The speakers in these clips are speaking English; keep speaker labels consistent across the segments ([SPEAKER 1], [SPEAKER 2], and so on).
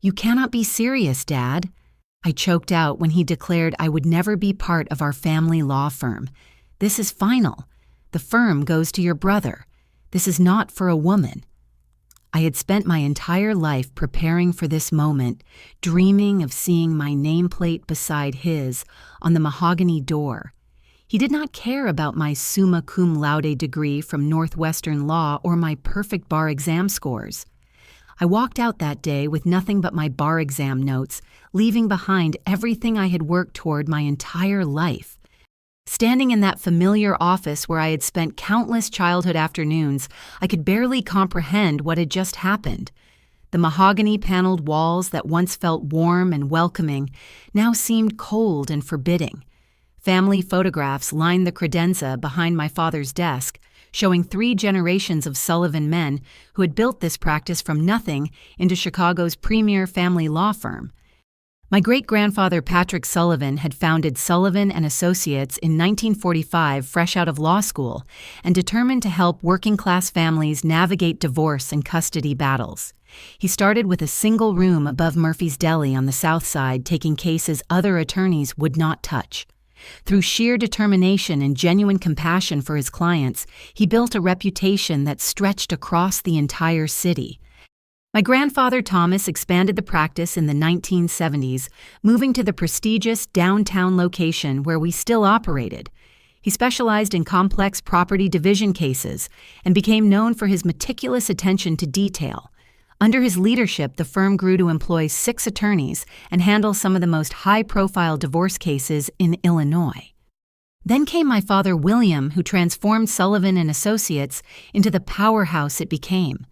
[SPEAKER 1] "You cannot be serious, Dad." I choked out when he declared I would never be part of our family law firm. "This is final. The firm goes to your brother. This is not for a woman." I had spent my entire life preparing for this moment, dreaming of seeing my nameplate beside his on the mahogany door. He did not care about my summa cum laude degree from Northwestern Law or my perfect bar exam scores. I walked out that day with nothing but my bar exam notes, leaving behind everything I had worked toward my entire life. Standing in that familiar office where I had spent countless childhood afternoons, I could barely comprehend what had just happened. The mahogany-paneled walls that once felt warm and welcoming now seemed cold and forbidding. Family photographs lined the credenza behind my father's desk, showing 3 generations of Sullivan men who had built this practice from nothing into Chicago's premier family law firm. My great-grandfather Patrick Sullivan had founded Sullivan and Associates in 1945, fresh out of law school, and determined to help working-class families navigate divorce and custody battles. He started with a single room above Murphy's Deli on the South Side, taking cases other attorneys would not touch. Through sheer determination and genuine compassion for his clients, he built a reputation that stretched across the entire city. My grandfather Thomas expanded the practice in the 1970s, moving to the prestigious downtown location where we still operated. He specialized in complex property division cases and became known for his meticulous attention to detail. Under his leadership, the firm grew to employ 6 attorneys and handle some of the most high-profile divorce cases in Illinois. Then came my father William, who transformed Sullivan and Associates into the powerhouse it became.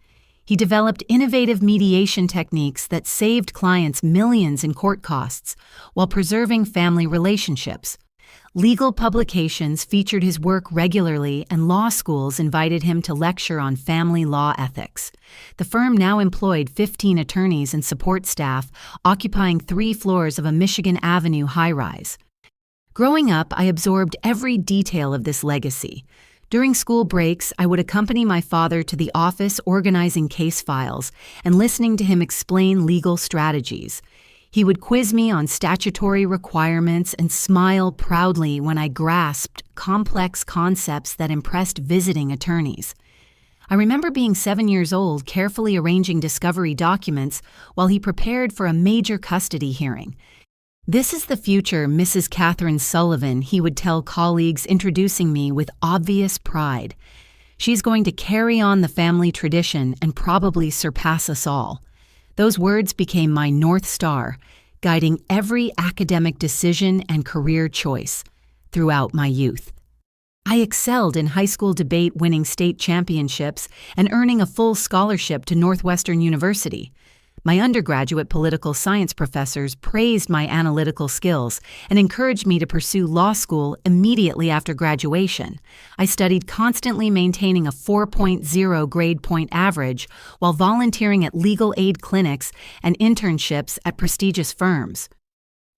[SPEAKER 1] He developed innovative mediation techniques that saved clients millions in court costs while preserving family relationships. Legal publications featured his work regularly, and law schools invited him to lecture on family law ethics. The firm now employed 15 attorneys and support staff, occupying 3 floors of a Michigan Avenue high-rise. Growing up, I absorbed every detail of this legacy. During school breaks, I would accompany my father to the office organizing case files and listening to him explain legal strategies. He would quiz me on statutory requirements and smile proudly when I grasped complex concepts that impressed visiting attorneys. I remember being 7 years old, carefully arranging discovery documents while he prepared for a major custody hearing. "This is the future Mrs. Catherine Sullivan," he would tell colleagues, introducing me with obvious pride. "She's going to carry on the family tradition and probably surpass us all." Those words became my North Star, guiding every academic decision and career choice throughout my youth. I excelled in high school debate, winning state championships and earning a full scholarship to Northwestern University. My undergraduate political science professors praised my analytical skills and encouraged me to pursue law school immediately after graduation. I studied, constantly maintaining a 4.0 grade point average while volunteering at legal aid clinics and internships at prestigious firms.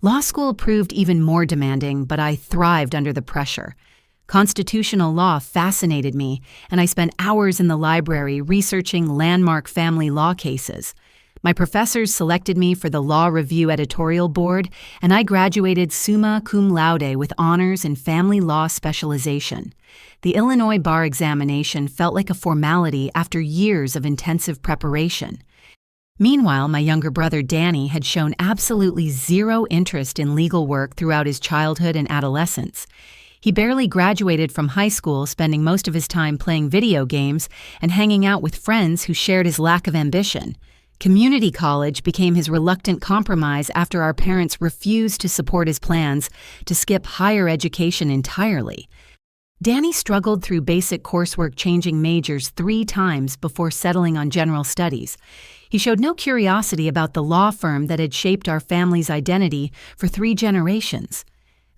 [SPEAKER 1] Law school proved even more demanding, but I thrived under the pressure. Constitutional law fascinated me, and I spent hours in the library researching landmark family law cases. My professors selected me for the Law Review editorial board, and I graduated summa cum laude with honors in family law specialization. The Illinois bar examination felt like a formality after years of intensive preparation. Meanwhile, my younger brother Danny had shown absolutely zero interest in legal work throughout his childhood and adolescence. He barely graduated from high school, spending most of his time playing video games and hanging out with friends who shared his lack of ambition. Community college became his reluctant compromise after our parents refused to support his plans to skip higher education entirely. Danny struggled through basic coursework, changing majors 3 times before settling on general studies. He showed no curiosity about the law firm that had shaped our family's identity for 3 generations.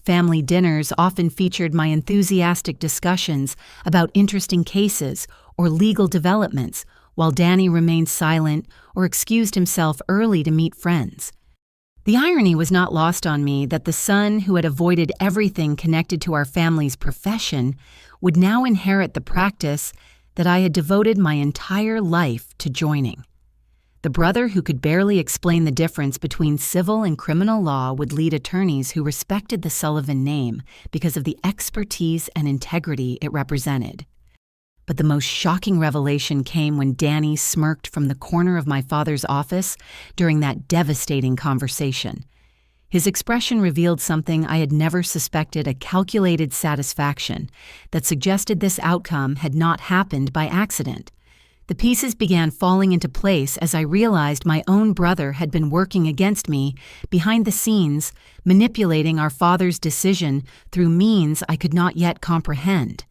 [SPEAKER 1] Family dinners often featured my enthusiastic discussions about interesting cases or legal developments, while Danny remained silent or excused himself early to meet friends. The irony was not lost on me that the son who had avoided everything connected to our family's profession would now inherit the practice that I had devoted my entire life to joining. The brother who could barely explain the difference between civil and criminal law would lead attorneys who respected the Sullivan name because of the expertise and integrity it represented. But the most shocking revelation came when Danny smirked from the corner of my father's office during that devastating conversation. His expression revealed something I had never suspected, a calculated satisfaction that suggested this outcome had not happened by accident. The pieces began falling into place as I realized my own brother had been working against me behind the scenes, manipulating our father's decision through means I could not yet comprehend.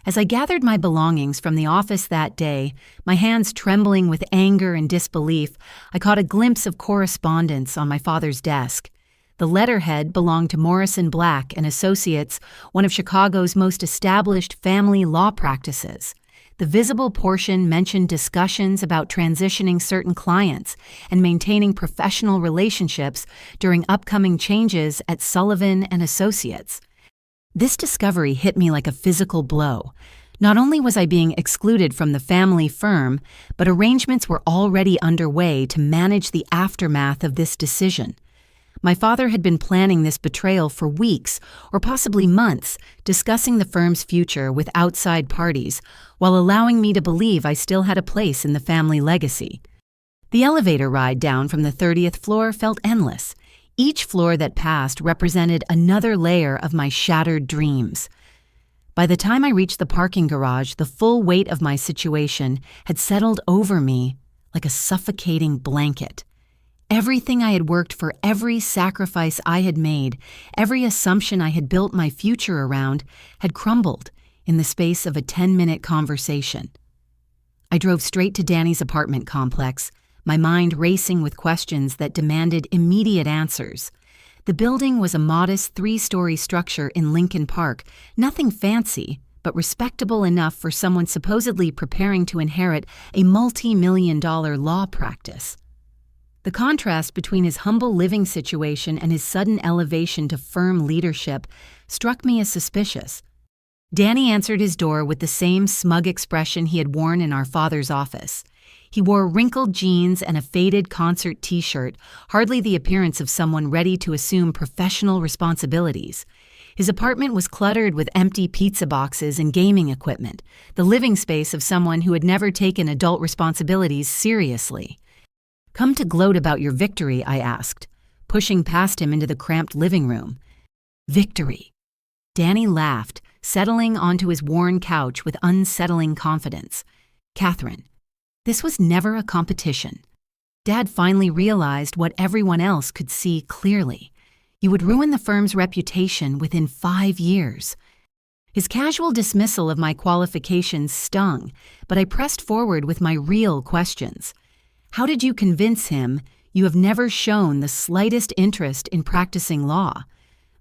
[SPEAKER 1] As I gathered my belongings from the office that day, my hands trembling with anger and disbelief, I caught a glimpse of correspondence on my father's desk. The letterhead belonged to Morrison Black and Associates, one of Chicago's most established family law practices. The visible portion mentioned discussions about transitioning certain clients and maintaining professional relationships during upcoming changes at Sullivan and Associates. This discovery hit me like a physical blow. Not only was I being excluded from the family firm, but arrangements were already underway to manage the aftermath of this decision. My father had been planning this betrayal for weeks, or possibly months, discussing the firm's future with outside parties, while allowing me to believe I still had a place in the family legacy. The elevator ride down from the 30th floor felt endless. Each floor that passed represented another layer of my shattered dreams. By the time I reached the parking garage, the full weight of my situation had settled over me like a suffocating blanket. Everything I had worked for, every sacrifice I had made, every assumption I had built my future around, had crumbled in the space of a 10-minute conversation. I drove straight to Danny's apartment complex, my mind racing with questions that demanded immediate answers. The building was a modest 3-story structure in Lincoln Park, nothing fancy, but respectable enough for someone supposedly preparing to inherit a multi-million-dollar law practice. The contrast between his humble living situation and his sudden elevation to firm leadership struck me as suspicious. Danny answered his door with the same smug expression he had worn in our father's office. He wore wrinkled jeans and a faded concert t-shirt, hardly the appearance of someone ready to assume professional responsibilities. His apartment was cluttered with empty pizza boxes and gaming equipment, the living space of someone who had never taken adult responsibilities seriously. "Come to gloat about your victory," I asked, pushing past him into the cramped living room. "Victory." Danny laughed, settling onto his worn couch with unsettling confidence. "Catherine, this was never a competition. Dad finally realized what everyone else could see clearly. You would ruin the firm's reputation within 5 years." His casual dismissal of my qualifications stung, but I pressed forward with my real questions. "How did you convince him you have never shown the slightest interest in practicing law?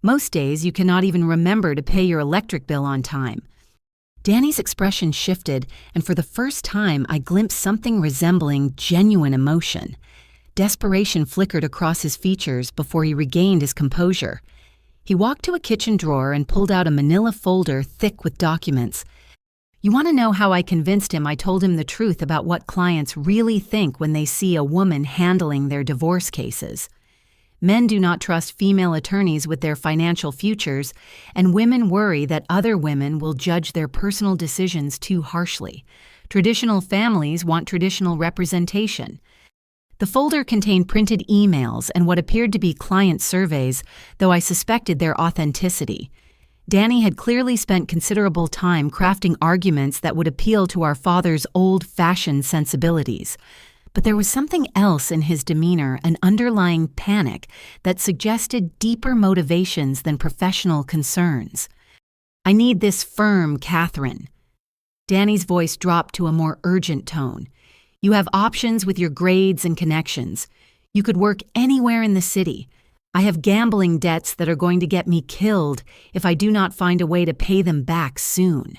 [SPEAKER 1] Most days you cannot even remember to pay your electric bill on time." Danny's expression shifted, and for the first time I glimpsed something resembling genuine emotion. Desperation flickered across his features before he regained his composure. He walked to a kitchen drawer and pulled out a manila folder thick with documents. "You want to know how I convinced him I told him the truth about what clients really think when they see a woman handling their divorce cases? Men do not trust female attorneys with their financial futures, and women worry that other women will judge their personal decisions too harshly. Traditional families want traditional representation." The folder contained printed emails and what appeared to be client surveys, though I suspected their authenticity. Danny had clearly spent considerable time crafting arguments that would appeal to our father's old-fashioned sensibilities. But there was something else in his demeanor, an underlying panic that suggested deeper motivations than professional concerns. "I need this firm, Catherine." Danny's voice dropped to a more urgent tone. "You have options with your grades and connections. You could work anywhere in the city. I have gambling debts that are going to get me killed if I do not find a way to pay them back soon."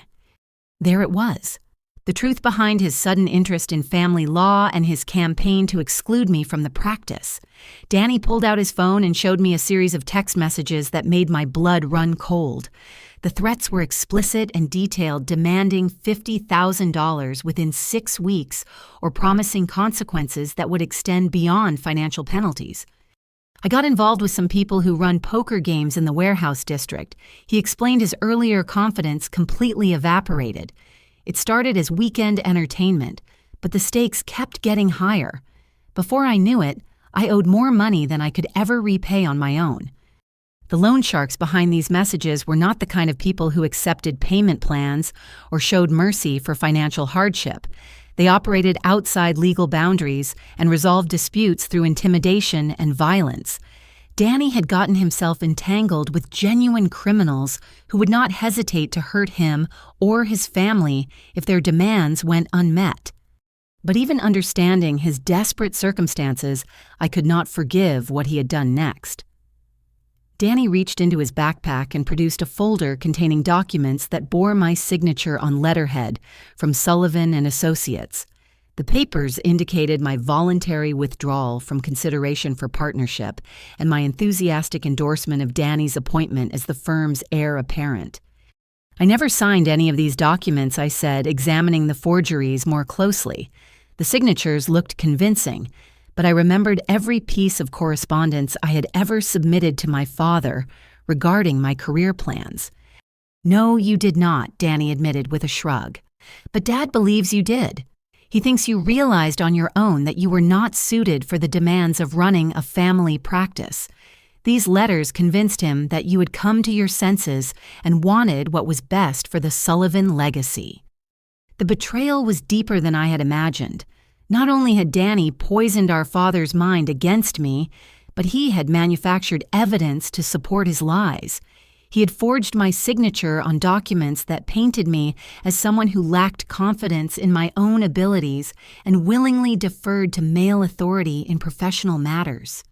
[SPEAKER 1] There it was. The truth behind his sudden interest in family law and his campaign to exclude me from the practice. Danny pulled out his phone and showed me a series of text messages that made my blood run cold. The threats were explicit and detailed, demanding $50,000 within 6 weeks or promising consequences that would extend beyond financial penalties. I got involved with some people who run poker games in the warehouse district. He explained his earlier confidence completely evaporated. It started as weekend entertainment, but the stakes kept getting higher. Before I knew it, I owed more money than I could ever repay on my own. The loan sharks behind these messages were not the kind of people who accepted payment plans or showed mercy for financial hardship. They operated outside legal boundaries and resolved disputes through intimidation and violence. Danny had gotten himself entangled with genuine criminals who would not hesitate to hurt him or his family if their demands went unmet. But even understanding his desperate circumstances, I could not forgive what he had done next. Danny reached into his backpack and produced a folder containing documents that bore my signature on letterhead from Sullivan and Associates. The papers indicated my voluntary withdrawal from consideration for partnership and my enthusiastic endorsement of Danny's appointment as the firm's heir apparent. I never signed any of these documents, I said, examining the forgeries more closely. The signatures looked convincing, but I remembered every piece of correspondence I had ever submitted to my father regarding my career plans. "No, you did not," Danny admitted with a shrug. "But Dad believes you did. He thinks you realized on your own that you were not suited for the demands of running a family practice. These letters convinced him that you had come to your senses and wanted what was best for the Sullivan legacy." The betrayal was deeper than I had imagined. Not only had Danny poisoned our father's mind against me, but he had manufactured evidence to support his lies. He had forged my signature on documents that painted me as someone who lacked confidence in my own abilities and willingly deferred to male authority in professional matters.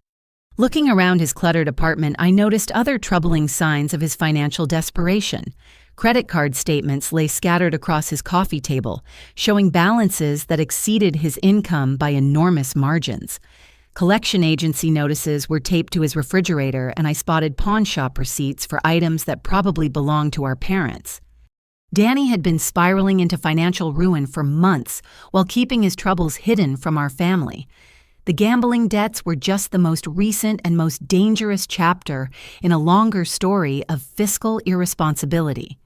[SPEAKER 1] Looking around his cluttered apartment, I noticed other troubling signs of his financial desperation. Credit card statements lay scattered across his coffee table, showing balances that exceeded his income by enormous margins. Collection agency notices were taped to his refrigerator, and I spotted pawn shop receipts for items that probably belonged to our parents. Danny had been spiraling into financial ruin for months while keeping his troubles hidden from our family. The gambling debts were just the most recent and most dangerous chapter in a longer story of fiscal irresponsibility.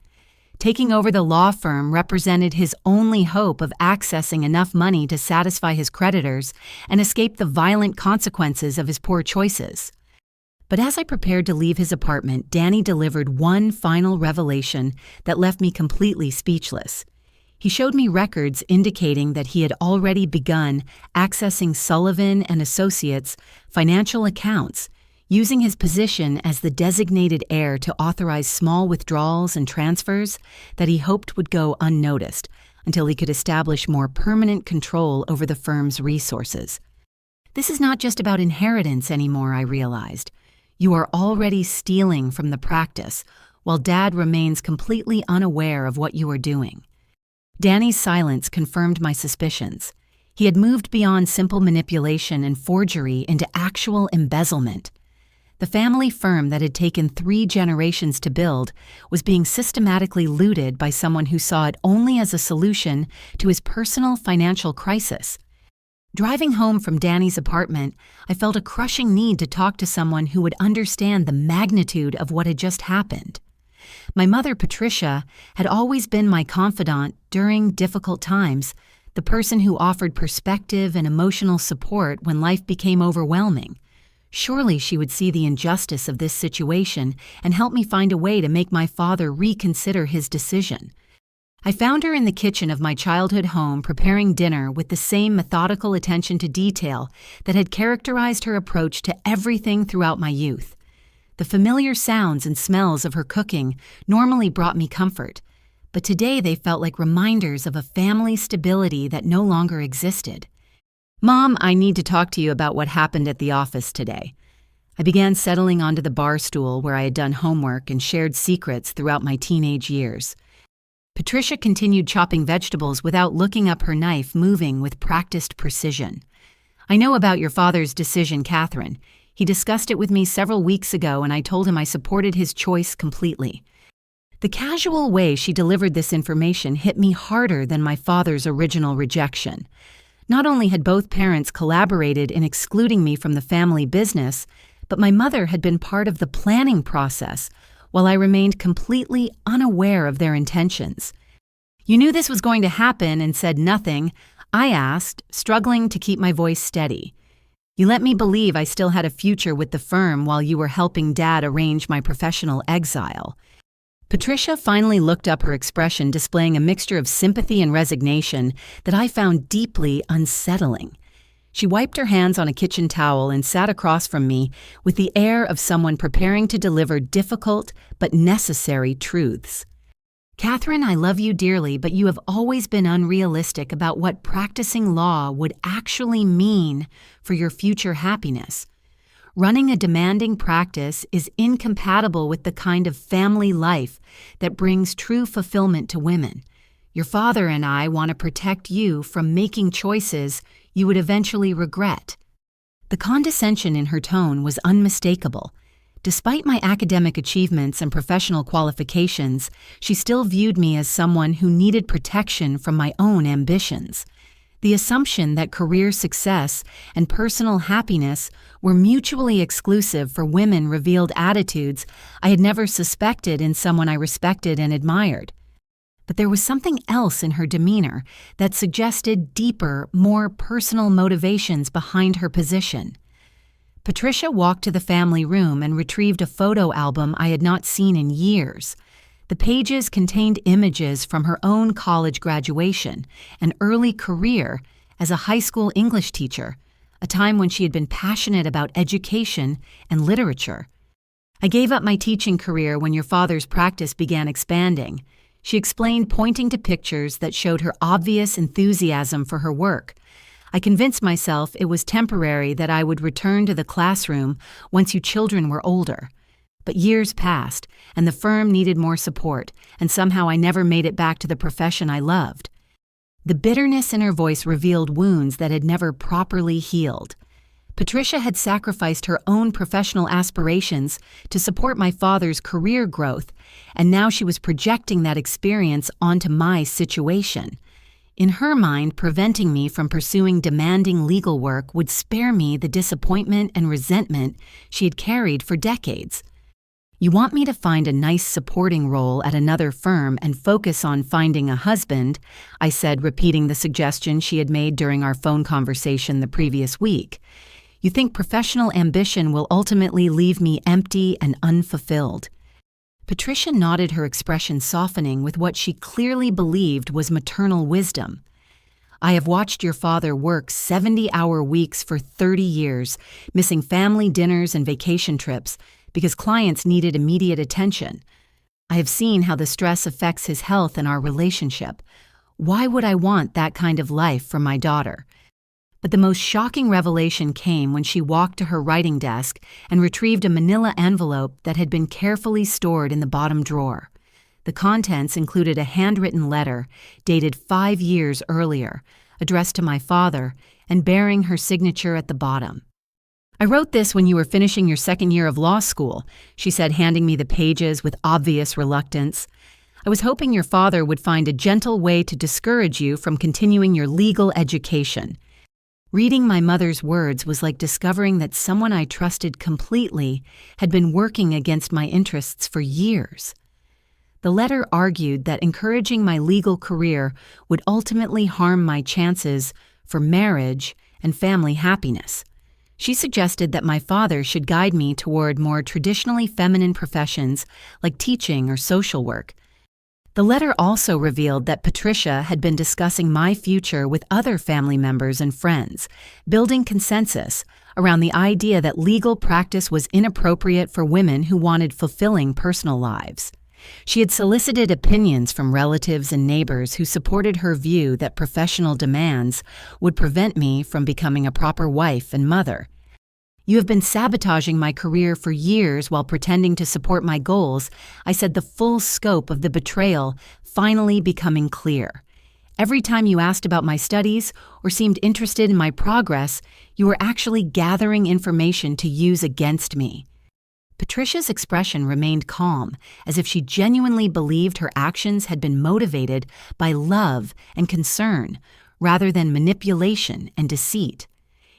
[SPEAKER 1] Taking over the law firm represented his only hope of accessing enough money to satisfy his creditors and escape the violent consequences of his poor choices. But as I prepared to leave his apartment, Danny delivered one final revelation that left me completely speechless. He showed me records indicating that he had already begun accessing Sullivan and Associates' financial accounts, using his position as the designated heir to authorize small withdrawals and transfers that he hoped would go unnoticed until he could establish more permanent control over the firm's resources. This is not just about inheritance anymore, I realized. You are already stealing from the practice, while Dad remains completely unaware of what you are doing. Danny's silence confirmed my suspicions. He had moved beyond simple manipulation and forgery into actual embezzlement. The family firm that had taken 3 generations to build was being systematically looted by someone who saw it only as a solution to his personal financial crisis. Driving home from Danny's apartment, I felt a crushing need to talk to someone who would understand the magnitude of what had just happened. My mother, Patricia, had always been my confidant during difficult times, the person who offered perspective and emotional support when life became overwhelming. Surely she would see the injustice of this situation and help me find a way to make my father reconsider his decision. I found her in the kitchen of my childhood home preparing dinner with the same methodical attention to detail that had characterized her approach to everything throughout my youth. The familiar sounds and smells of her cooking normally brought me comfort, but today they felt like reminders of a family stability that no longer existed. "Mom, I need to talk to you about what happened at the office today." I began settling onto the bar stool where I had done homework and shared secrets throughout my teenage years. Patricia continued chopping vegetables without looking up her knife, moving with practiced precision. "I know about your father's decision, Catherine. He discussed it with me several weeks ago, and I told him I supported his choice completely. The casual way she delivered this information hit me harder than my father's original rejection. Not only had both parents collaborated in excluding me from the family business, but my mother had been part of the planning process, while I remained completely unaware of their intentions. "You knew this was going to happen and said nothing," I asked, struggling to keep my voice steady. "You let me believe I still had a future with the firm while you were helping Dad arrange my professional exile." Patricia finally looked up, her expression displaying a mixture of sympathy and resignation that I found deeply unsettling. She wiped her hands on a kitchen towel and sat across from me with the air of someone preparing to deliver difficult but necessary truths. "Catherine, I love you dearly, but you have always been unrealistic about what practicing law would actually mean for your future happiness. Running a demanding practice is incompatible with the kind of family life that brings true fulfillment to women. Your father and I want to protect you from making choices you would eventually regret." The condescension in her tone was unmistakable. Despite my academic achievements and professional qualifications, she still viewed me as someone who needed protection from my own ambitions. The assumption that career success and personal happiness were mutually exclusive for women revealed attitudes I had never suspected in someone I respected and admired. But there was something else in her demeanor that suggested deeper, more personal motivations behind her position. Patricia walked to the family room and retrieved a photo album I had not seen in years. The pages contained images from her own college graduation and early career as a high school English teacher, a time when she had been passionate about education and literature. "I gave up my teaching career when your father's practice began expanding," she explained, pointing to pictures that showed her obvious enthusiasm for her work. "I convinced myself it was temporary, that I would return to the classroom once you children were older. But years passed, and the firm needed more support, and somehow I never made it back to the profession I loved." The bitterness in her voice revealed wounds that had never properly healed. Patricia had sacrificed her own professional aspirations to support my father's career growth, and now she was projecting that experience onto my situation. In her mind, preventing me from pursuing demanding legal work would spare me the disappointment and resentment she had carried for decades. "You want me to find a nice supporting role at another firm and focus on finding a husband," I said, repeating the suggestion she had made during our phone conversation the previous week. "You think professional ambition will ultimately leave me empty and unfulfilled?" Patricia nodded, her expression softening with what she clearly believed was maternal wisdom. "I have watched your father work 70-hour weeks for 30 years, missing family dinners and vacation trips because clients needed immediate attention. I have seen how the stress affects his health and our relationship. Why would I want that kind of life for my daughter?" But the most shocking revelation came when she walked to her writing desk and retrieved a manila envelope that had been carefully stored in the bottom drawer. The contents included a handwritten letter dated 5 years earlier, addressed to my father and bearing her signature at the bottom. "I wrote this when you were finishing your second year of law school," she said, handing me the pages with obvious reluctance. "I was hoping your father would find a gentle way to discourage you from continuing your legal education." Reading my mother's words was like discovering that someone I trusted completely had been working against my interests for years. The letter argued that encouraging my legal career would ultimately harm my chances for marriage and family happiness. She suggested that my father should guide me toward more traditionally feminine professions like teaching or social work. The letter also revealed that Patricia had been discussing my future with other family members and friends, building consensus around the idea that legal practice was inappropriate for women who wanted fulfilling personal lives. She had solicited opinions from relatives and neighbors who supported her view that professional demands would prevent me from becoming a proper wife and mother. "You have been sabotaging my career for years while pretending to support my goals," I said, the full scope of the betrayal finally becoming clear. "Every time you asked about my studies or seemed interested in my progress, you were actually gathering information to use against me." Patricia's expression remained calm, as if she genuinely believed her actions had been motivated by love and concern, rather than manipulation and deceit.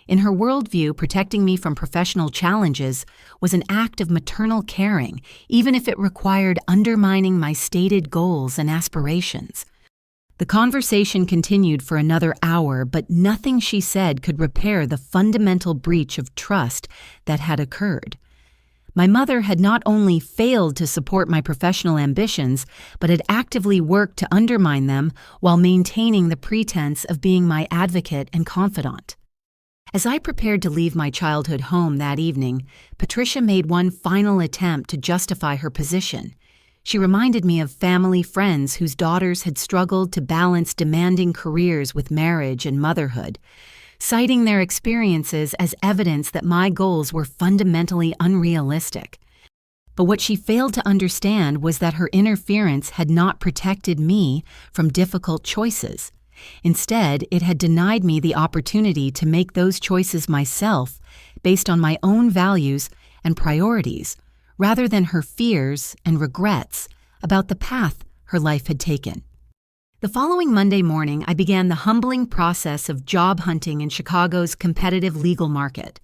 [SPEAKER 1] In her worldview, protecting me from professional challenges was an act of maternal caring, even if it required undermining my stated goals and aspirations. The conversation continued for another hour, but nothing she said could repair the fundamental breach of trust that had occurred. My mother had not only failed to support my professional ambitions, but had actively worked to undermine them while maintaining the pretense of being my advocate and confidant. As I prepared to leave my childhood home that evening, Patricia made one final attempt to justify her position. She reminded me of family friends whose daughters had struggled to balance demanding careers with marriage and motherhood, citing their experiences as evidence that my goals were fundamentally unrealistic. But what she failed to understand was that her interference had not protected me from difficult choices. Instead, it had denied me the opportunity to make those choices myself based on my own values and priorities, rather than her fears and regrets about the path her life had taken. The following Monday morning, I began the humbling process of job hunting in Chicago's competitive legal market.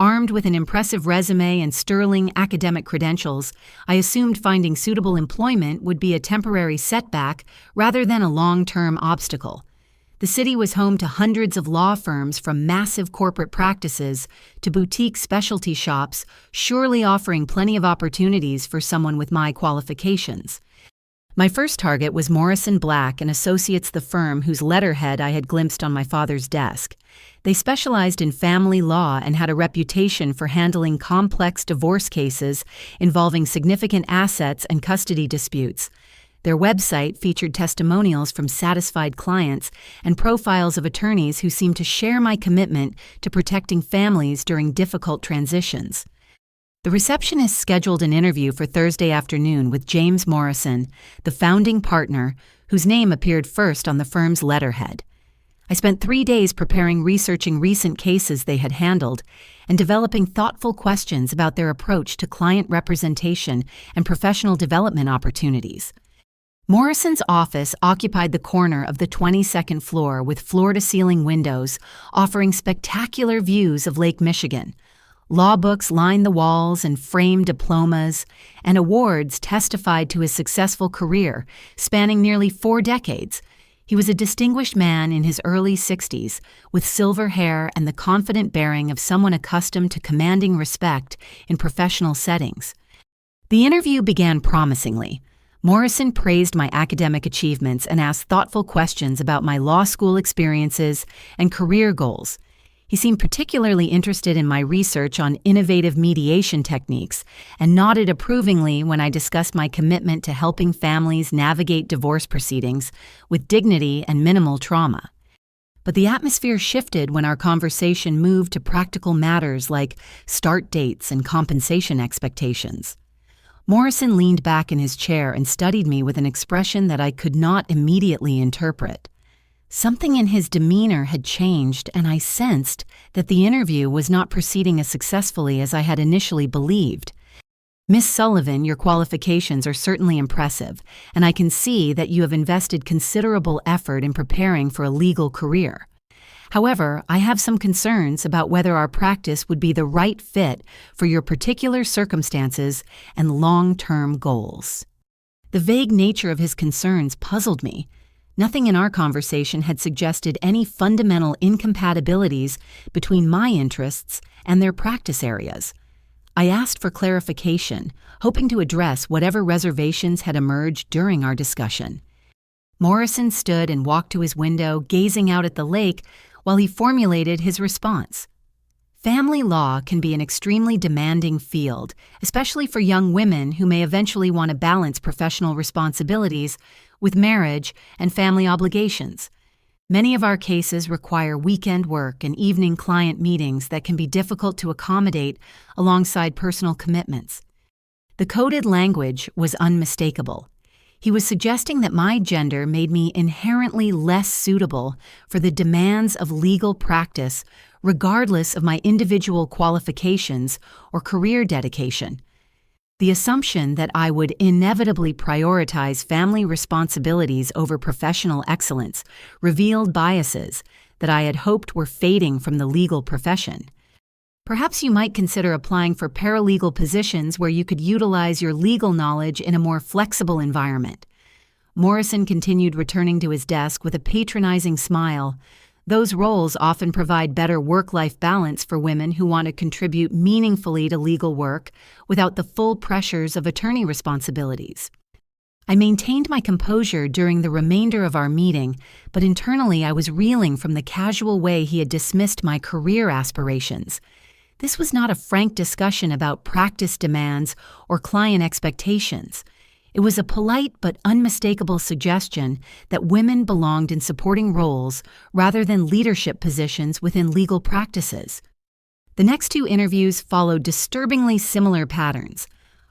[SPEAKER 1] Armed with an impressive resume and sterling academic credentials, I assumed finding suitable employment would be a temporary setback rather than a long-term obstacle. The city was home to hundreds of law firms, from massive corporate practices to boutique specialty shops, surely offering plenty of opportunities for someone with my qualifications. My first target was Morrison Black & Associates, the firm whose letterhead I had glimpsed on my father's desk. They specialized in family law and had a reputation for handling complex divorce cases involving significant assets and custody disputes. Their website featured testimonials from satisfied clients and profiles of attorneys who seemed to share my commitment to protecting families during difficult transitions. The receptionist scheduled an interview for Thursday afternoon with James Morrison, the founding partner, whose name appeared first on the firm's letterhead. I spent 3 days researching recent cases they had handled, and developing thoughtful questions about their approach to client representation and professional development opportunities. Morrison's office occupied the corner of the 22nd floor with floor-to-ceiling windows offering spectacular views of Lake Michigan. Law books lined the walls and framed diplomas, and awards testified to his successful career, spanning nearly 4 decades. He was a distinguished man in his early 60s, with silver hair and the confident bearing of someone accustomed to commanding respect in professional settings. The interview began promisingly. Morrison praised my academic achievements and asked thoughtful questions about my law school experiences and career goals. He seemed particularly interested in my research on innovative mediation techniques and nodded approvingly when I discussed my commitment to helping families navigate divorce proceedings with dignity and minimal trauma. But the atmosphere shifted when our conversation moved to practical matters like start dates and compensation expectations. Morrison leaned back in his chair and studied me with an expression that I could not immediately interpret. Something in his demeanor had changed, and I sensed that the interview was not proceeding as successfully as I had initially believed. "Miss Sullivan, your qualifications are certainly impressive, and I can see that you have invested considerable effort in preparing for a legal career. However, I have some concerns about whether our practice would be the right fit for your particular circumstances and long-term goals." The vague nature of his concerns puzzled me. Nothing in our conversation had suggested any fundamental incompatibilities between my interests and their practice areas. I asked for clarification, hoping to address whatever reservations had emerged during our discussion. Morrison stood and walked to his window, gazing out at the lake while he formulated his response. Family law can be an extremely demanding field, especially for young women who may eventually want to balance professional responsibilities with marriage and family obligations. Many of our cases require weekend work and evening client meetings that can be difficult to accommodate alongside personal commitments. The coded language was unmistakable. He was suggesting that my gender made me inherently less suitable for the demands of legal practice, regardless of my individual qualifications or career dedication. The assumption that I would inevitably prioritize family responsibilities over professional excellence revealed biases that I had hoped were fading from the legal profession. Perhaps you might consider applying for paralegal positions where you could utilize your legal knowledge in a more flexible environment. Morrison continued, returning to his desk with a patronizing smile. Those roles often provide better work-life balance for women who want to contribute meaningfully to legal work without the full pressures of attorney responsibilities. I maintained my composure during the remainder of our meeting, but internally I was reeling from the casual way he had dismissed my career aspirations. This was not a frank discussion about practice demands or client expectations. It was a polite but unmistakable suggestion that women belonged in supporting roles rather than leadership positions within legal practices. The next two interviews followed disturbingly similar patterns.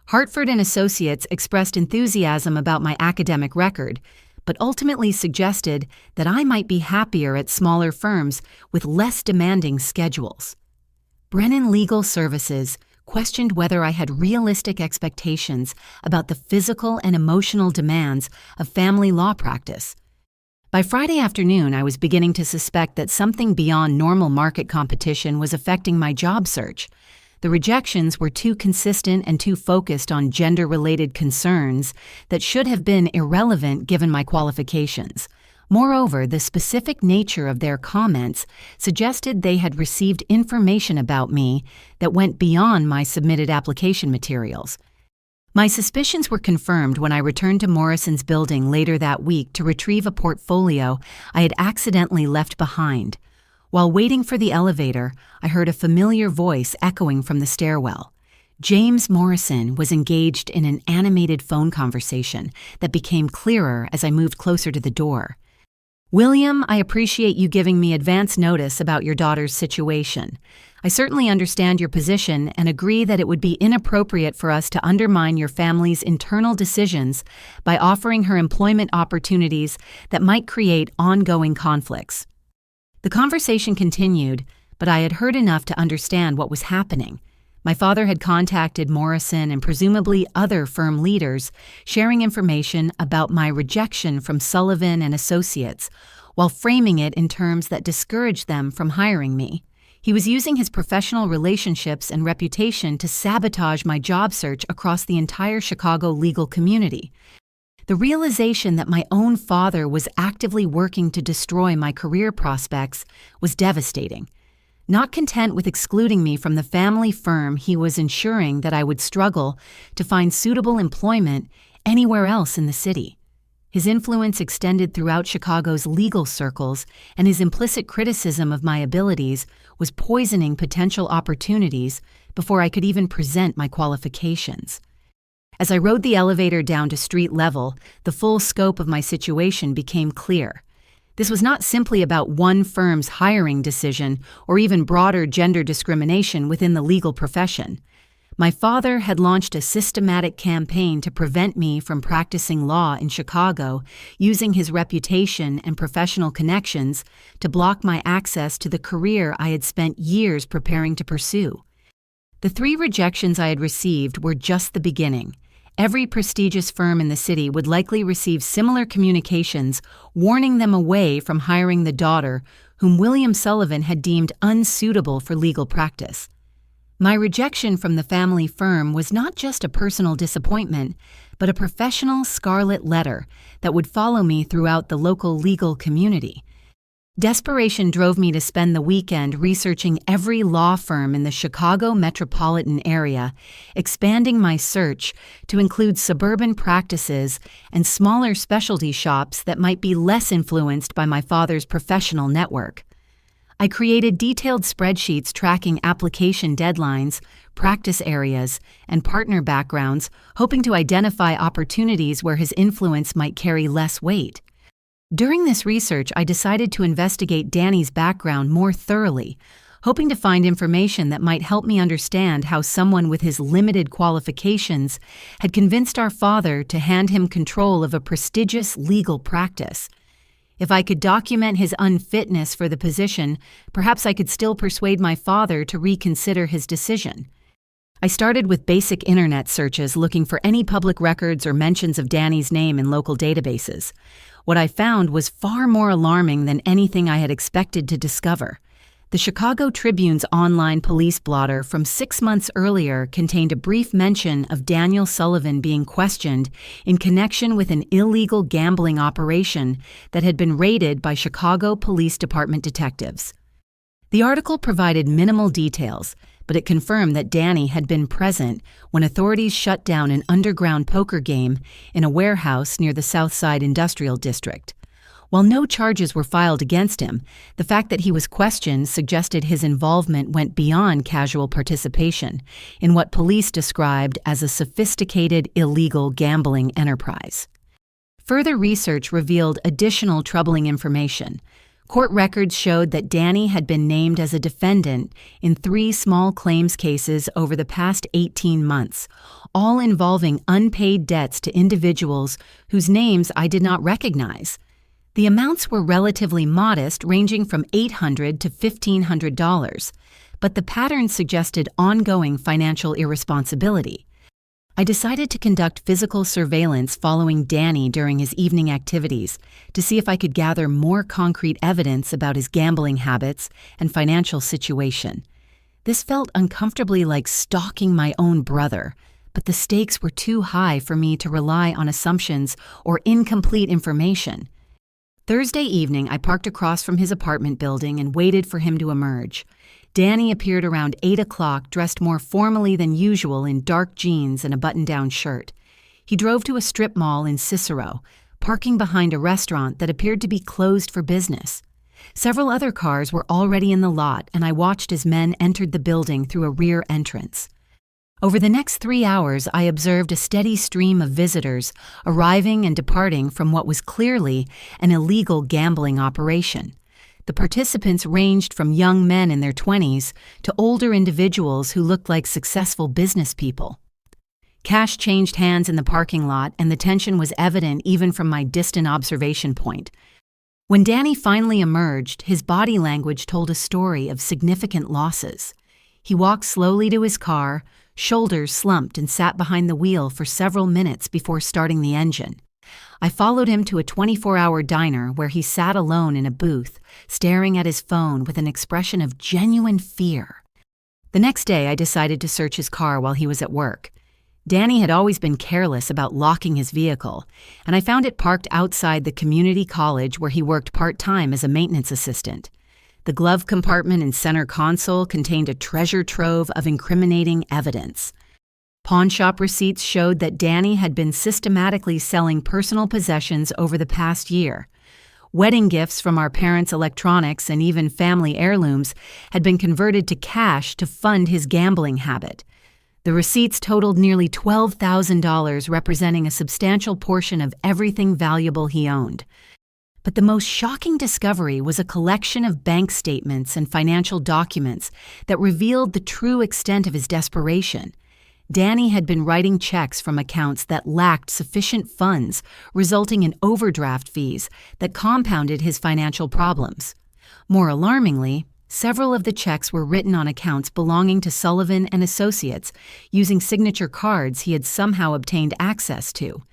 [SPEAKER 1] Hartford and Associates expressed enthusiasm about my academic record, but ultimately suggested that I might be happier at smaller firms with less demanding schedules. Brennan Legal Services questioned whether I had realistic expectations about the physical and emotional demands of family law practice. By Friday afternoon, I was beginning to suspect that something beyond normal market competition was affecting my job search. The rejections were too consistent and too focused on gender-related concerns that should have been irrelevant given my qualifications. Moreover, the specific nature of their comments suggested they had received information about me that went beyond my submitted application materials. My suspicions were confirmed when I returned to Morrison's building later that week to retrieve a portfolio I had accidentally left behind. While waiting for the elevator, I heard a familiar voice echoing from the stairwell. James Morrison was engaged in an animated phone conversation that became clearer as I moved closer to the door. "William, I appreciate you giving me advance notice about your daughter's situation. I certainly understand your position and agree that it would be inappropriate for us to undermine your family's internal decisions by offering her employment opportunities that might create ongoing conflicts." The conversation continued, but I had heard enough to understand what was happening. My father had contacted Morrison and presumably other firm leaders, sharing information about my rejection from Sullivan and Associates, while framing it in terms that discouraged them from hiring me. He was using his professional relationships and reputation to sabotage my job search across the entire Chicago legal community. The realization that my own father was actively working to destroy my career prospects was devastating. Not content with excluding me from the family firm, he was ensuring that I would struggle to find suitable employment anywhere else in the city. His influence extended throughout Chicago's legal circles, and his implicit criticism of my abilities was poisoning potential opportunities before I could even present my qualifications. As I rode the elevator down to street level, the full scope of my situation became clear. This was not simply about one firm's hiring decision or even broader gender discrimination within the legal profession. My father had launched a systematic campaign to prevent me from practicing law in Chicago, using his reputation and professional connections to block my access to the career I had spent years preparing to pursue. The 3 rejections I had received were just the beginning. Every prestigious firm in the city would likely receive similar communications warning them away from hiring the daughter whom William Sullivan had deemed unsuitable for legal practice. My rejection from the family firm was not just a personal disappointment, but a professional scarlet letter that would follow me throughout the local legal community. Desperation drove me to spend the weekend researching every law firm in the Chicago metropolitan area, expanding my search to include suburban practices and smaller specialty shops that might be less influenced by my father's professional network. I created detailed spreadsheets tracking application deadlines, practice areas, and partner backgrounds, hoping to identify opportunities where his influence might carry less weight. During this research, I decided to investigate Danny's background more thoroughly, hoping to find information that might help me understand how someone with his limited qualifications had convinced our father to hand him control of a prestigious legal practice. If I could document his unfitness for the position, perhaps I could still persuade my father to reconsider his decision. I started with basic internet searches looking for any public records or mentions of Danny's name in local databases. What I found was far more alarming than anything I had expected to discover. The Chicago Tribune's online police blotter from 6 months earlier contained a brief mention of Daniel Sullivan being questioned in connection with an illegal gambling operation that had been raided by Chicago Police Department detectives. The article provided minimal details, but it confirmed that Danny had been present when authorities shut down an underground poker game in a warehouse near the Southside Industrial District. While no charges were filed against him, the fact that he was questioned suggested his involvement went beyond casual participation in what police described as a sophisticated illegal gambling enterprise. Further research revealed additional troubling information. Court records showed that Danny had been named as a defendant in 3 small claims cases over the past 18 months, all involving unpaid debts to individuals whose names I did not recognize. The amounts were relatively modest, ranging from $800 to $1,500, but the pattern suggested ongoing financial irresponsibility. I decided to conduct physical surveillance following Danny during his evening activities to see if I could gather more concrete evidence about his gambling habits and financial situation. This felt uncomfortably like stalking my own brother, but the stakes were too high for me to rely on assumptions or incomplete information. Thursday evening, I parked across from his apartment building and waited for him to emerge. Danny appeared around 8 o'clock, dressed more formally than usual in dark jeans and a button-down shirt. He drove to a strip mall in Cicero, parking behind a restaurant that appeared to be closed for business. Several other cars were already in the lot, and I watched as men entered the building through a rear entrance. Over the next 3 hours, I observed a steady stream of visitors arriving and departing from what was clearly an illegal gambling operation. The participants ranged from young men in their 20s to older individuals who looked like successful business people. Cash changed hands in the parking lot, and the tension was evident even from my distant observation point. When Danny finally emerged, his body language told a story of significant losses. He walked slowly to his car, shoulders slumped, and sat behind the wheel for several minutes before starting the engine. I followed him to a 24-hour diner where he sat alone in a booth, staring at his phone with an expression of genuine fear. The next day, I decided to search his car while he was at work. Danny had always been careless about locking his vehicle, and I found it parked outside the community college where he worked part-time as a maintenance assistant. The glove compartment and center console contained a treasure trove of incriminating evidence. Pawnshop receipts showed that Danny had been systematically selling personal possessions over the past year. Wedding gifts from our parents' electronics and even family heirlooms had been converted to cash to fund his gambling habit. The receipts totaled nearly $12,000, representing a substantial portion of everything valuable he owned. But the most shocking discovery was a collection of bank statements and financial documents that revealed the true extent of his desperation. Danny had been writing checks from accounts that lacked sufficient funds, resulting in overdraft fees that compounded his financial problems. More alarmingly, several of the checks were written on accounts belonging to Sullivan and Associates, using signature cards he had somehow obtained access to.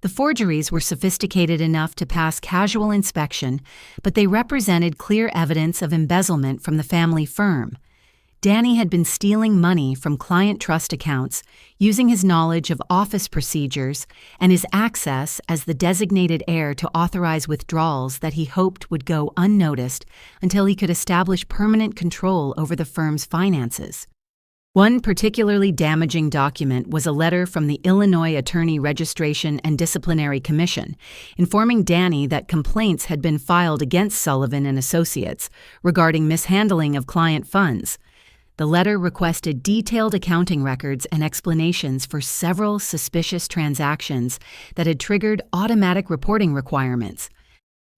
[SPEAKER 1] The forgeries were sophisticated enough to pass casual inspection, but they represented clear evidence of embezzlement from the family firm. Danny had been stealing money from client trust accounts, using his knowledge of office procedures and his access as the designated heir to authorize withdrawals that he hoped would go unnoticed until he could establish permanent control over the firm's finances. One particularly damaging document was a letter from the Illinois Attorney Registration and Disciplinary Commission, informing Danny that complaints had been filed against Sullivan and Associates regarding mishandling of client funds. The letter requested detailed accounting records and explanations for several suspicious transactions that had triggered automatic reporting requirements.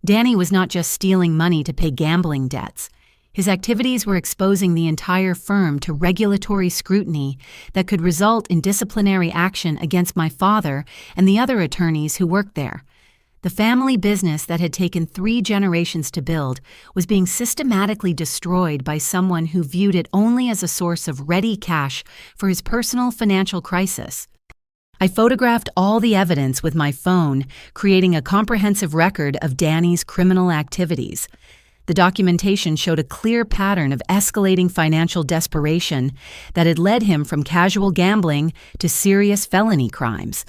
[SPEAKER 1] Danny was not just stealing money to pay gambling debts. His activities were exposing the entire firm to regulatory scrutiny that could result in disciplinary action against my father and the other attorneys who worked there. The family business that had taken 3 generations to build was being systematically destroyed by someone who viewed it only as a source of ready cash for his personal financial crisis. I photographed all the evidence with my phone, creating a comprehensive record of Danny's criminal activities. The documentation showed a clear pattern of escalating financial desperation that had led him from casual gambling to serious felony crimes.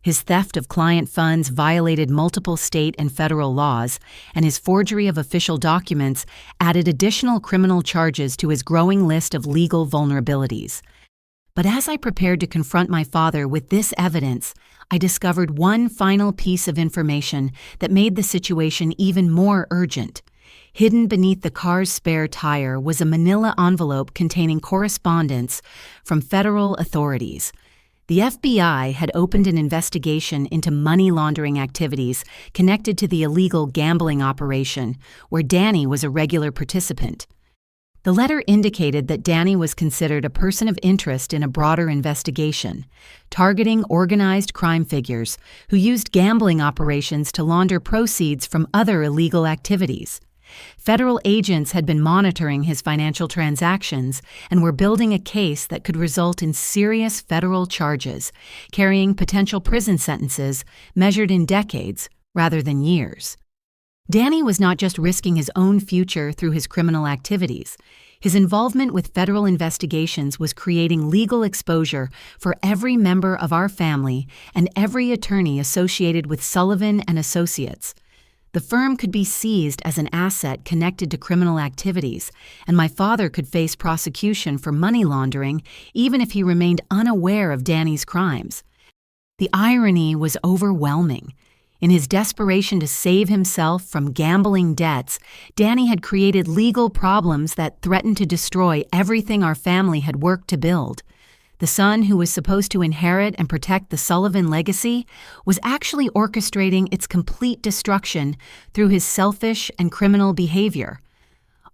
[SPEAKER 1] His theft of client funds violated multiple state and federal laws, and his forgery of official documents added additional criminal charges to his growing list of legal vulnerabilities. But as I prepared to confront my father with this evidence, I discovered one final piece of information that made the situation even more urgent. Hidden beneath the car's spare tire was a manila envelope containing correspondence from federal authorities. The FBI had opened an investigation into money laundering activities connected to the illegal gambling operation, where Danny was a regular participant. The letter indicated that Danny was considered a person of interest in a broader investigation, targeting organized crime figures who used gambling operations to launder proceeds from other illegal activities. Federal agents had been monitoring his financial transactions and were building a case that could result in serious federal charges, carrying potential prison sentences measured in decades rather than years. Danny was not just risking his own future through his criminal activities. His involvement with federal investigations was creating legal exposure for every member of our family and every attorney associated with Sullivan and Associates. The firm could be seized as an asset connected to criminal activities, and my father could face prosecution for money laundering even if he remained unaware of Danny's crimes. The irony was overwhelming. In his desperation to save himself from gambling debts, Danny had created legal problems that threatened to destroy everything our family had worked to build. The son who was supposed to inherit and protect the Sullivan legacy was actually orchestrating its complete destruction through his selfish and criminal behavior.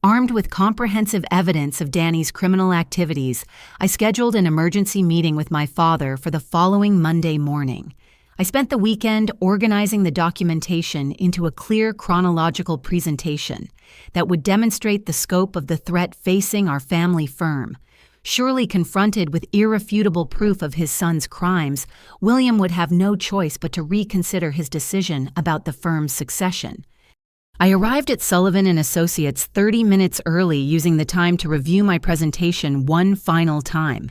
[SPEAKER 1] Armed with comprehensive evidence of Danny's criminal activities, I scheduled an emergency meeting with my father for the following Monday morning. I spent the weekend organizing the documentation into a clear chronological presentation that would demonstrate the scope of the threat facing our family firm. Surely confronted with irrefutable proof of his son's crimes, William would have no choice but to reconsider his decision about the firm's succession. I arrived at Sullivan & Associates 30 minutes early, using the time to review my presentation one final time.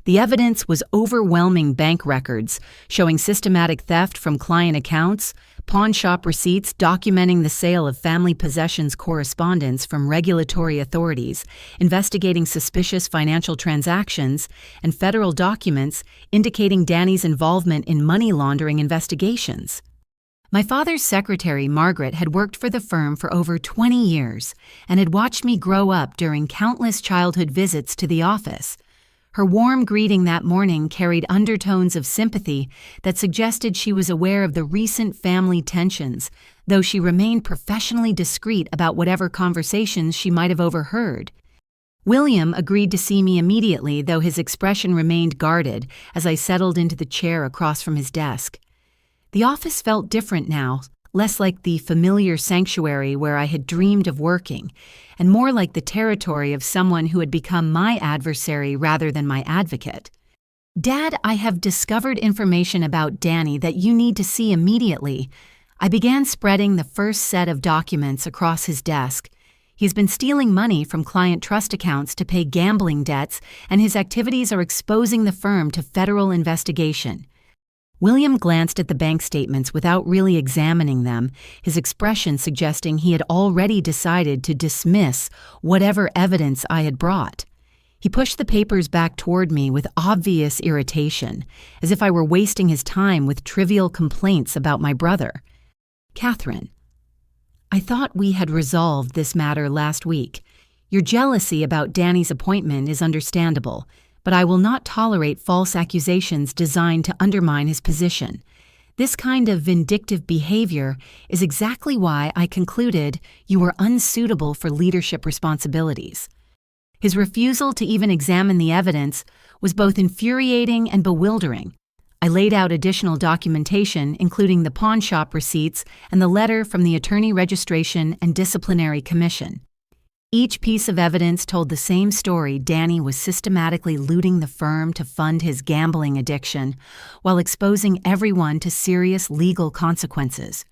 [SPEAKER 1] The evidence was overwhelming: bank records showing systematic theft from client accounts, pawn shop receipts documenting the sale of family possessions, correspondence from regulatory authorities investigating suspicious financial transactions, and federal documents indicating Danny's involvement in money laundering investigations. My father's secretary, Margaret, had worked for the firm for over 20 years and had watched me grow up during countless childhood visits to the office. Her warm greeting that morning carried undertones of sympathy that suggested she was aware of the recent family tensions, though she remained professionally discreet about whatever conversations she might have overheard. William agreed to see me immediately, though his expression remained guarded as I settled into the chair across from his desk. The office felt different now, less like the familiar sanctuary where I had dreamed of working, and more like the territory of someone who had become my adversary rather than my advocate. "Dad, I have discovered information about Danny that you need to see immediately." I began spreading the first set of documents across his desk. He's been stealing money from client trust accounts to pay gambling debts, and his activities are exposing the firm to federal investigation. William glanced at the bank statements without really examining them, his expression suggesting he had already decided to dismiss whatever evidence I had brought. He pushed the papers back toward me with obvious irritation, as if I were wasting his time with trivial complaints about my brother. "Catherine, I thought we had resolved this matter last week. Your jealousy about Danny's appointment is understandable, but I will not tolerate false accusations designed to undermine his position. This kind of vindictive behavior is exactly why I concluded you were unsuitable for leadership responsibilities." His refusal to even examine the evidence was both infuriating and bewildering. I laid out additional documentation, including the pawn shop receipts and the letter from the Attorney Registration and Disciplinary Commission. Each piece of evidence told the same story: Danny was systematically looting the firm to fund his gambling addiction, while exposing everyone to serious legal consequences.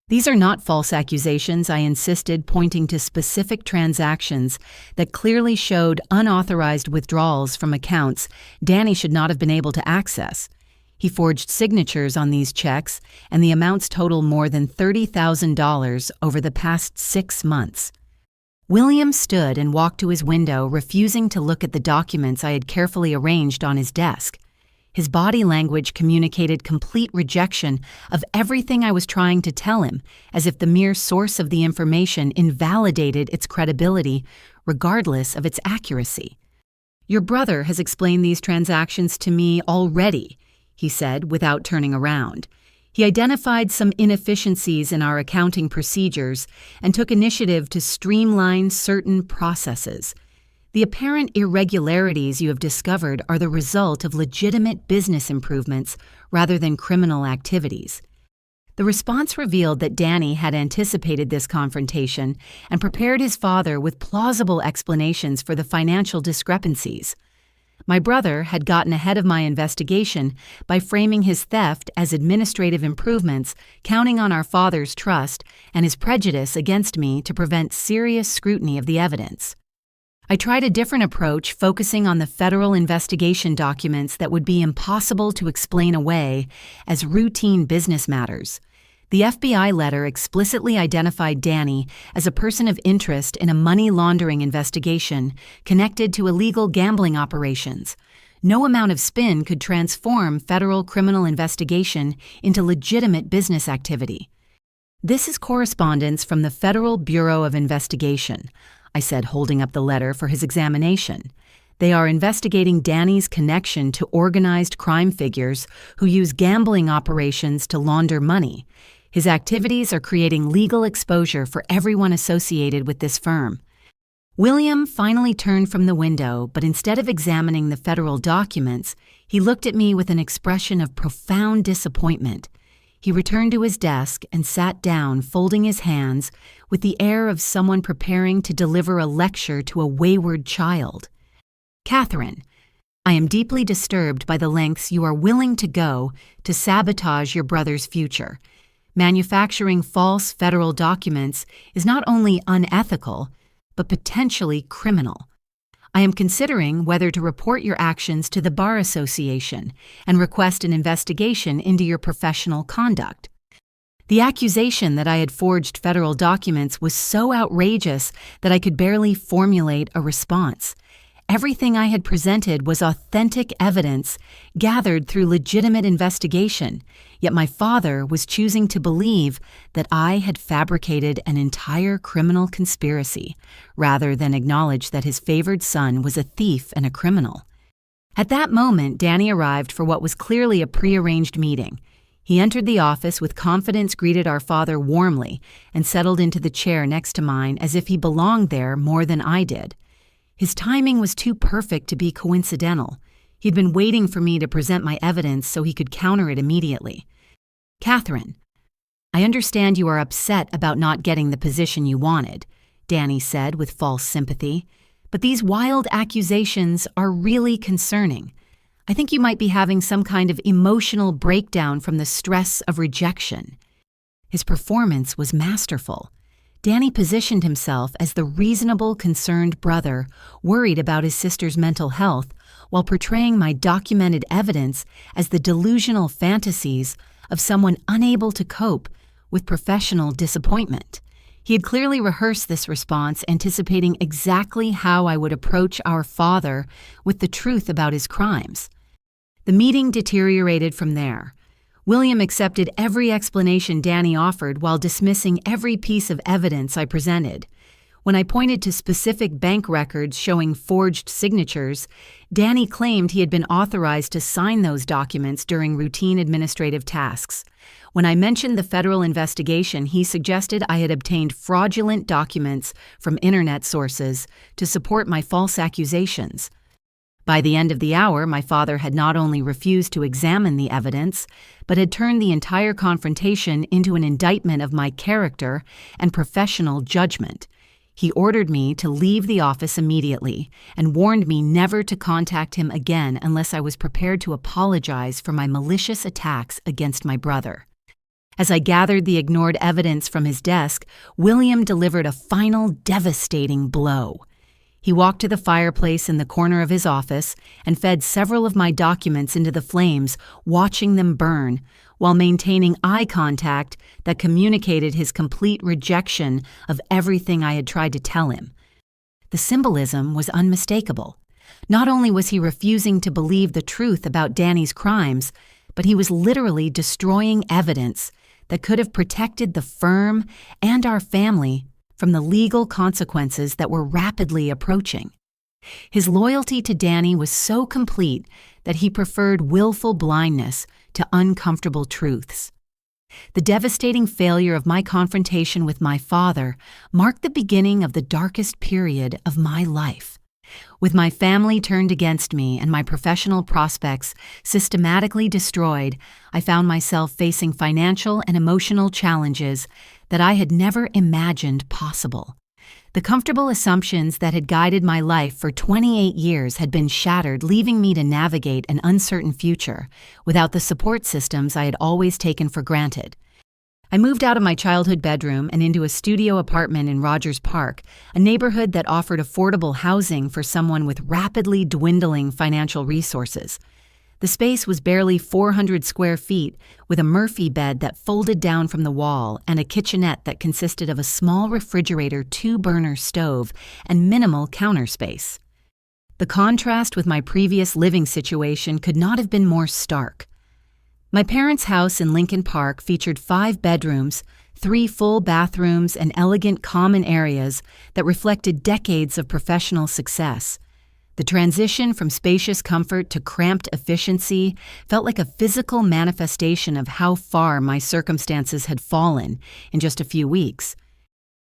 [SPEAKER 1] These are not false accusations, I insisted, pointing to specific transactions that clearly showed unauthorized withdrawals from accounts Danny should not have been able to access. He forged signatures on these checks, and the amounts total more than $30,000 over the past 6 months. William stood and walked to his window, refusing to look at the documents I had carefully arranged on his desk. His body language communicated complete rejection of everything I was trying to tell him, as if the mere source of the information invalidated its credibility, regardless of its accuracy. "Your brother has explained these transactions to me already," he said without turning around. He identified some inefficiencies in our accounting procedures and took initiative to streamline certain processes. "The apparent irregularities you have discovered are the result of legitimate business improvements rather than criminal activities." The response revealed that Danny had anticipated this confrontation and prepared his father with plausible explanations for the financial discrepancies. My brother had gotten ahead of my investigation by framing his theft as administrative improvements, counting on our father's trust and his prejudice against me to prevent serious scrutiny of the evidence. I tried a different approach, focusing on the federal investigation documents that would be impossible to explain away as routine business matters. The FBI letter explicitly identified Danny as a person of interest in a money laundering investigation connected to illegal gambling operations. No amount of spin could transform federal criminal investigation into legitimate business activity. "This is correspondence from the Federal Bureau of Investigation," I said, holding up the letter for his examination. "They are investigating Danny's connection to organized crime figures who use gambling operations to launder money. His activities are creating legal exposure for everyone associated with this firm." William finally turned from the window, but instead of examining the federal documents, he looked at me with an expression of profound disappointment. He returned to his desk and sat down, folding his hands with the air of someone preparing to deliver a lecture to a wayward child. "Catherine, I am deeply disturbed by the lengths you are willing to go to sabotage your brother's future. Manufacturing false federal documents is not only unethical, but potentially criminal. I am considering whether to report your actions to the Bar Association and request an investigation into your professional conduct." The accusation that I had forged federal documents was so outrageous that I could barely formulate a response. Everything I had presented was authentic evidence gathered through legitimate investigation, yet my father was choosing to believe that I had fabricated an entire criminal conspiracy, rather than acknowledge that his favored son was a thief and a criminal. At that moment, Danny arrived for what was clearly a prearranged meeting. He entered the office with confidence, greeted our father warmly, and settled into the chair next to mine as if he belonged there more than I did. His timing was too perfect to be coincidental. He'd been waiting for me to present my evidence so he could counter it immediately. "Catherine, I understand you are upset about not getting the position you wanted," Danny said with false sympathy, "but these wild accusations are really concerning. I think you might be having some kind of emotional breakdown from the stress of rejection." His performance was masterful. Danny positioned himself as the reasonable, concerned brother worried about his sister's mental health, while portraying my documented evidence as the delusional fantasies of someone unable to cope with professional disappointment. He had clearly rehearsed this response, anticipating exactly how I would approach our father with the truth about his crimes. The meeting deteriorated from there. William accepted every explanation Danny offered while dismissing every piece of evidence I presented. When I pointed to specific bank records showing forged signatures, Danny claimed he had been authorized to sign those documents during routine administrative tasks. When I mentioned the federal investigation, he suggested I had obtained fraudulent documents from internet sources to support my false accusations. By the end of the hour, my father had not only refused to examine the evidence, but had turned the entire confrontation into an indictment of my character and professional judgment. He ordered me to leave the office immediately and warned me never to contact him again unless I was prepared to apologize for my malicious attacks against my brother. As I gathered the ignored evidence from his desk, William delivered a final devastating blow. He walked to the fireplace in the corner of his office and fed several of my documents into the flames, watching them burn, while maintaining eye contact that communicated his complete rejection of everything I had tried to tell him. The symbolism was unmistakable. Not only was he refusing to believe the truth about Danny's crimes, but he was literally destroying evidence that could have protected the firm and our family from the legal consequences that were rapidly approaching. His loyalty to Danny was so complete that he preferred willful blindness to uncomfortable truths. The devastating failure of my confrontation with my father marked the beginning of the darkest period of my life. With my family turned against me and my professional prospects systematically destroyed, I found myself facing financial and emotional challenges that I had never imagined possible. The comfortable assumptions that had guided my life for 28 years had been shattered, leaving me to navigate an uncertain future without the support systems I had always taken for granted. I moved out of my childhood bedroom and into a studio apartment in Rogers Park, a neighborhood that offered affordable housing for someone with rapidly dwindling financial resources. The space was barely 400 square feet, with a Murphy bed that folded down from the wall and a kitchenette that consisted of a small refrigerator, 2-burner stove, and minimal counter space. The contrast with my previous living situation could not have been more stark. My parents' house in Lincoln Park featured 5 bedrooms, 3 full bathrooms, and elegant common areas that reflected decades of professional success. The transition from spacious comfort to cramped efficiency felt like a physical manifestation of how far my circumstances had fallen in just a few weeks.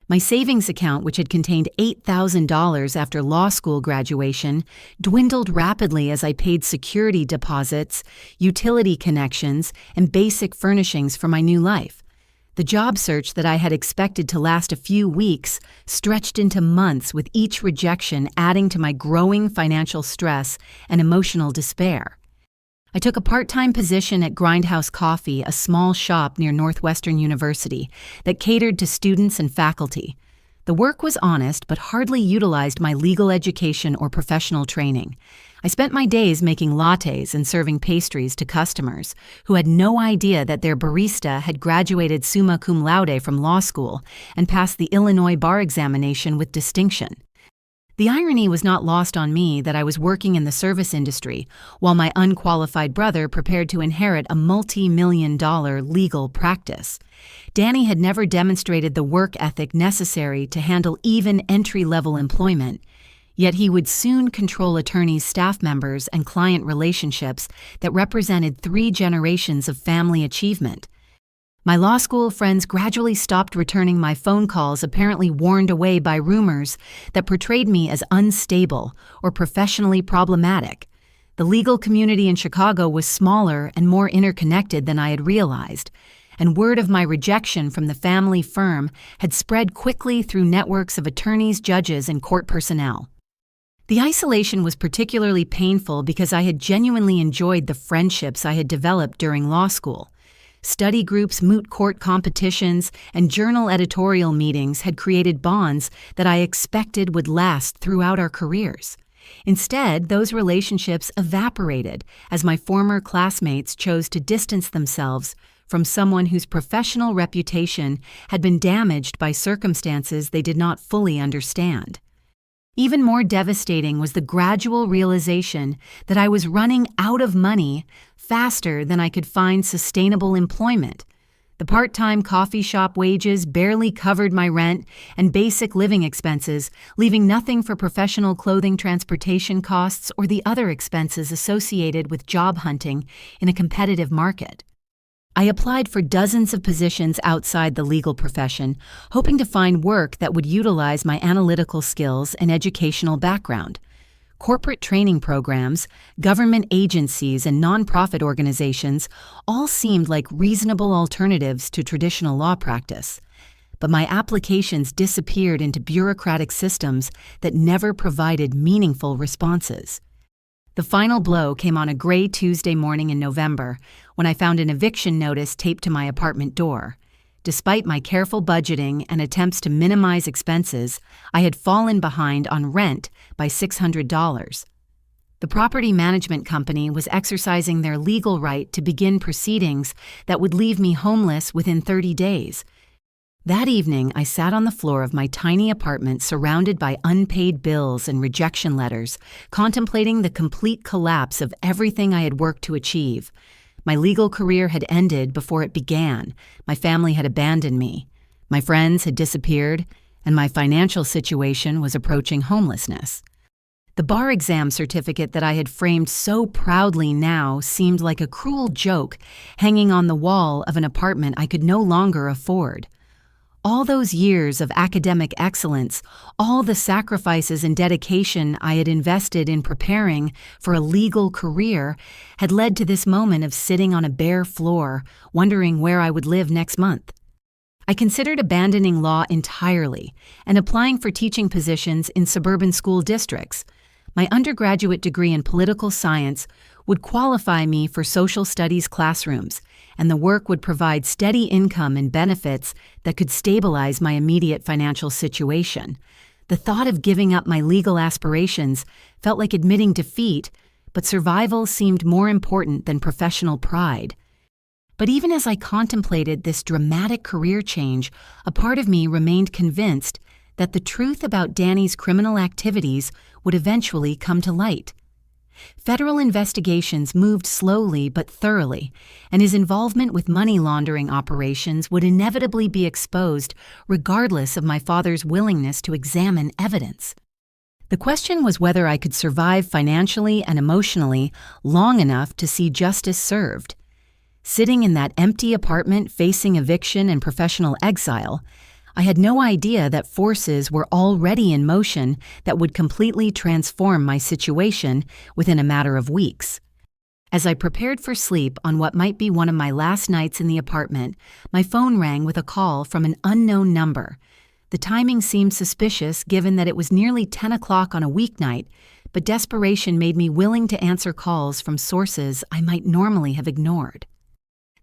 [SPEAKER 1] My savings account, which had contained $8,000 after law school graduation, dwindled rapidly as I paid security deposits, utility connections, and basic furnishings for my new life. The job search that I had expected to last a few weeks stretched into months, with each rejection adding to my growing financial stress and emotional despair. I took a part-time position at Grindhouse Coffee, a small shop near Northwestern University that catered to students and faculty. The work was honest but hardly utilized my legal education or professional training. I spent my days making lattes and serving pastries to customers who had no idea that their barista had graduated summa cum laude from law school and passed the Illinois bar examination with distinction. The irony was not lost on me that I was working in the service industry while my unqualified brother prepared to inherit a multi-million-dollar legal practice. Danny had never demonstrated the work ethic necessary to handle even entry-level employment, yet he would soon control attorneys, staff members, and client relationships that represented 3 generations of family achievement. My law school friends gradually stopped returning my phone calls, apparently warned away by rumors that portrayed me as unstable or professionally problematic. The legal community in Chicago was smaller and more interconnected than I had realized, and word of my rejection from the family firm had spread quickly through networks of attorneys, judges, and court personnel. The isolation was particularly painful because I had genuinely enjoyed the friendships I had developed during law school. Study groups, moot court competitions, and journal editorial meetings had created bonds that I expected would last throughout our careers. Instead, those relationships evaporated as my former classmates chose to distance themselves from someone whose professional reputation had been damaged by circumstances they did not fully understand. Even more devastating was the gradual realization that I was running out of money faster than I could find sustainable employment. The part-time coffee shop wages barely covered my rent and basic living expenses, leaving nothing for professional clothing, transportation costs, or the other expenses associated with job hunting in a competitive market. I applied for dozens of positions outside the legal profession, hoping to find work that would utilize my analytical skills and educational background. Corporate training programs, government agencies, and nonprofit organizations all seemed like reasonable alternatives to traditional law practice. But my applications disappeared into bureaucratic systems that never provided meaningful responses. The final blow came on a gray Tuesday morning in November when I found an eviction notice taped to my apartment door. Despite my careful budgeting and attempts to minimize expenses, I had fallen behind on rent by $600. The property management company was exercising their legal right to begin proceedings that would leave me homeless within 30 days. That evening, I sat on the floor of my tiny apartment surrounded by unpaid bills and rejection letters, contemplating the complete collapse of everything I had worked to achieve. My legal career had ended before it began, my family had abandoned me, my friends had disappeared, and my financial situation was approaching homelessness. The bar exam certificate that I had framed so proudly now seemed like a cruel joke hanging on the wall of an apartment I could no longer afford. All those years of academic excellence, all the sacrifices and dedication I had invested in preparing for a legal career had led to this moment of sitting on a bare floor, wondering where I would live next month. I considered abandoning law entirely and applying for teaching positions in suburban school districts. My undergraduate degree in political science would qualify me for social studies classrooms, and the work would provide steady income and benefits that could stabilize my immediate financial situation. The thought of giving up my legal aspirations felt like admitting defeat, but survival seemed more important than professional pride. But even as I contemplated this dramatic career change, a part of me remained convinced that the truth about Danny's criminal activities would eventually come to light. Federal investigations moved slowly but thoroughly, and his involvement with money laundering operations would inevitably be exposed regardless of my father's willingness to examine evidence. The question was whether I could survive financially and emotionally long enough to see justice served. Sitting in that empty apartment facing eviction and professional exile, I had no idea that forces were already in motion that would completely transform my situation within a matter of weeks. As I prepared for sleep on what might be one of my last nights in the apartment, my phone rang with a call from an unknown number. The timing seemed suspicious given that it was nearly 10 o'clock on a weeknight, but desperation made me willing to answer calls from sources I might normally have ignored.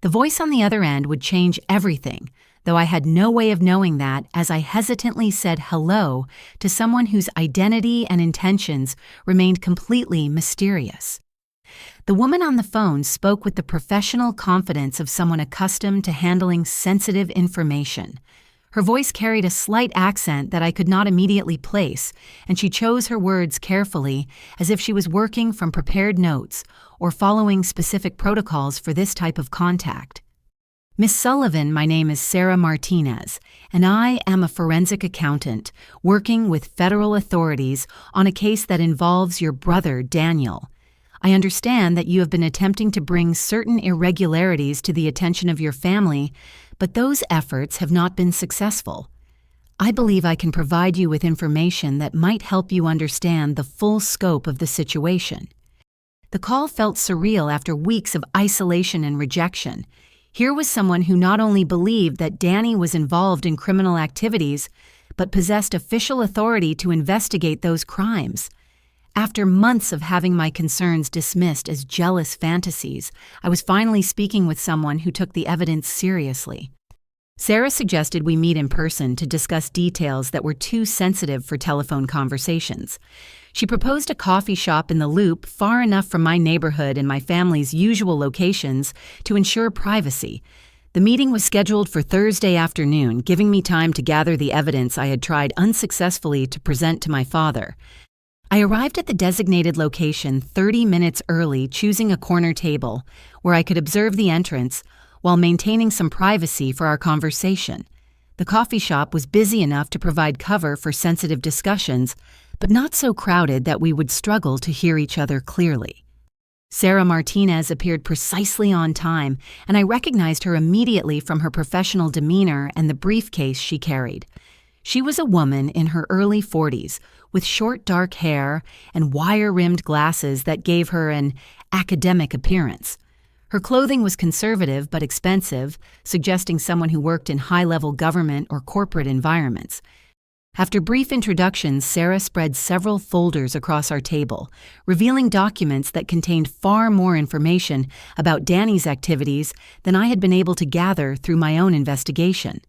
[SPEAKER 1] The voice on the other end would change everything, though I had no way of knowing that as I hesitantly said hello to someone whose identity and intentions remained completely mysterious. The woman on the phone spoke with the professional confidence of someone accustomed to handling sensitive information. Her voice carried a slight accent that I could not immediately place, and she chose her words carefully as if she was working from prepared notes or following specific protocols for this type of contact. Miss Sullivan, my name is Sarah Martinez, and I am a forensic accountant working with federal authorities on a case that involves your brother, Daniel. I understand that you have been attempting to bring certain irregularities to the attention of your family, but those efforts have not been successful. I believe I can provide you with information that might help you understand the full scope of the situation. The call felt surreal after weeks of isolation and rejection. Here was someone who not only believed that Danny was involved in criminal activities, but possessed official authority to investigate those crimes. After months of having my concerns dismissed as jealous fantasies, I was finally speaking with someone who took the evidence seriously. Sarah suggested we meet in person to discuss details that were too sensitive for telephone conversations. She proposed a coffee shop in the Loop far enough from my neighborhood and my family's usual locations to ensure privacy. The meeting was scheduled for Thursday afternoon, giving me time to gather the evidence I had tried unsuccessfully to present to my father. I arrived at the designated location 30 minutes early, choosing a corner table where I could observe the entrance while maintaining some privacy for our conversation. The coffee shop was busy enough to provide cover for sensitive discussions, but not so crowded that we would struggle to hear each other clearly. Sarah Martinez appeared precisely on time, and I recognized her immediately from her professional demeanor and the briefcase she carried. She was a woman in her early 40s with short dark hair and wire-rimmed glasses that gave her an academic appearance. Her clothing was conservative but expensive, suggesting someone who worked in high-level government or corporate environments. After brief introductions, Sarah spread several folders across our table, revealing documents that contained far more information about Danny's activities than I had been able to gather through my own investigation.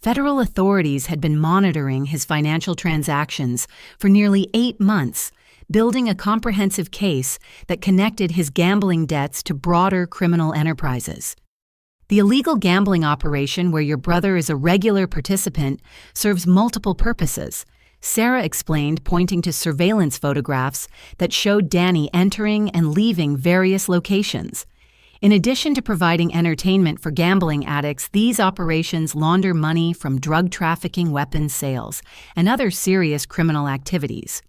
[SPEAKER 1] Federal authorities had been monitoring his financial transactions for nearly 8 months, building a comprehensive case that connected his gambling debts to broader criminal enterprises. The illegal gambling operation, where your brother is a regular participant, serves multiple purposes, Sarah explained, pointing to surveillance photographs that showed Danny entering and leaving various locations. In addition to providing entertainment for gambling addicts, these operations launder money from drug trafficking, weapons sales, and other serious criminal activities.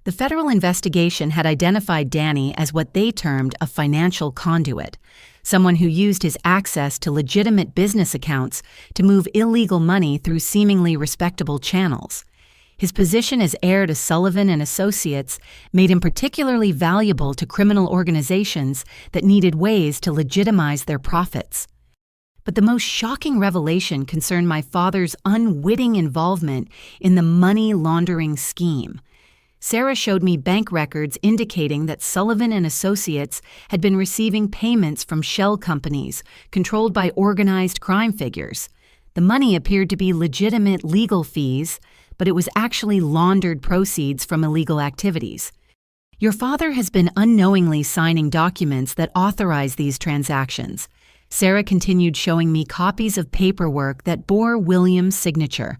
[SPEAKER 1] The federal investigation had identified Danny as what they termed a financial conduit, someone who used his access to legitimate business accounts to move illegal money through seemingly respectable channels. His position as heir to Sullivan and Associates made him particularly valuable to criminal organizations that needed ways to legitimize their profits. But the most shocking revelation concerned my father's unwitting involvement in the money laundering scheme. Sarah showed me bank records indicating that Sullivan and Associates had been receiving payments from shell companies controlled by organized crime figures. The money appeared to be legitimate legal fees, but it was actually laundered proceeds from illegal activities. Your father has been unknowingly signing documents that authorize these transactions. Sarah continued, showing me copies of paperwork that bore William's signature.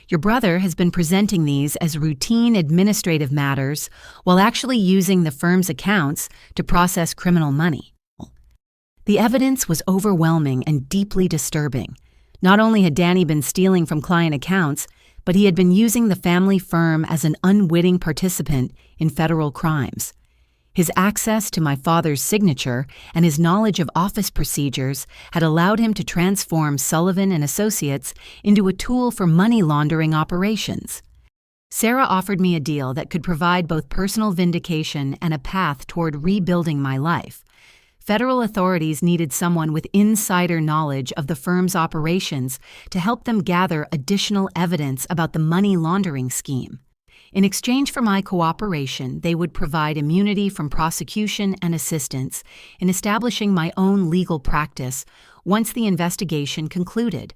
[SPEAKER 1] Your brother has been presenting these as routine administrative matters while actually using the firm's accounts to process criminal money. The evidence was overwhelming and deeply disturbing. Not only had Danny been stealing from client accounts, but he had been using the family firm as an unwitting participant in federal crimes. His access to my father's signature and his knowledge of office procedures had allowed him to transform Sullivan and Associates into a tool for money laundering operations. Sarah offered me a deal that could provide both personal vindication and a path toward rebuilding my life. Federal authorities needed someone with insider knowledge of the firm's operations to help them gather additional evidence about the money laundering scheme. In exchange for my cooperation, they would provide immunity from prosecution and assistance in establishing my own legal practice once the investigation concluded.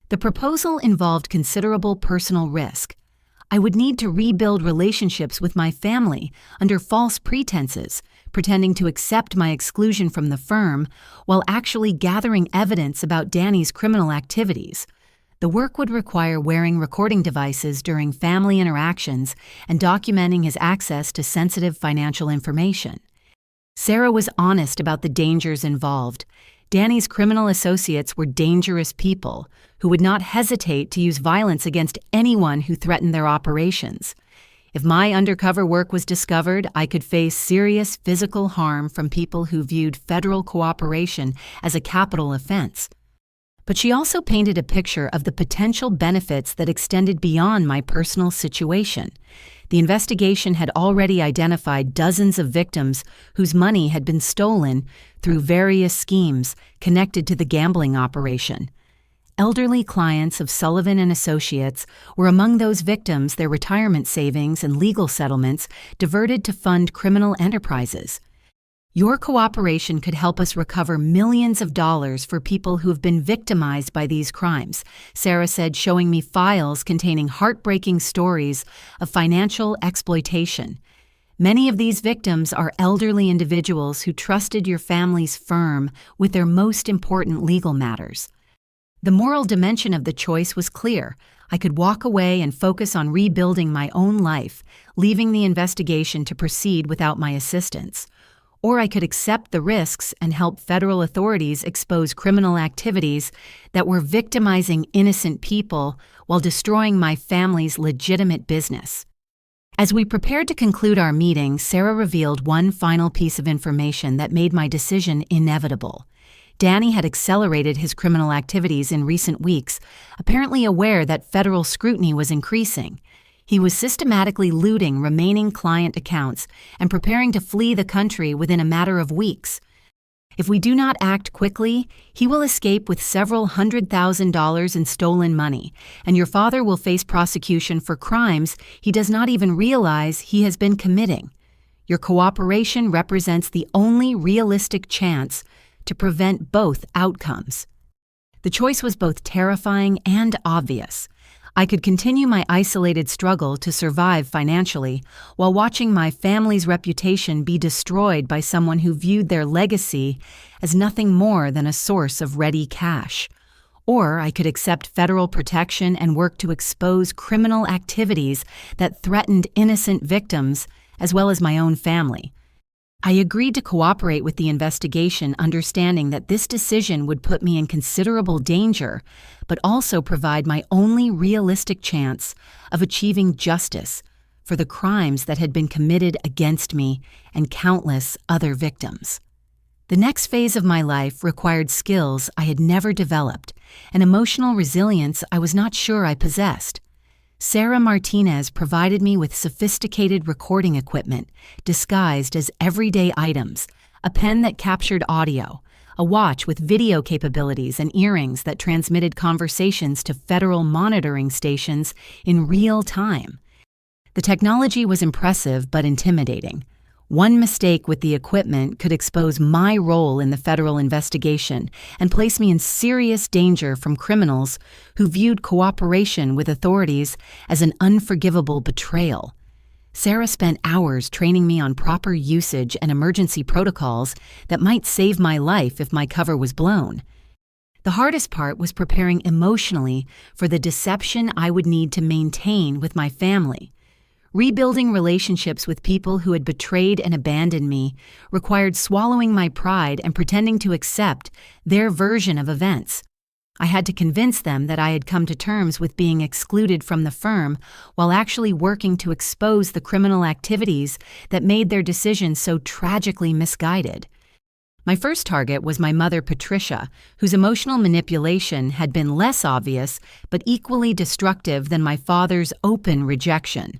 [SPEAKER 1] The proposal involved considerable personal risk. I would need to rebuild relationships with my family under false pretenses, pretending to accept my exclusion from the firm while actually gathering evidence about Danny's criminal activities. The work would require wearing recording devices during family interactions and documenting his access to sensitive financial information. Sarah was honest about the dangers involved. Danny's criminal associates were dangerous people who would not hesitate to use violence against anyone who threatened their operations. If my undercover work was discovered, I could face serious physical harm from people who viewed federal cooperation as a capital offense. But she also painted a picture of the potential benefits that extended beyond my personal situation. The investigation had already identified dozens of victims whose money had been stolen through various schemes connected to the gambling operation. Elderly clients of Sullivan and Associates were among those victims, their retirement savings and legal settlements diverted to fund criminal enterprises. Your cooperation could help us recover millions of dollars for people who have been victimized by these crimes, Sarah said, showing me files containing heartbreaking stories of financial exploitation. Many of these victims are elderly individuals who trusted your family's firm with their most important legal matters. The moral dimension of the choice was clear. I could walk away and focus on rebuilding my own life, leaving the investigation to proceed without my assistance. Or I could accept the risks and help federal authorities expose criminal activities that were victimizing innocent people while destroying my family's legitimate business. As we prepared to conclude our meeting, Sarah revealed one final piece of information that made my decision inevitable. Danny had accelerated his criminal activities in recent weeks, apparently aware that federal scrutiny was increasing. He was systematically looting remaining client accounts and preparing to flee the country within a matter of weeks. If we do not act quickly, he will escape with several $100,000 in stolen money, and your father will face prosecution for crimes he does not even realize he has been committing. Your cooperation represents the only realistic chance to prevent both outcomes. The choice was both terrifying and obvious. I could continue my isolated struggle to survive financially while watching my family's reputation be destroyed by someone who viewed their legacy as nothing more than a source of ready cash. Or I could accept federal protection and work to expose criminal activities that threatened innocent victims as well as my own family. I agreed to cooperate with the investigation, understanding that this decision would put me in considerable danger, but also provide my only realistic chance of achieving justice for the crimes that had been committed against me and countless other victims. The next phase of my life required skills I had never developed, and emotional resilience I was not sure I possessed. Sarah Martinez provided me with sophisticated recording equipment disguised as everyday items, a pen that captured audio, a watch with video capabilities, and earrings that transmitted conversations to federal monitoring stations in real time. The technology was impressive but intimidating. One mistake with the equipment could expose my role in the federal investigation and place me in serious danger from criminals who viewed cooperation with authorities as an unforgivable betrayal. Sarah spent hours training me on proper usage and emergency protocols that might save my life if my cover was blown. The hardest part was preparing emotionally for the deception I would need to maintain with my family. Rebuilding relationships with people who had betrayed and abandoned me required swallowing my pride and pretending to accept their version of events. I had to convince them that I had come to terms with being excluded from the firm while actually working to expose the criminal activities that made their decisions so tragically misguided. My first target was my mother, Patricia, whose emotional manipulation had been less obvious but equally destructive than my father's open rejection.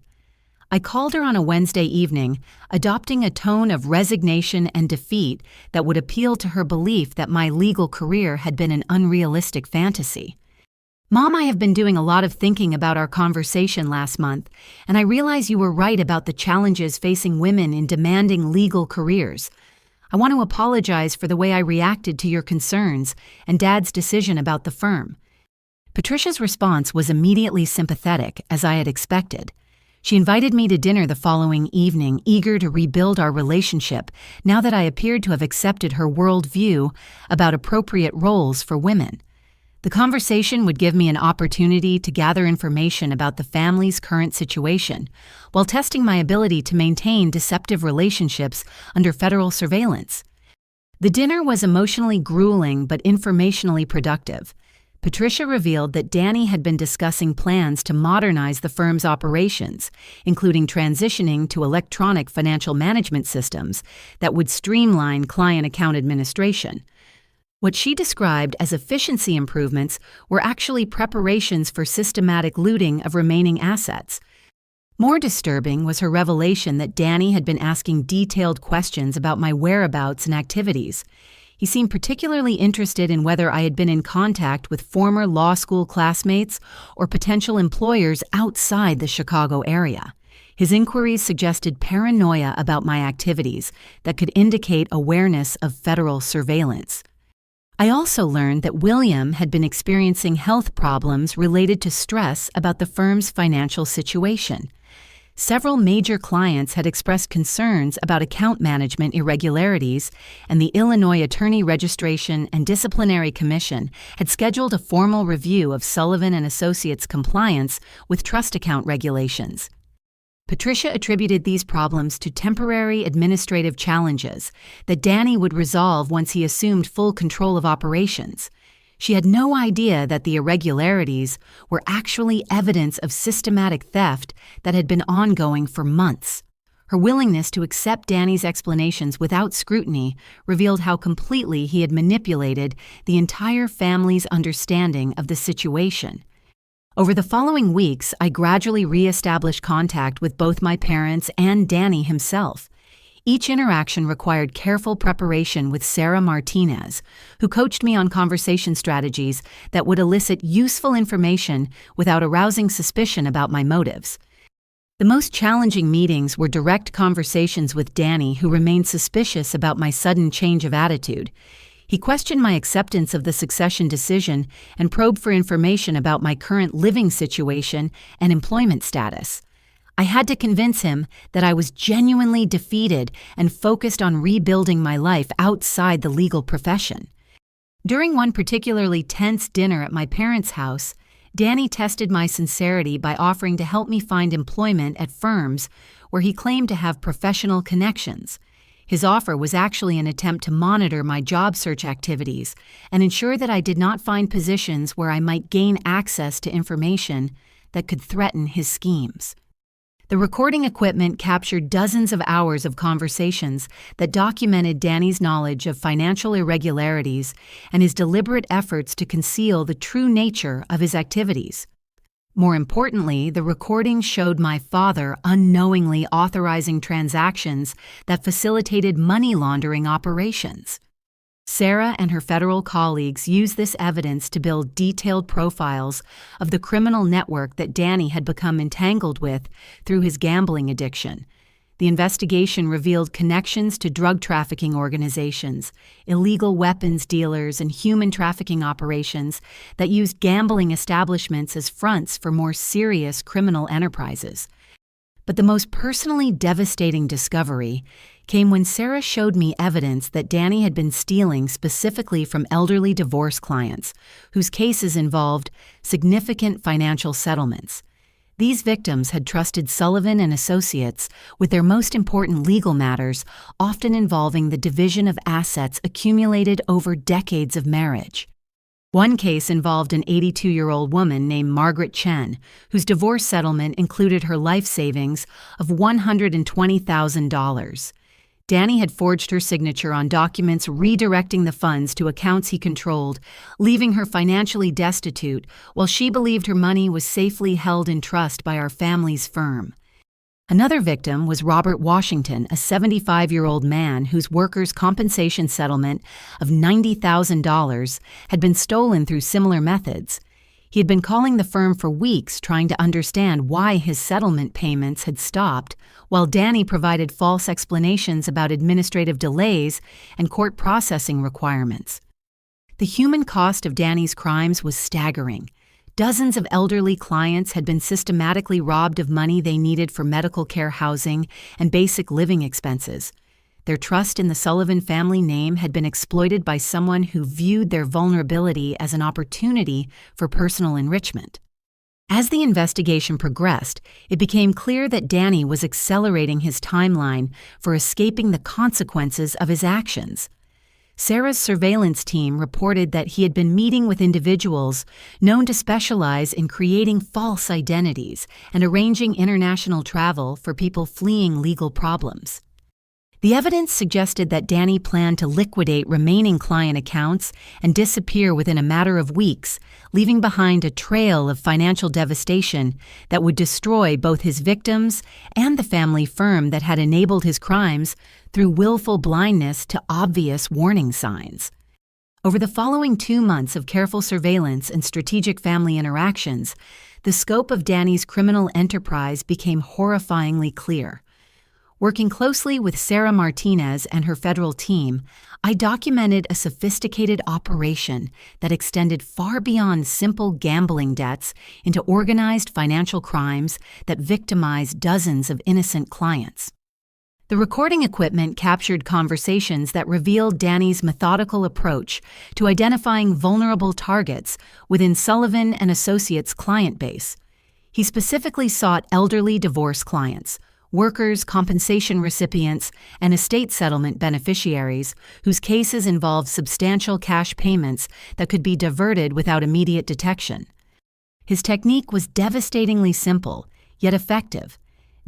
[SPEAKER 1] I called her on a Wednesday evening, adopting a tone of resignation and defeat that would appeal to her belief that my legal career had been an unrealistic fantasy. "Mom, I have been doing a lot of thinking about our conversation last month, and I realize you were right about the challenges facing women in demanding legal careers. I want to apologize for the way I reacted to your concerns and Dad's decision about the firm." Patricia's response was immediately sympathetic, as I had expected. She invited me to dinner the following evening, eager to rebuild our relationship now that I appeared to have accepted her worldview about appropriate roles for women. The conversation would give me an opportunity to gather information about the family's current situation, while testing my ability to maintain deceptive relationships under federal surveillance. The dinner was emotionally grueling but informationally productive. Patricia revealed that Danny had been discussing plans to modernize the firm's operations, including transitioning to electronic financial management systems that would streamline client account administration. What she described as efficiency improvements were actually preparations for systematic looting of remaining assets. More disturbing was her revelation that Danny had been asking detailed questions about my whereabouts and activities. He seemed particularly interested in whether I had been in contact with former law school classmates or potential employers outside the Chicago area. His inquiries suggested paranoia about my activities that could indicate awareness of federal surveillance. I also learned that William had been experiencing health problems related to stress about the firm's financial situation. Several major clients had expressed concerns about account management irregularities, and the Illinois Attorney Registration and Disciplinary Commission had scheduled a formal review of Sullivan and Associates' compliance with trust account regulations. Patricia attributed these problems to temporary administrative challenges that Danny would resolve once he assumed full control of operations. She had no idea that the irregularities were actually evidence of systematic theft that had been ongoing for months. Her willingness to accept Danny's explanations without scrutiny revealed how completely he had manipulated the entire family's understanding of the situation. Over the following weeks, I gradually re-established contact with both my parents and Danny himself. Each interaction required careful preparation with Sarah Martinez, who coached me on conversation strategies that would elicit useful information without arousing suspicion about my motives. The most challenging meetings were direct conversations with Danny, who remained suspicious about my sudden change of attitude. He questioned my acceptance of the succession decision and probed for information about my current living situation and employment status. I had to convince him that I was genuinely defeated and focused on rebuilding my life outside the legal profession. During one particularly tense dinner at my parents' house, Danny tested my sincerity by offering to help me find employment at firms where he claimed to have professional connections. His offer was actually an attempt to monitor my job search activities and ensure that I did not find positions where I might gain access to information that could threaten his schemes. The recording equipment captured dozens of hours of conversations that documented Danny's knowledge of financial irregularities and his deliberate efforts to conceal the true nature of his activities. More importantly, the recording showed my father unknowingly authorizing transactions that facilitated money laundering operations. Sarah and her federal colleagues used this evidence to build detailed profiles of the criminal network that Danny had become entangled with through his gambling addiction. The investigation revealed connections to drug trafficking organizations, illegal weapons dealers, and human trafficking operations that used gambling establishments as fronts for more serious criminal enterprises. But the most personally devastating discovery came when Sarah showed me evidence that Danny had been stealing specifically from elderly divorce clients, whose cases involved significant financial settlements. These victims had trusted Sullivan and Associates with their most important legal matters, often involving the division of assets accumulated over decades of marriage. One case involved an 82-year-old woman named Margaret Chen, whose divorce settlement included her life savings of $120,000. Danny had forged her signature on documents redirecting the funds to accounts he controlled, leaving her financially destitute while she believed her money was safely held in trust by our family's firm. Another victim was Robert Washington, a 75-year-old man whose workers' compensation settlement of $90,000 had been stolen through similar methods. He had been calling the firm for weeks trying to understand why his settlement payments had stopped, while Danny provided false explanations about administrative delays and court processing requirements. The human cost of Danny's crimes was staggering. Dozens of elderly clients had been systematically robbed of money they needed for medical care, housing, and basic living expenses. Their trust in the Sullivan family name had been exploited by someone who viewed their vulnerability as an opportunity for personal enrichment. As the investigation progressed, it became clear that Danny was accelerating his timeline for escaping the consequences of his actions. Sarah's surveillance team reported that he had been meeting with individuals known to specialize in creating false identities and arranging international travel for people fleeing legal problems. The evidence suggested that Danny planned to liquidate remaining client accounts and disappear within a matter of weeks, leaving behind a trail of financial devastation that would destroy both his victims and the family firm that had enabled his crimes through willful blindness to obvious warning signs. Over the following 2 months of careful surveillance and strategic family interactions, the scope of Danny's criminal enterprise became horrifyingly clear. Working closely with Sarah Martinez and her federal team, I documented a sophisticated operation that extended far beyond simple gambling debts into organized financial crimes that victimized dozens of innocent clients. The recording equipment captured conversations that revealed Danny's methodical approach to identifying vulnerable targets within Sullivan and Associates' client base. He specifically sought elderly divorce clients, workers' compensation recipients, and estate settlement beneficiaries whose cases involved substantial cash payments that could be diverted without immediate detection. His technique was devastatingly simple, yet effective.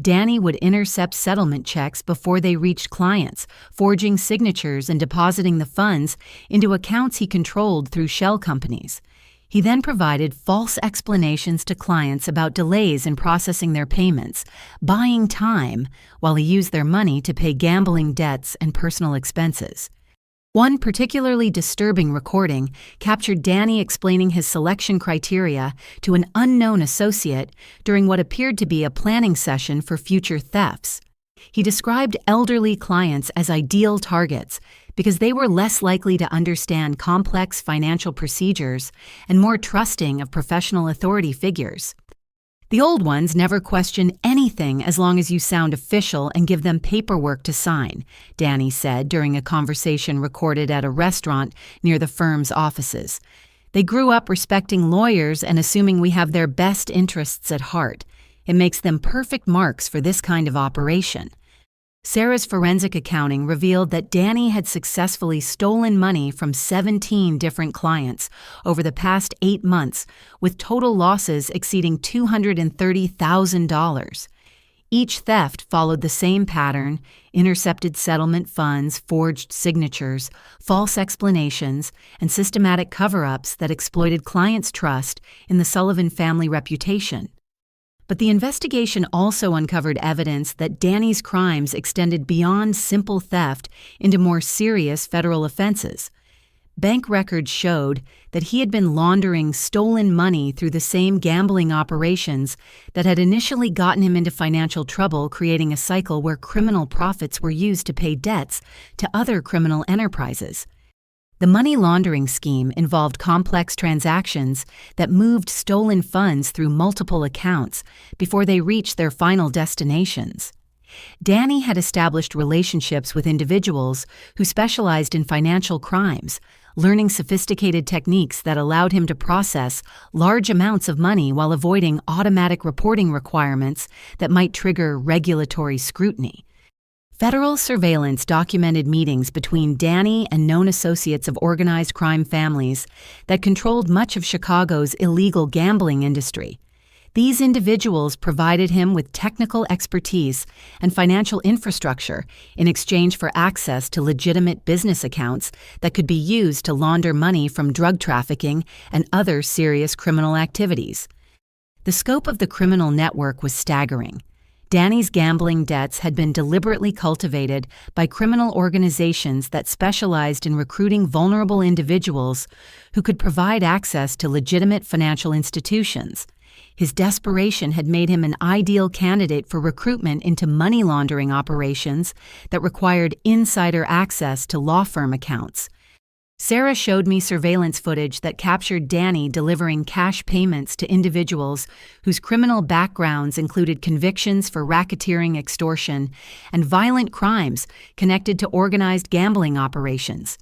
[SPEAKER 1] Danny would intercept settlement checks before they reached clients, forging signatures and depositing the funds into accounts he controlled through shell companies. He then provided false explanations to clients about delays in processing their payments, buying time while he used their money to pay gambling debts and personal expenses. One particularly disturbing recording captured Danny explaining his selection criteria to an unknown associate during what appeared to be a planning session for future thefts. He described elderly clients as ideal targets because they were less likely to understand complex financial procedures and more trusting of professional authority figures. The old ones never question anything as long as you sound official and give them paperwork to sign, Danny said during a conversation recorded at a restaurant near the firm's offices. They grew up respecting lawyers and assuming we have their best interests at heart. It makes them perfect marks for this kind of operation. Sarah's forensic accounting revealed that Danny had successfully stolen money from 17 different clients over the past 8 months, with total losses exceeding $230,000. Each theft followed the same pattern: intercepted settlement funds, forged signatures, false explanations, and systematic cover-ups that exploited clients' trust in the Sullivan family reputation. But the investigation also uncovered evidence that Danny's crimes extended beyond simple theft into more serious federal offenses. Bank records showed that he had been laundering stolen money through the same gambling operations that had initially gotten him into financial trouble, creating a cycle where criminal profits were used to pay debts to other criminal enterprises. The money laundering scheme involved complex transactions that moved stolen funds through multiple accounts before they reached their final destinations. Danny had established relationships with individuals who specialized in financial crimes, learning sophisticated techniques that allowed him to process large amounts of money while avoiding automatic reporting requirements that might trigger regulatory scrutiny. Federal surveillance documented meetings between Danny and known associates of organized crime families that controlled much of Chicago's illegal gambling industry. These individuals provided him with technical expertise and financial infrastructure in exchange for access to legitimate business accounts that could be used to launder money from drug trafficking and other serious criminal activities. The scope of the criminal network was staggering. Danny's gambling debts had been deliberately cultivated by criminal organizations that specialized in recruiting vulnerable individuals who could provide access to legitimate financial institutions. His desperation had made him an ideal candidate for recruitment into money laundering operations that required insider access to law firm accounts. Sarah showed me surveillance footage that captured Danny delivering cash payments to individuals whose criminal backgrounds included convictions for racketeering, extortion, and violent crimes connected to organized gambling operations.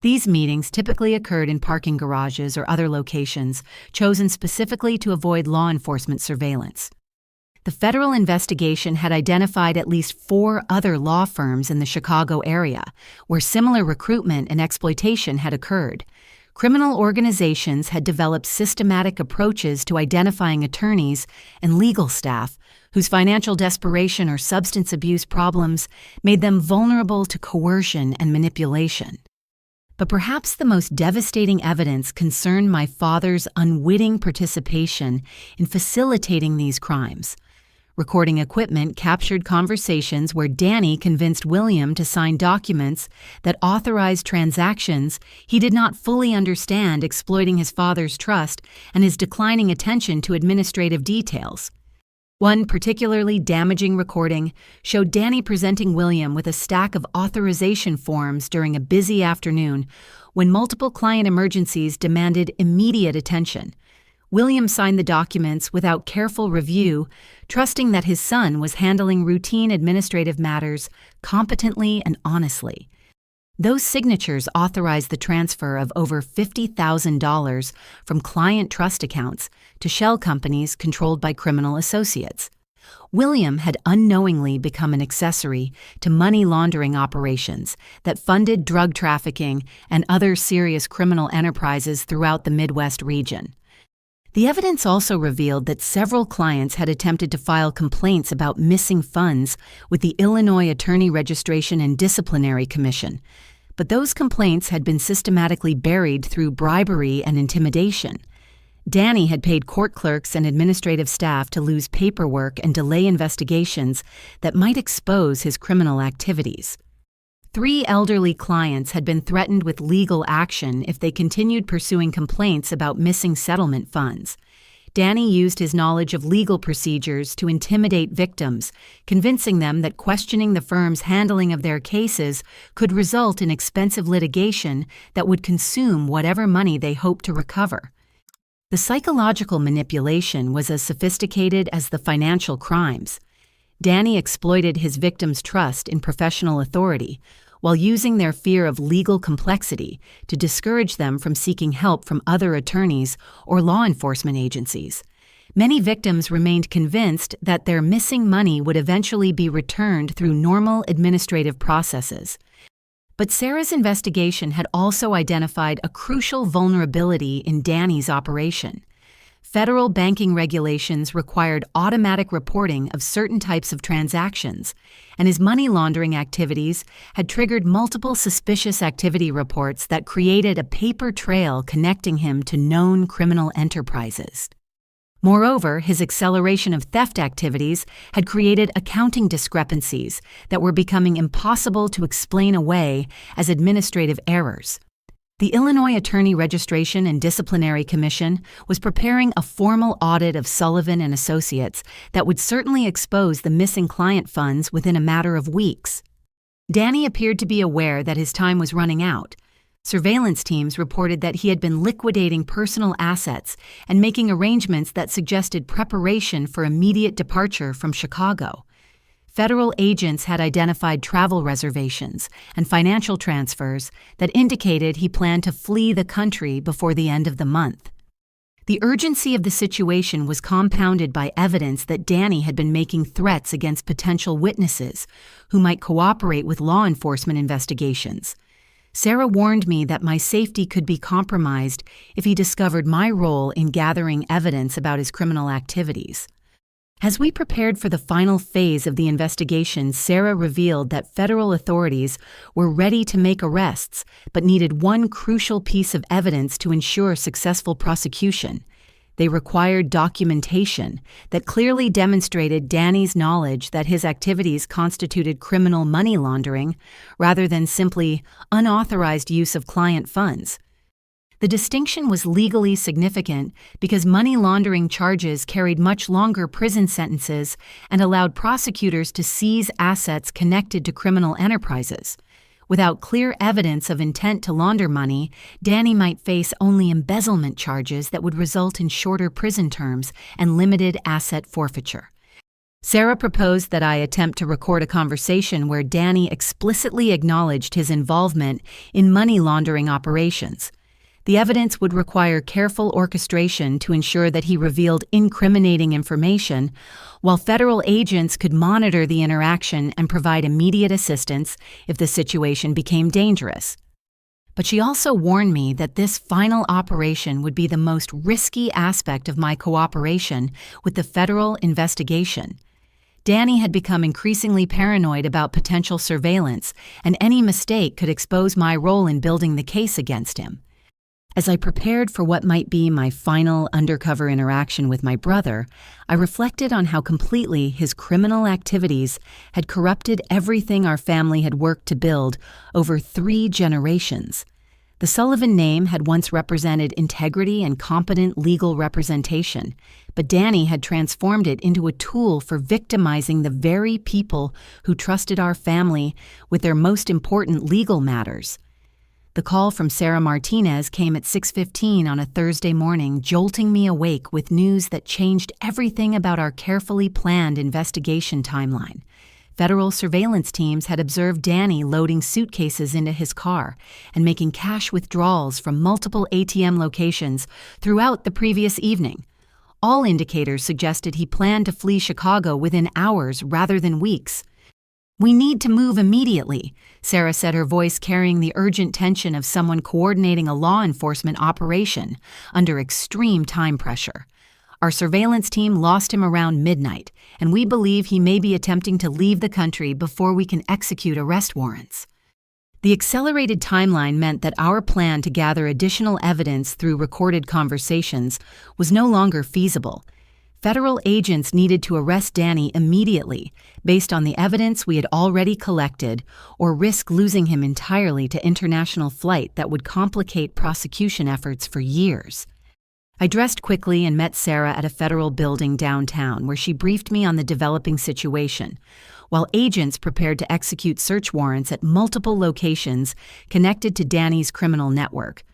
[SPEAKER 1] These meetings typically occurred in parking garages or other locations chosen specifically to avoid law enforcement surveillance. The federal investigation had identified at least 4 other law firms in the Chicago area where similar recruitment and exploitation had occurred. Criminal organizations had developed systematic approaches to identifying attorneys and legal staff whose financial desperation or substance abuse problems made them vulnerable to coercion and manipulation. But perhaps the most devastating evidence concerned my father's unwitting participation in facilitating these crimes. Recording equipment captured conversations where Danny convinced William to sign documents that authorized transactions he did not fully understand, exploiting his father's trust and his declining attention to administrative details. One particularly damaging recording showed Danny presenting William with a stack of authorization forms during a busy afternoon when multiple client emergencies demanded immediate attention. William signed the documents without careful review, trusting that his son was handling routine administrative matters competently and honestly. Those signatures authorized the transfer of over $50,000 from client trust accounts to shell companies controlled by criminal associates. William had unknowingly become an accessory to money laundering operations that funded drug trafficking and other serious criminal enterprises throughout the Midwest region. The evidence also revealed that several clients had attempted to file complaints about missing funds with the Illinois Attorney Registration and Disciplinary Commission, but those complaints had been systematically buried through bribery and intimidation. Danny had paid court clerks and administrative staff to lose paperwork and delay investigations that might expose his criminal activities. 3 elderly clients had been threatened with legal action if they continued pursuing complaints about missing settlement funds. Danny used his knowledge of legal procedures to intimidate victims, convincing them that questioning the firm's handling of their cases could result in expensive litigation that would consume whatever money they hoped to recover. The psychological manipulation was as sophisticated as the financial crimes. Danny exploited his victims' trust in professional authority while using their fear of legal complexity to discourage them from seeking help from other attorneys or law enforcement agencies. Many victims remained convinced that their missing money would eventually be returned through normal administrative processes. But Sarah's investigation had also identified a crucial vulnerability in Danny's operation. Federal banking regulations required automatic reporting of certain types of transactions, and his money laundering activities had triggered multiple suspicious activity reports that created a paper trail connecting him to known criminal enterprises. Moreover, his acceleration of theft activities had created accounting discrepancies that were becoming impossible to explain away as administrative errors. The Illinois Attorney Registration and Disciplinary Commission was preparing a formal audit of Sullivan and Associates that would certainly expose the missing client funds within a matter of weeks. Danny appeared to be aware that his time was running out. Surveillance teams reported that he had been liquidating personal assets and making arrangements that suggested preparation for immediate departure from Chicago. Federal agents had identified travel reservations and financial transfers that indicated he planned to flee the country before the end of the month. The urgency of the situation was compounded by evidence that Danny had been making threats against potential witnesses who might cooperate with law enforcement investigations. Sarah warned me that my safety could be compromised if he discovered my role in gathering evidence about his criminal activities. As we prepared for the final phase of the investigation, Sarah revealed that federal authorities were ready to make arrests, but needed one crucial piece of evidence to ensure successful prosecution. They required documentation that clearly demonstrated Danny's knowledge that his activities constituted criminal money laundering rather than simply unauthorized use of client funds. The distinction was legally significant because money laundering charges carried much longer prison sentences and allowed prosecutors to seize assets connected to criminal enterprises. Without clear evidence of intent to launder money, Danny might face only embezzlement charges that would result in shorter prison terms and limited asset forfeiture. Sarah proposed that I attempt to record a conversation where Danny explicitly acknowledged his involvement in money laundering operations. The evidence would require careful orchestration to ensure that he revealed incriminating information, while federal agents could monitor the interaction and provide immediate assistance if the situation became dangerous. But she also warned me that this final operation would be the most risky aspect of my cooperation with the federal investigation. Danny had become increasingly paranoid about potential surveillance, and any mistake could expose my role in building the case against him. As I prepared for what might be my final undercover interaction with my brother, I reflected on how completely his criminal activities had corrupted everything our family had worked to build over 3 generations. The Sullivan name had once represented integrity and competent legal representation, but Danny had transformed it into a tool for victimizing the very people who trusted our family with their most important legal matters. The call from Sarah Martinez came at 6:15 on a Thursday morning, jolting me awake with news that changed everything about our carefully planned investigation timeline. Federal surveillance teams had observed Danny loading suitcases into his car and making cash withdrawals from multiple ATM locations throughout the previous evening. All indicators suggested he planned to flee Chicago within hours rather than weeks. "We need to move immediately," Sarah said, her voice carrying the urgent tension of someone coordinating a law enforcement operation under extreme time pressure. "Our surveillance team lost him around midnight, and we believe he may be attempting to leave the country before we can execute arrest warrants." The accelerated timeline meant that our plan to gather additional evidence through recorded conversations was no longer feasible. Federal agents needed to arrest Danny immediately based on the evidence we had already collected, or risk losing him entirely to international flight that would complicate prosecution efforts for years. I dressed quickly and met Sarah at a federal building downtown where she briefed me on the developing situation, while agents prepared to execute search warrants at multiple locations connected to Danny's criminal network.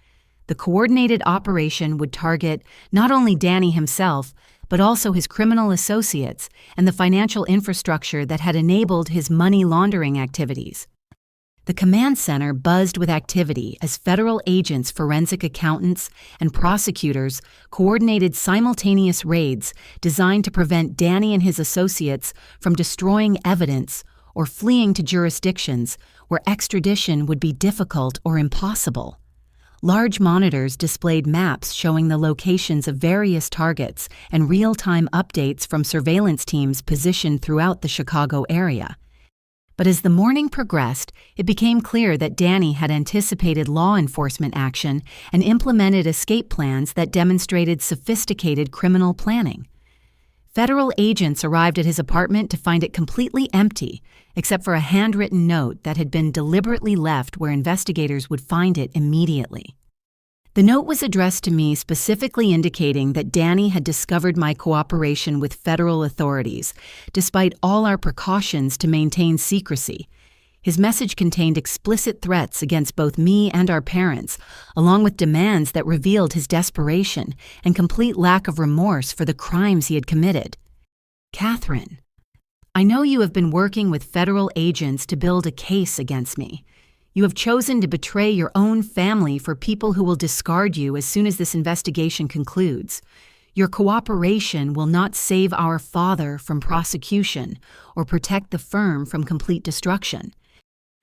[SPEAKER 1] The coordinated operation would target not only Danny himself, but also his criminal associates and the financial infrastructure that had enabled his money laundering activities. The command center buzzed with activity as federal agents, forensic accountants, and prosecutors coordinated simultaneous raids designed to prevent Danny and his associates from destroying evidence or fleeing to jurisdictions where extradition would be difficult or impossible. Large monitors displayed maps showing the locations of various targets and real-time updates from surveillance teams positioned throughout the Chicago area. But as the morning progressed, it became clear that Danny had anticipated law enforcement action and implemented escape plans that demonstrated sophisticated criminal planning. Federal agents arrived at his apartment to find it completely empty, except for a handwritten note that had been deliberately left where investigators would find it immediately. The note was addressed to me, specifically indicating that Danny had discovered my cooperation with federal authorities, despite all our precautions to maintain secrecy. His message contained explicit threats against both me and our parents, along with demands that revealed his desperation and complete lack of remorse for the crimes he had committed. "Catherine, I know you have been working with federal agents to build a case against me. You have chosen to betray your own family for people who will discard you as soon as this investigation concludes. Your cooperation will not save our father from prosecution or protect the firm from complete destruction."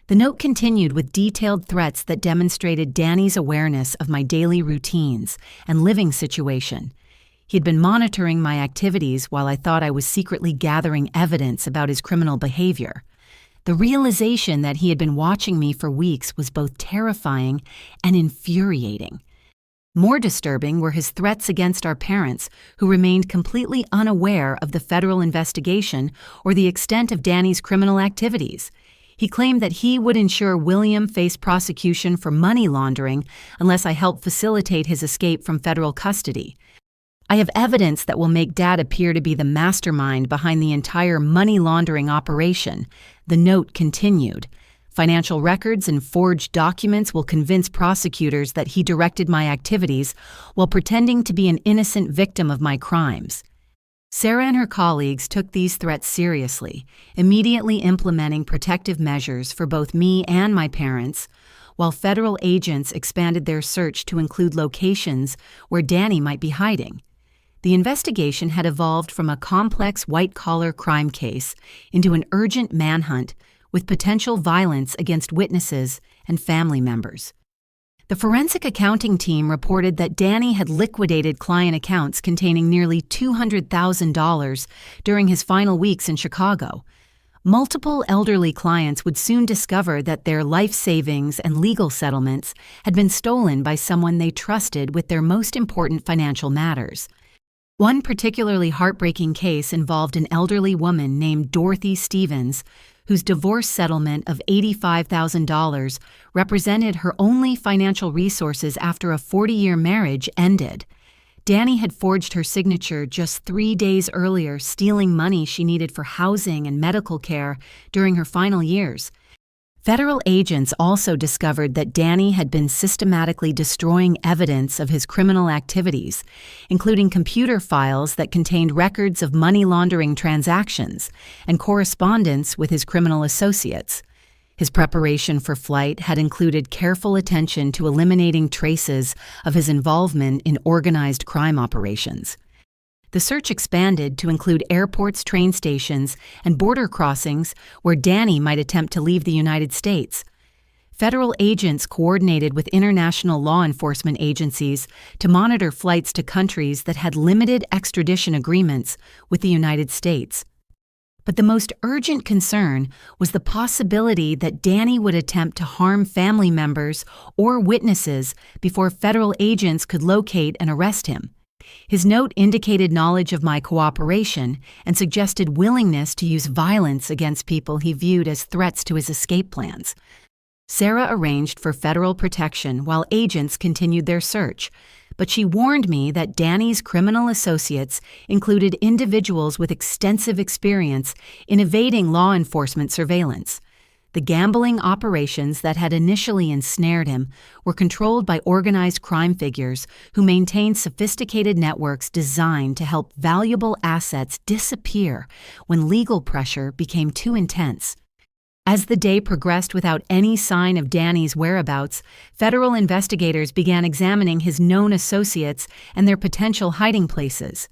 [SPEAKER 1] The note continued with detailed threats that demonstrated Danny's awareness of my daily routines and living situation. He had been monitoring my activities while I thought I was secretly gathering evidence about his criminal behavior. The realization that he had been watching me for weeks was both terrifying and infuriating. More disturbing were his threats against our parents, who remained completely unaware of the federal investigation or the extent of Danny's criminal activities. He claimed that he would ensure William faced prosecution for money laundering unless I helped facilitate his escape from federal custody. "I have evidence that will make Dad appear to be the mastermind behind the entire money laundering operation," the note continued. "Financial records and forged documents will convince prosecutors that he directed my activities while pretending to be an innocent victim of my crimes." Sarah and her colleagues took these threats seriously, immediately implementing protective measures for both me and my parents, while federal agents expanded their search to include locations where Danny might be hiding. The investigation had evolved from a complex white-collar crime case into an urgent manhunt with potential violence against witnesses and family members. The forensic accounting team reported that Danny had liquidated client accounts containing nearly $200,000 during his final weeks in Chicago. Multiple elderly clients would soon discover that their life savings and legal settlements had been stolen by someone they trusted with their most important financial matters. One particularly heartbreaking case involved an elderly woman named Dorothy Stevens, whose divorce settlement of $85,000 represented her only financial resources after a 40-year marriage ended. Danny had forged her signature just 3 days earlier, stealing money she needed for housing and medical care during her final years. Federal agents also discovered that Danny had been systematically destroying evidence of his criminal activities, including computer files that contained records of money laundering transactions and correspondence with his criminal associates. His preparation for flight had included careful attention to eliminating traces of his involvement in organized crime operations. The search expanded to include airports, train stations, and border crossings where Danny might attempt to leave the United States. Federal agents coordinated with international law enforcement agencies to monitor flights to countries that had limited extradition agreements with the United States. But the most urgent concern was the possibility that Danny would attempt to harm family members or witnesses before federal agents could locate and arrest him. His note indicated knowledge of my cooperation and suggested willingness to use violence against people he viewed as threats to his escape plans. Sarah arranged for federal protection while agents continued their search, but she warned me that Danny's criminal associates included individuals with extensive experience in evading law enforcement surveillance. The gambling operations that had initially ensnared him were controlled by organized crime figures who maintained sophisticated networks designed to help valuable assets disappear when legal pressure became too intense. As the day progressed without any sign of Danny's whereabouts, federal investigators began examining his known associates and their potential hiding places.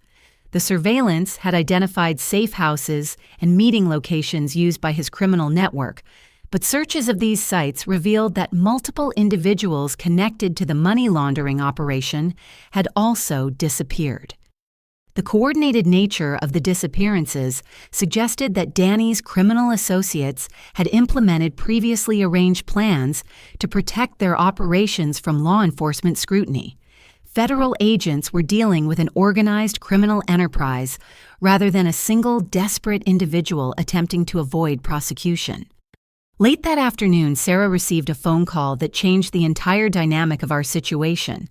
[SPEAKER 1] The surveillance had identified safe houses and meeting locations used by his criminal network, but searches of these sites revealed that multiple individuals connected to the money laundering operation had also disappeared. The coordinated nature of the disappearances suggested that Danny's criminal associates had implemented previously arranged plans to protect their operations from law enforcement scrutiny. Federal agents were dealing with an organized criminal enterprise rather than a single desperate individual attempting to avoid prosecution. Late that afternoon, Sarah received a phone call that changed the entire dynamic of our situation.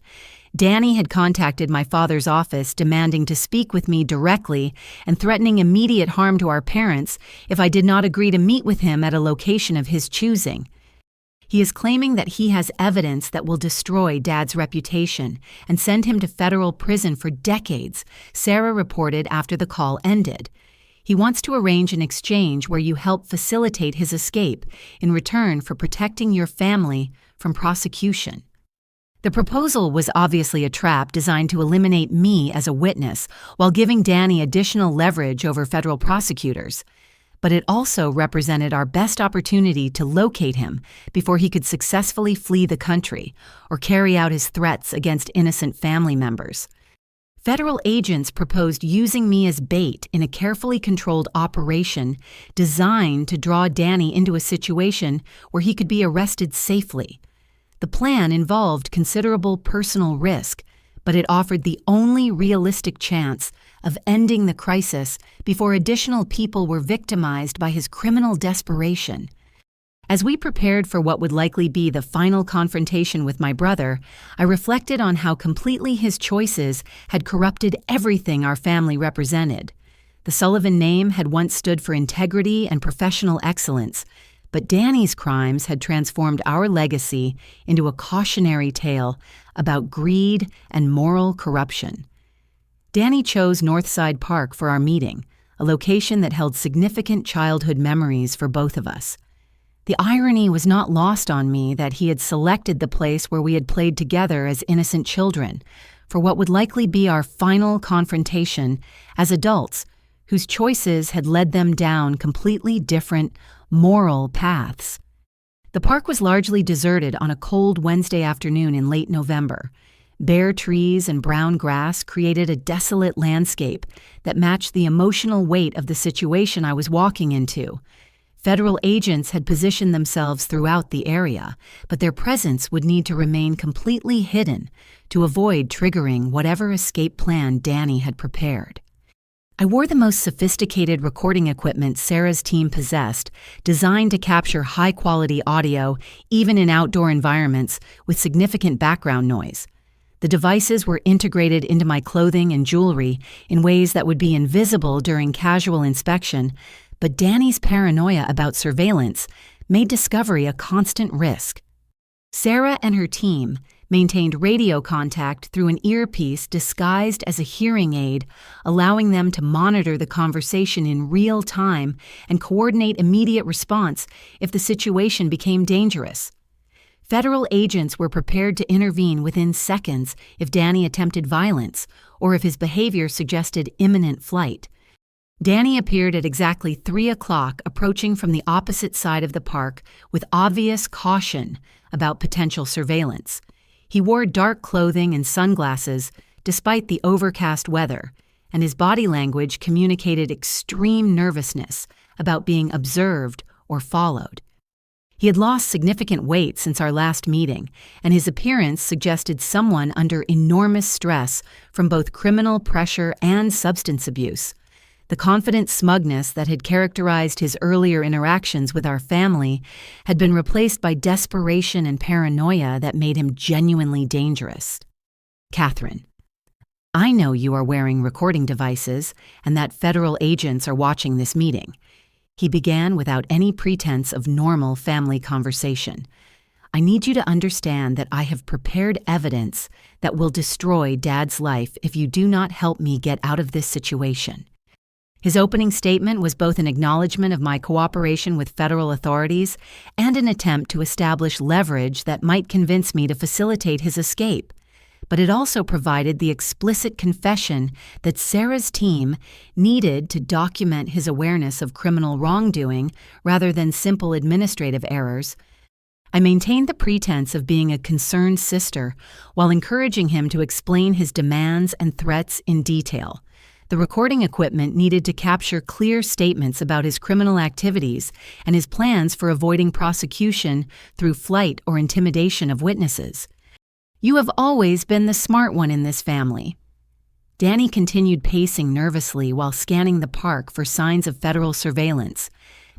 [SPEAKER 1] Danny had contacted my father's office demanding to speak with me directly and threatening immediate harm to our parents if I did not agree to meet with him at a location of his choosing. He is claiming that he has evidence that will destroy Dad's reputation and send him to federal prison for decades, Sarah reported after the call ended. He wants to arrange an exchange where you help facilitate his escape in return for protecting your family from prosecution. The proposal was obviously a trap designed to eliminate me as a witness while giving Danny additional leverage over federal prosecutors. But it also represented our best opportunity to locate him before he could successfully flee the country or carry out his threats against innocent family members. Federal agents proposed using me as bait in a carefully controlled operation designed to draw Danny into a situation where he could be arrested safely. The plan involved considerable personal risk, but it offered the only realistic chance of ending the crisis before additional people were victimized by his criminal desperation. As we prepared for what would likely be the final confrontation with my brother, I reflected on how completely his choices had corrupted everything our family represented. The Sullivan name had once stood for integrity and professional excellence, but Danny's crimes had transformed our legacy into a cautionary tale about greed and moral corruption. Danny chose Northside Park for our meeting, a location that held significant childhood memories for both of us. The irony was not lost on me that he had selected the place where we had played together as innocent children for what would likely be our final confrontation as adults whose choices had led them down completely different moral paths. The park was largely deserted on a cold Wednesday afternoon in late November. Bare trees and brown grass created a desolate landscape that matched the emotional weight of the situation I was walking into. Federal agents had positioned themselves throughout the area, but their presence would need to remain completely hidden to avoid triggering whatever escape plan Danny had prepared. I wore the most sophisticated recording equipment Sarah's team possessed, designed to capture high-quality audio even in outdoor environments with significant background noise. The devices were integrated into my clothing and jewelry in ways that would be invisible during casual inspection, but Danny's paranoia about surveillance made discovery a constant risk. Sarah and her team maintained radio contact through an earpiece disguised as a hearing aid, allowing them to monitor the conversation in real time and coordinate immediate response if the situation became dangerous. Federal agents were prepared to intervene within seconds if Danny attempted violence or if his behavior suggested imminent flight. Danny appeared at exactly 3 o'clock, approaching from the opposite side of the park with obvious caution about potential surveillance. He wore dark clothing and sunglasses despite the overcast weather, and his body language communicated extreme nervousness about being observed or followed. He had lost significant weight since our last meeting, and his appearance suggested someone under enormous stress from both criminal pressure and substance abuse. The confident smugness that had characterized his earlier interactions with our family had been replaced by desperation and paranoia that made him genuinely dangerous. Catherine, I know you are wearing recording devices and that federal agents are watching this meeting. He began without any pretense of normal family conversation. I need you to understand that I have prepared evidence that will destroy Dad's life if you do not help me get out of this situation. His opening statement was both an acknowledgement of my cooperation with federal authorities and an attempt to establish leverage that might convince me to facilitate his escape. But it also provided the explicit confession that Sarah's team needed to document his awareness of criminal wrongdoing rather than simple administrative errors. I maintained the pretense of being a concerned sister while encouraging him to explain his demands and threats in detail. The recording equipment needed to capture clear statements about his criminal activities and his plans for avoiding prosecution through flight or intimidation of witnesses. You have always been the smart one in this family. Danny continued pacing nervously while scanning the park for signs of federal surveillance.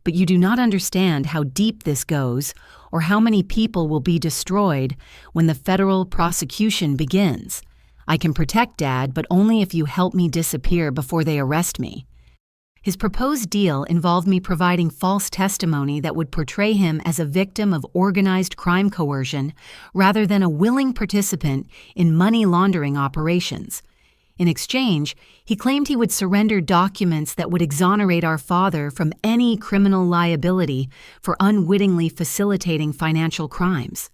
[SPEAKER 1] But you do not understand how deep this goes or how many people will be destroyed when the federal prosecution begins. I can protect Dad, but only if you help me disappear before they arrest me. His proposed deal involved me providing false testimony that would portray him as a victim of organized crime coercion rather than a willing participant in money laundering operations. In exchange, he claimed he would surrender documents that would exonerate our father from any criminal liability for unwittingly facilitating financial crimes.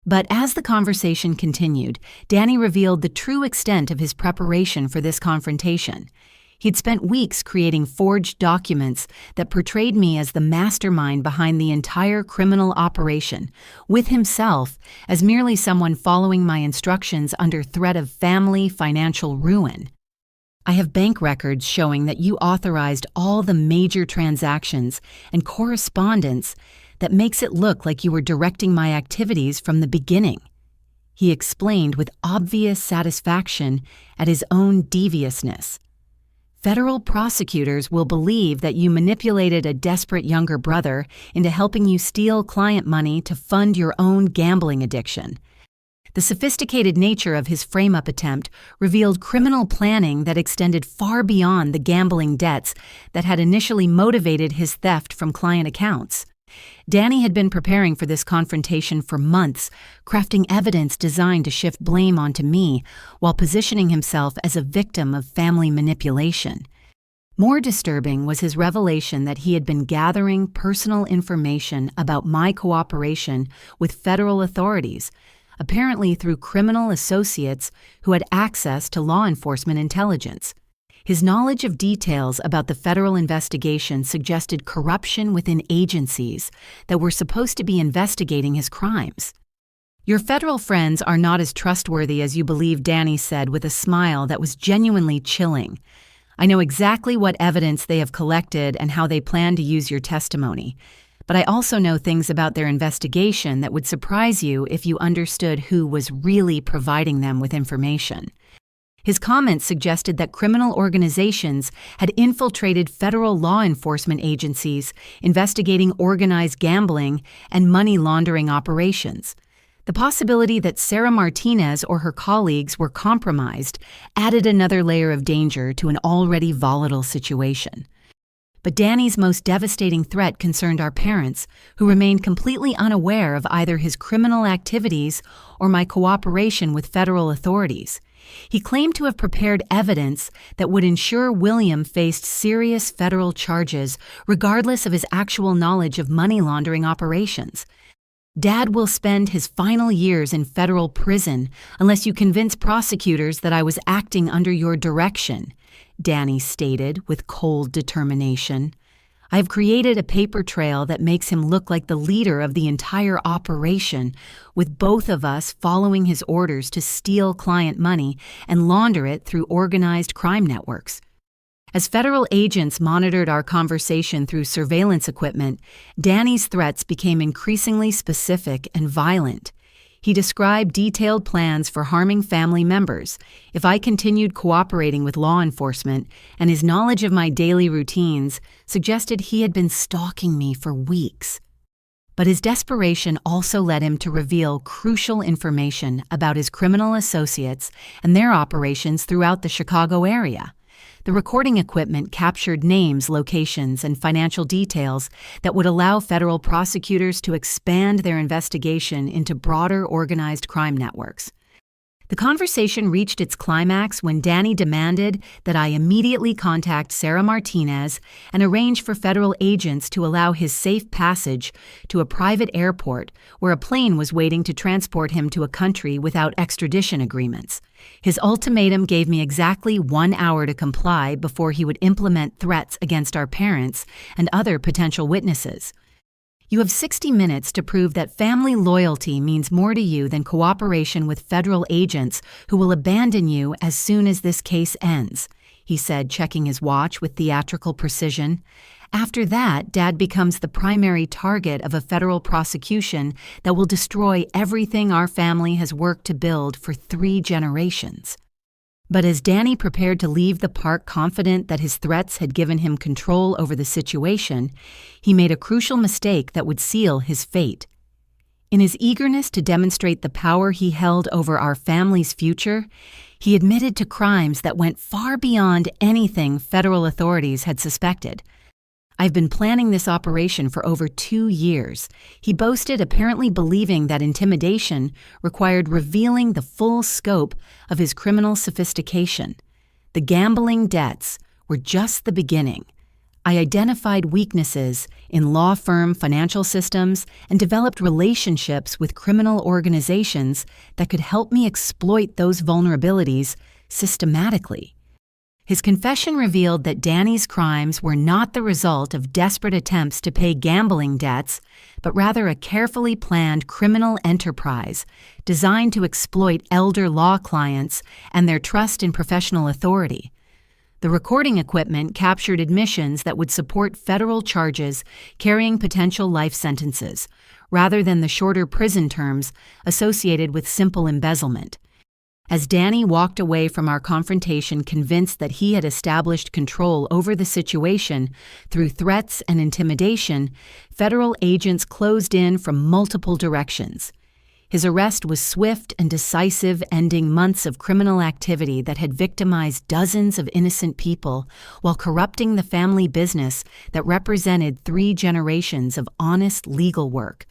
[SPEAKER 1] But as the conversation continued, Danny revealed the true extent of his preparation for this confrontation. He'd spent weeks creating forged documents that portrayed me as the mastermind behind the entire criminal operation, with himself as merely someone following my instructions under threat of family financial ruin. I have bank records showing that you authorized all the major transactions and correspondence that makes it look like you were directing my activities from the beginning. He explained with obvious satisfaction at his own deviousness. Federal prosecutors will believe that you manipulated a desperate younger brother into helping you steal client money to fund your own gambling addiction. The sophisticated nature of his frame-up attempt revealed criminal planning that extended far beyond the gambling debts that had initially motivated his theft from client accounts. Danny had been preparing for this confrontation for months, crafting evidence designed to shift blame onto me while positioning himself as a victim of family manipulation. More disturbing was his revelation that he had been gathering personal information about my cooperation with federal authorities, apparently through criminal associates who had access to law enforcement intelligence. His knowledge of details about the federal investigation suggested corruption within agencies that were supposed to be investigating his crimes. Your federal friends are not as trustworthy as you believe, Danny said with a smile that was genuinely chilling. I know exactly what evidence they have collected and how they plan to use your testimony. But I also know things about their investigation that would surprise you if you understood who was really providing them with information. His comments suggested that criminal organizations had infiltrated federal law enforcement agencies investigating organized gambling and money laundering operations. The possibility that Sarah Martinez or her colleagues were compromised added another layer of danger to an already volatile situation. But Danny's most devastating threat concerned our parents, who remained completely unaware of either his criminal activities or my cooperation with federal authorities. He claimed to have prepared evidence that would ensure William faced serious federal charges regardless of his actual knowledge of money laundering operations. Dad will spend his final years in federal prison unless you convince prosecutors that I was acting under your direction, Danny stated with cold determination. I've created a paper trail that makes him look like the leader of the entire operation, with both of us following his orders to steal client money and launder it through organized crime networks. As federal agents monitored our conversation through surveillance equipment, Danny's threats became increasingly specific and violent. He described detailed plans for harming family members if I continued cooperating with law enforcement, and his knowledge of my daily routines suggested he had been stalking me for weeks. But his desperation also led him to reveal crucial information about his criminal associates and their operations throughout the Chicago area. The recording equipment captured names, locations, and financial details that would allow federal prosecutors to expand their investigation into broader organized crime networks. The conversation reached its climax when Danny demanded that I immediately contact Sarah Martinez and arrange for federal agents to allow his safe passage to a private airport where a plane was waiting to transport him to a country without extradition agreements. His ultimatum gave me exactly 1 hour to comply before he would implement threats against our parents and other potential witnesses. You have 60 minutes to prove that family loyalty means more to you than cooperation with federal agents who will abandon you as soon as this case ends, he said, checking his watch with theatrical precision. After that, Dad becomes the primary target of a federal prosecution that will destroy everything our family has worked to build for 3 generations. But as Danny prepared to leave the park confident that his threats had given him control over the situation, he made a crucial mistake that would seal his fate. In his eagerness to demonstrate the power he held over our family's future, he admitted to crimes that went far beyond anything federal authorities had suspected. I've been planning this operation for over 2 years, he boasted, apparently believing that intimidation required revealing the full scope of his criminal sophistication. The gambling debts were just the beginning. I identified weaknesses in law firm financial systems and developed relationships with criminal organizations that could help me exploit those vulnerabilities systematically. His confession revealed that Danny's crimes were not the result of desperate attempts to pay gambling debts, but rather a carefully planned criminal enterprise designed to exploit elder law clients and their trust in professional authority. The recording equipment captured admissions that would support federal charges carrying potential life sentences, rather than the shorter prison terms associated with simple embezzlement. As Danny walked away from our confrontation convinced that he had established control over the situation through threats and intimidation, federal agents closed in from multiple directions. His arrest was swift and decisive, ending months of criminal activity that had victimized dozens of innocent people while corrupting the family business that represented 3 generations of honest legal work.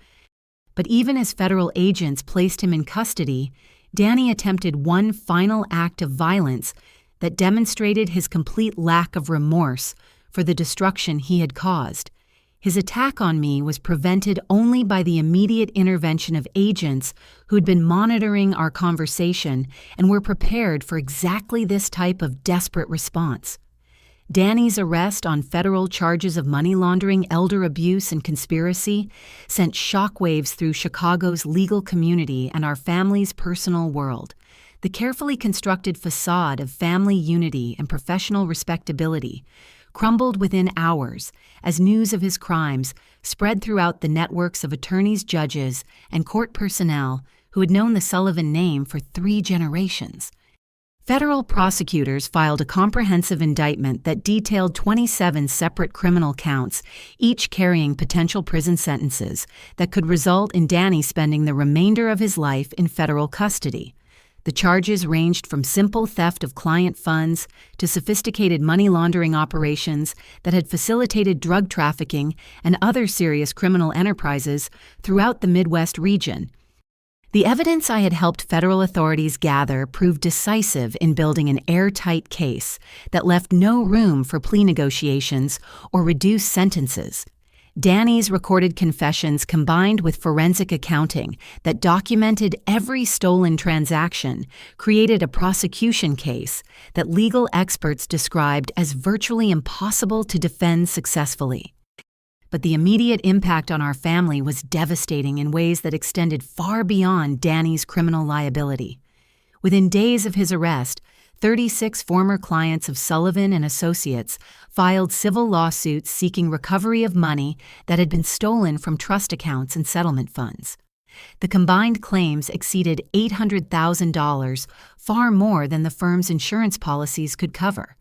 [SPEAKER 1] But even as federal agents placed him in custody, Danny attempted one final act of violence that demonstrated his complete lack of remorse for the destruction he had caused. His attack on me was prevented only by the immediate intervention of agents who had been monitoring our conversation and were prepared for exactly this type of desperate response. Danny's arrest on federal charges of money laundering, elder abuse, and conspiracy sent shockwaves through Chicago's legal community and our family's personal world. The carefully constructed facade of family unity and professional respectability crumbled within hours as news of his crimes spread throughout the networks of attorneys, judges, and court personnel who had known the Sullivan name for 3 generations. Federal prosecutors filed a comprehensive indictment that detailed 27 separate criminal counts, each carrying potential prison sentences that could result in Danny spending the remainder of his life in federal custody. The charges ranged from simple theft of client funds to sophisticated money laundering operations that had facilitated drug trafficking and other serious criminal enterprises throughout the Midwest region. The evidence I had helped federal authorities gather proved decisive in building an airtight case that left no room for plea negotiations or reduced sentences. Danny's recorded confessions combined with forensic accounting that documented every stolen transaction created a prosecution case that legal experts described as virtually impossible to defend successfully. But the immediate impact on our family was devastating in ways that extended far beyond Danny's criminal liability. Within days of his arrest, 36 former clients of Sullivan and Associates filed civil lawsuits seeking recovery of money that had been stolen from trust accounts and settlement funds. The combined claims exceeded $800,000, far more than the firm's insurance policies could cover.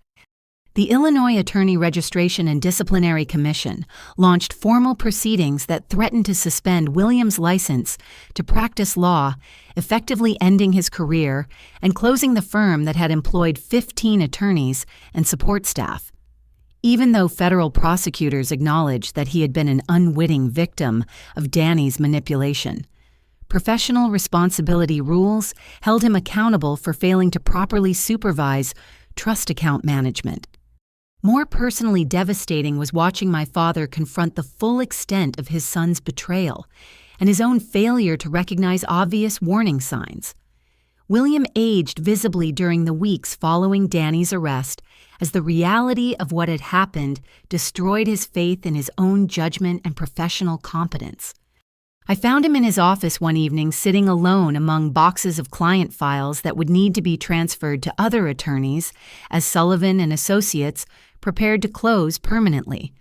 [SPEAKER 1] The Illinois Attorney Registration and Disciplinary Commission launched formal proceedings that threatened to suspend Williams' license to practice law, effectively ending his career and closing the firm that had employed 15 attorneys and support staff. Even though federal prosecutors acknowledged that he had been an unwitting victim of Danny's manipulation, professional responsibility rules held him accountable for failing to properly supervise trust account management. More personally devastating was watching my father confront the full extent of his son's betrayal and his own failure to recognize obvious warning signs. William aged visibly during the weeks following Danny's arrest as the reality of what had happened destroyed his faith in his own judgment and professional competence. I found him in his office one evening sitting alone among boxes of client files that would need to be transferred to other attorneys as Sullivan and Associates prepared to close permanently.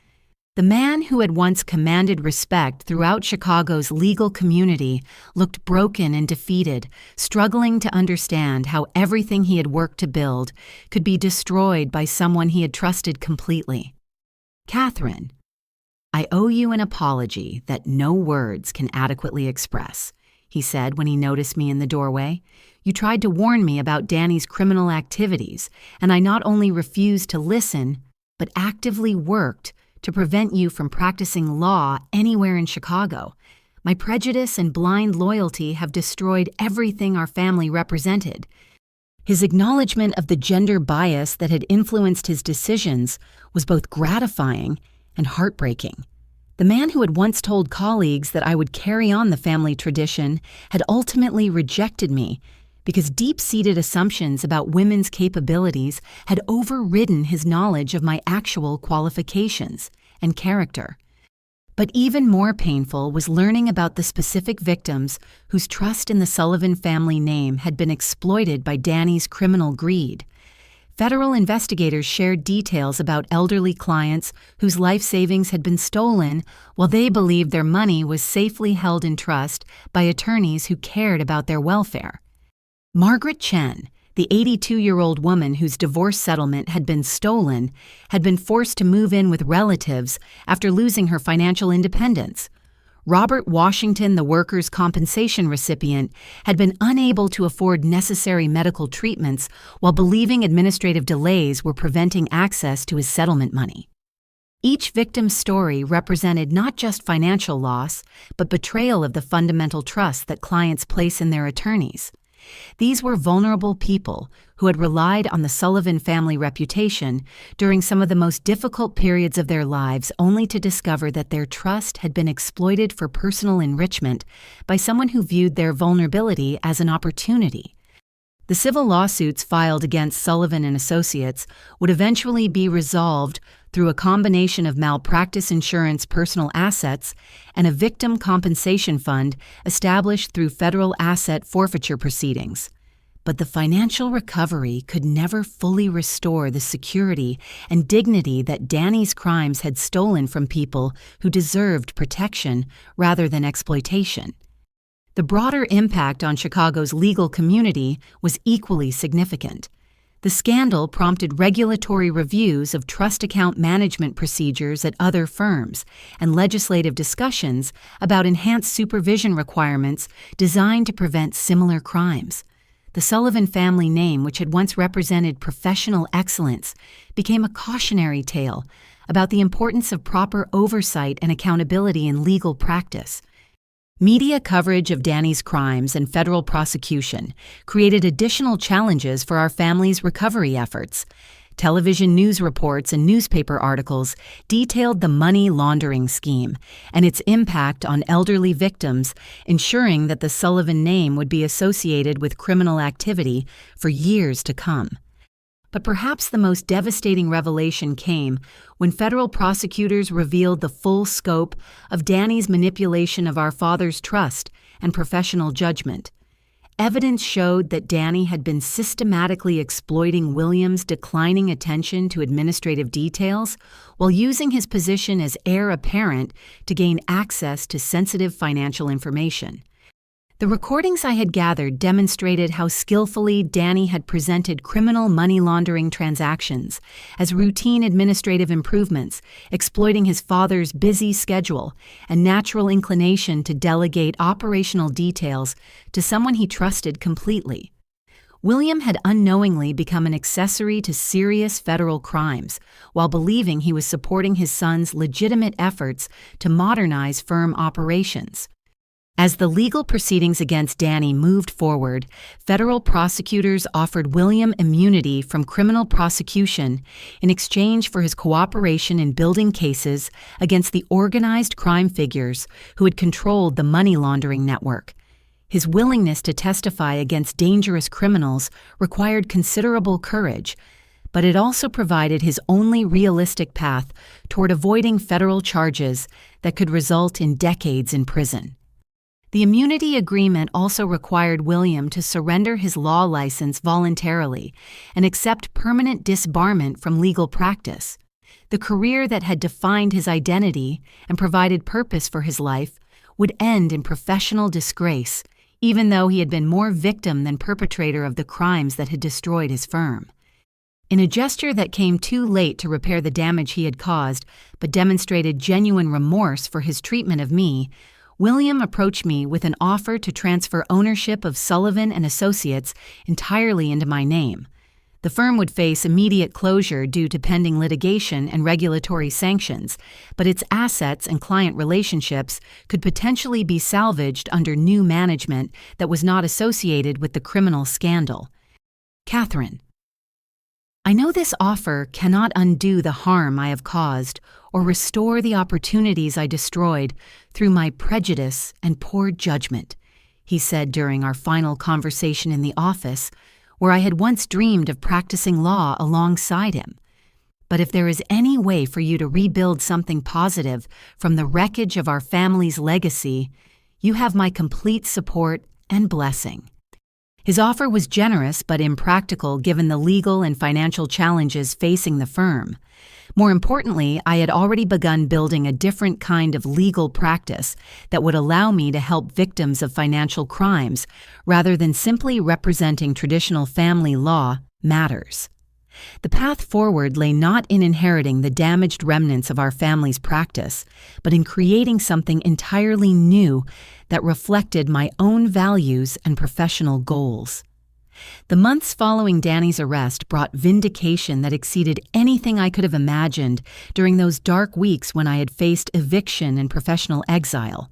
[SPEAKER 1] The man who had once commanded respect throughout Chicago's legal community looked broken and defeated, struggling to understand how everything he had worked to build could be destroyed by someone he had trusted completely. "Catherine, I owe you an apology that no words can adequately express," he said when he noticed me in the doorway. "You tried to warn me about Danny's criminal activities, and I not only refused to listen, but actively worked to prevent you from practicing law anywhere in Chicago. My prejudice and blind loyalty have destroyed everything our family represented." His acknowledgement of the gender bias that had influenced his decisions was both gratifying and heartbreaking. The man who had once told colleagues that I would carry on the family tradition had ultimately rejected me because deep-seated assumptions about women's capabilities had overridden his knowledge of my actual qualifications and character. But even more painful was learning about the specific victims whose trust in the Sullivan family name had been exploited by Danny's criminal greed. Federal investigators shared details about elderly clients whose life savings had been stolen while they believed their money was safely held in trust by attorneys who cared about their welfare. Margaret Chen, the 82-year-old woman whose divorce settlement had been stolen, had been forced to move in with relatives after losing her financial independence. Robert Washington, the workers' compensation recipient, had been unable to afford necessary medical treatments while believing administrative delays were preventing access to his settlement money. Each victim's story represented not just financial loss, but betrayal of the fundamental trust that clients place in their attorneys. These were vulnerable people who had relied on the Sullivan family reputation during some of the most difficult periods of their lives only to discover that their trust had been exploited for personal enrichment by someone who viewed their vulnerability as an opportunity. The civil lawsuits filed against Sullivan and Associates would eventually be resolved through a combination of malpractice insurance personal assets and a victim compensation fund established through federal asset forfeiture proceedings. But the financial recovery could never fully restore the security and dignity that Danny's crimes had stolen from people who deserved protection rather than exploitation. The broader impact on Chicago's legal community was equally significant. The scandal prompted regulatory reviews of trust account management procedures at other firms and legislative discussions about enhanced supervision requirements designed to prevent similar crimes. The Sullivan family name, which had once represented professional excellence, became a cautionary tale about the importance of proper oversight and accountability in legal practice. Media coverage of Danny's crimes and federal prosecution created additional challenges for our family's recovery efforts. Television news reports and newspaper articles detailed the money laundering scheme and its impact on elderly victims, ensuring that the Sullivan name would be associated with criminal activity for years to come. But perhaps the most devastating revelation came when federal prosecutors revealed the full scope of Danny's manipulation of our father's trust and professional judgment. Evidence showed that Danny had been systematically exploiting William's declining attention to administrative details while using his position as heir apparent to gain access to sensitive financial information. The recordings I had gathered demonstrated how skillfully Danny had presented criminal money laundering transactions as routine administrative improvements, exploiting his father's busy schedule and natural inclination to delegate operational details to someone he trusted completely. William had unknowingly become an accessory to serious federal crimes while believing he was supporting his son's legitimate efforts to modernize firm operations. As the legal proceedings against Danny moved forward, federal prosecutors offered William immunity from criminal prosecution in exchange for his cooperation in building cases against the organized crime figures who had controlled the money laundering network. His willingness to testify against dangerous criminals required considerable courage, but it also provided his only realistic path toward avoiding federal charges that could result in decades in prison. The immunity agreement also required William to surrender his law license voluntarily and accept permanent disbarment from legal practice. The career that had defined his identity and provided purpose for his life would end in professional disgrace, even though he had been more victim than perpetrator of the crimes that had destroyed his firm. In a gesture that came too late to repair the damage he had caused, but demonstrated genuine remorse for his treatment of me, William approached me with an offer to transfer ownership of Sullivan and Associates entirely into my name. The firm would face immediate closure due to pending litigation and regulatory sanctions, but its assets and client relationships could potentially be salvaged under new management that was not associated with the criminal scandal. Catherine, I know this offer cannot undo the harm I have caused or restore the opportunities I destroyed through my prejudice and poor judgment, he said during our final conversation in the office, where I had once dreamed of practicing law alongside him. But if there is any way for you to rebuild something positive from the wreckage of our family's legacy, you have my complete support and blessing. His offer was generous but impractical given the legal and financial challenges facing the firm. More importantly, I had already begun building a different kind of legal practice that would allow me to help victims of financial crimes rather than simply representing traditional family law matters. The path forward lay not in inheriting the damaged remnants of our family's practice, but in creating something entirely new that reflected my own values and professional goals. The months following Danny's arrest brought vindication that exceeded anything I could have imagined during those dark weeks when I had faced eviction and professional exile.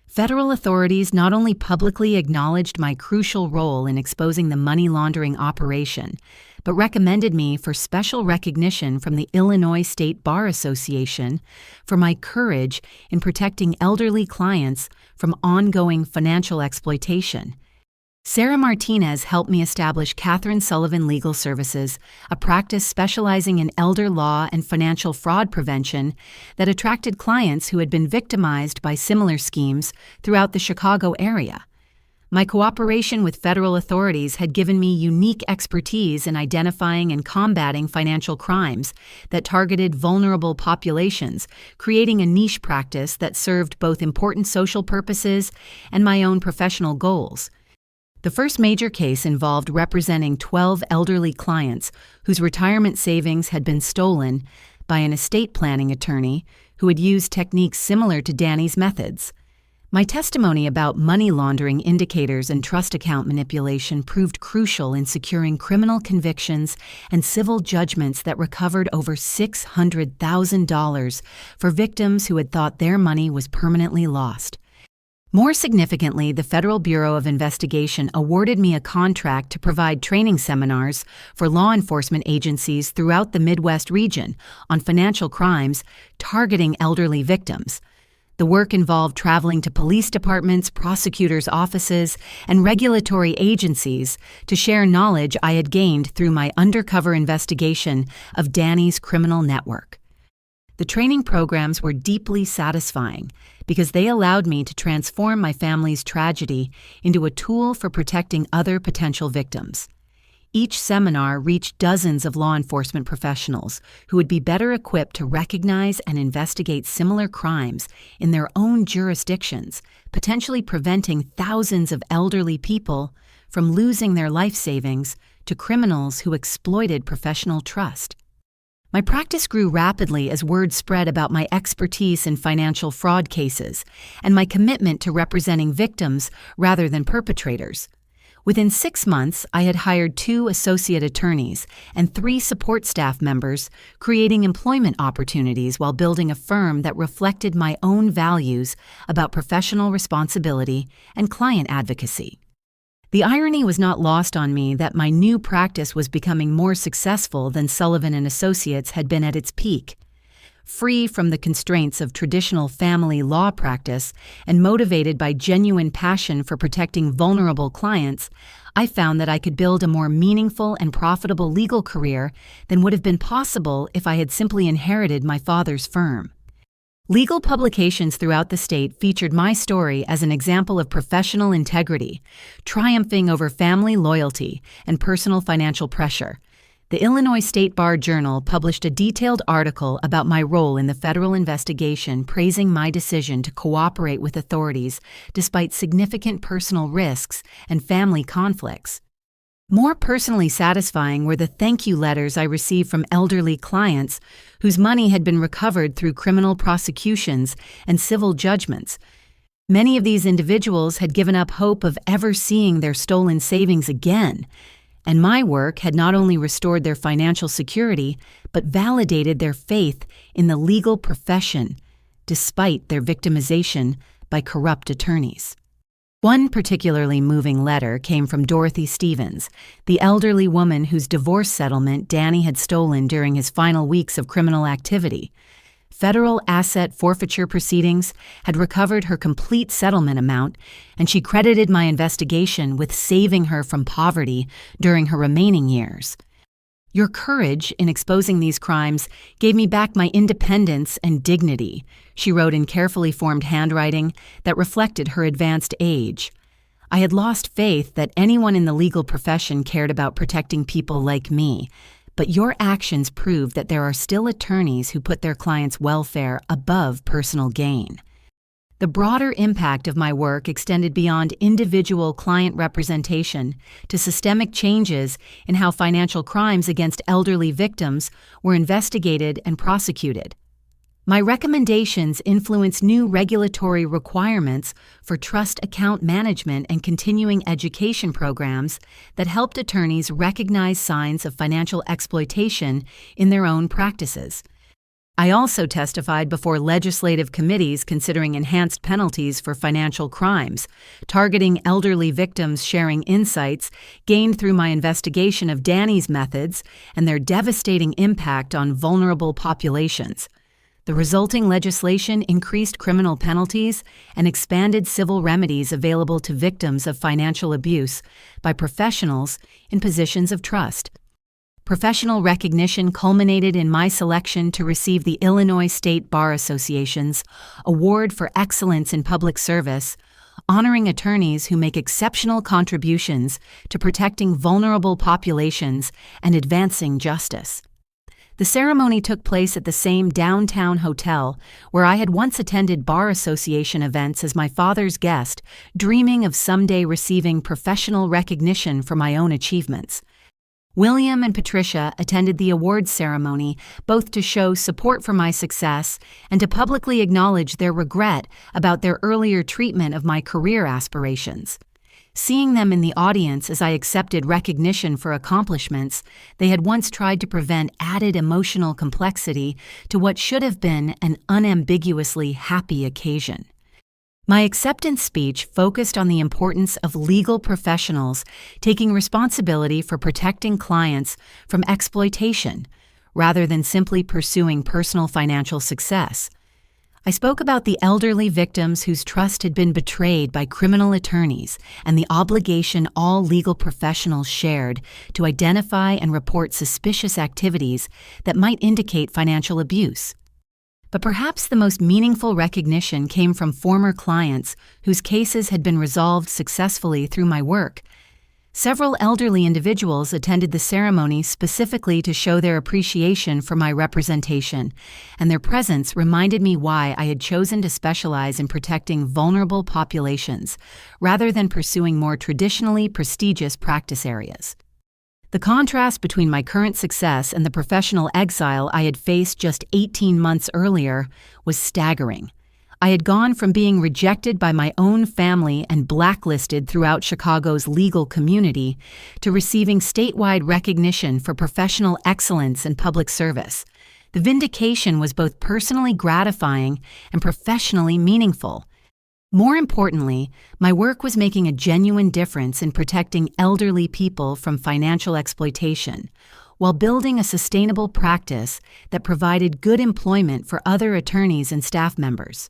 [SPEAKER 1] Federal authorities not only publicly acknowledged my crucial role in exposing the money laundering operation, but recommended me for special recognition from the Illinois State Bar Association for my courage in protecting elderly clients from ongoing financial exploitation. Sarah Martinez helped me establish Catherine Sullivan Legal Services, a practice specializing in elder law and financial fraud prevention that attracted clients who had been victimized by similar schemes throughout the Chicago area. My cooperation with federal authorities had given me unique expertise in identifying and combating financial crimes that targeted vulnerable populations, creating a niche practice that served both important social purposes and my own professional goals. The first major case involved representing 12 elderly clients whose retirement savings had been stolen by an estate planning attorney who had used techniques similar to Danny's methods. My testimony about money laundering indicators and trust account manipulation proved crucial in securing criminal convictions and civil judgments that recovered over $600,000 for victims who had thought their money was permanently lost. More significantly, the Federal Bureau of Investigation awarded me a contract to provide training seminars for law enforcement agencies throughout the Midwest region on financial crimes targeting elderly victims. The work involved traveling to police departments, prosecutors' offices, and regulatory agencies to share knowledge I had gained through my undercover investigation of Danny's criminal network. The training programs were deeply satisfying because they allowed me to transform my family's tragedy into a tool for protecting other potential victims. Each seminar reached dozens of law enforcement professionals who would be better equipped to recognize and investigate similar crimes in their own jurisdictions, potentially preventing thousands of elderly people from losing their life savings to criminals who exploited professional trust. My practice grew rapidly as word spread about my expertise in financial fraud cases and my commitment to representing victims rather than perpetrators. Within 6 months, I had hired 2 associate attorneys and 3 support staff members, creating employment opportunities while building a firm that reflected my own values about professional responsibility and client advocacy. The irony was not lost on me that my new practice was becoming more successful than Sullivan & Associates had been at its peak. Free from the constraints of traditional family law practice and motivated by genuine passion for protecting vulnerable clients, I found that I could build a more meaningful and profitable legal career than would have been possible if I had simply inherited my father's firm. Legal publications throughout the state featured my story as an example of professional integrity, triumphing over family loyalty and personal financial pressure. The Illinois State Bar Journal published a detailed article about my role in the federal investigation, praising my decision to cooperate with authorities despite significant personal risks and family conflicts. More personally satisfying were the thank you letters I received from elderly clients whose money had been recovered through criminal prosecutions and civil judgments. Many of these individuals had given up hope of ever seeing their stolen savings again, and my work had not only restored their financial security, but validated their faith in the legal profession, despite their victimization by corrupt attorneys. One particularly moving letter came from Dorothy Stevens, the elderly woman whose divorce settlement Danny had stolen during his final weeks of criminal activity. Federal asset forfeiture proceedings had recovered her complete settlement amount, and she credited my investigation with saving her from poverty during her remaining years. "Your courage in exposing these crimes gave me back my independence and dignity," she wrote in carefully formed handwriting that reflected her advanced age. "I had lost faith that anyone in the legal profession cared about protecting people like me, but your actions proved that there are still attorneys who put their clients' welfare above personal gain." The broader impact of my work extended beyond individual client representation to systemic changes in how financial crimes against elderly victims were investigated and prosecuted. My recommendations influenced new regulatory requirements for trust account management and continuing education programs that helped attorneys recognize signs of financial exploitation in their own practices. I also testified before legislative committees considering enhanced penalties for financial crimes, targeting elderly victims, sharing insights gained through my investigation of Danny's methods and their devastating impact on vulnerable populations. The resulting legislation increased criminal penalties and expanded civil remedies available to victims of financial abuse by professionals in positions of trust. Professional recognition culminated in my selection to receive the Illinois State Bar Association's Award for Excellence in Public Service, honoring attorneys who make exceptional contributions to protecting vulnerable populations and advancing justice. The ceremony took place at the same downtown hotel where I had once attended Bar Association events as my father's guest, dreaming of someday receiving professional recognition for my own achievements. William and Patricia attended the awards ceremony both to show support for my success and to publicly acknowledge their regret about their earlier treatment of my career aspirations. Seeing them in the audience as I accepted recognition for accomplishments they had once tried to prevent added emotional complexity to what should have been an unambiguously happy occasion. My acceptance speech focused on the importance of legal professionals taking responsibility for protecting clients from exploitation, rather than simply pursuing personal financial success. I spoke about the elderly victims whose trust had been betrayed by criminal attorneys and the obligation all legal professionals shared to identify and report suspicious activities that might indicate financial abuse. But perhaps the most meaningful recognition came from former clients whose cases had been resolved successfully through my work. Several elderly individuals attended the ceremony specifically to show their appreciation for my representation, and their presence reminded me why I had chosen to specialize in protecting vulnerable populations, rather than pursuing more traditionally prestigious practice areas. The contrast between my current success and the professional exile I had faced just 18 months earlier was staggering. I had gone from being rejected by my own family and blacklisted throughout Chicago's legal community to receiving statewide recognition for professional excellence and public service. The vindication was both personally gratifying and professionally meaningful. More importantly, my work was making a genuine difference in protecting elderly people from financial exploitation, while building a sustainable practice that provided good employment for other attorneys and staff members.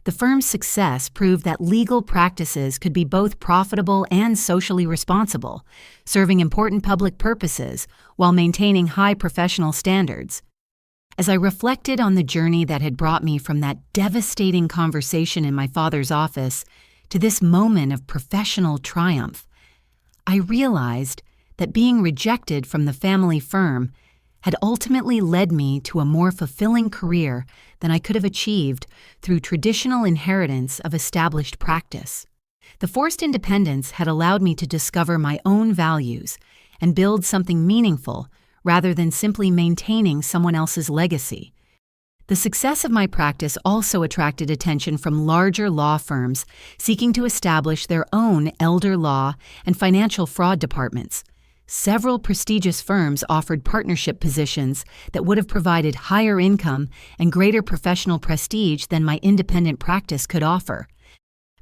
[SPEAKER 1] The firm's success proved that legal practices could be both profitable and socially responsible, serving important public purposes while maintaining high professional standards. As I reflected on the journey that had brought me from that devastating conversation in my father's office to this moment of professional triumph, I realized that being rejected from the family firm had ultimately led me to a more fulfilling career than I could have achieved through traditional inheritance of established practice. The forced independence had allowed me to discover my own values and build something meaningful rather than simply maintaining someone else's legacy. The success of my practice also attracted attention from larger law firms seeking to establish their own elder law and financial fraud departments. Several prestigious firms offered partnership positions that would have provided higher income and greater professional prestige than my independent practice could offer.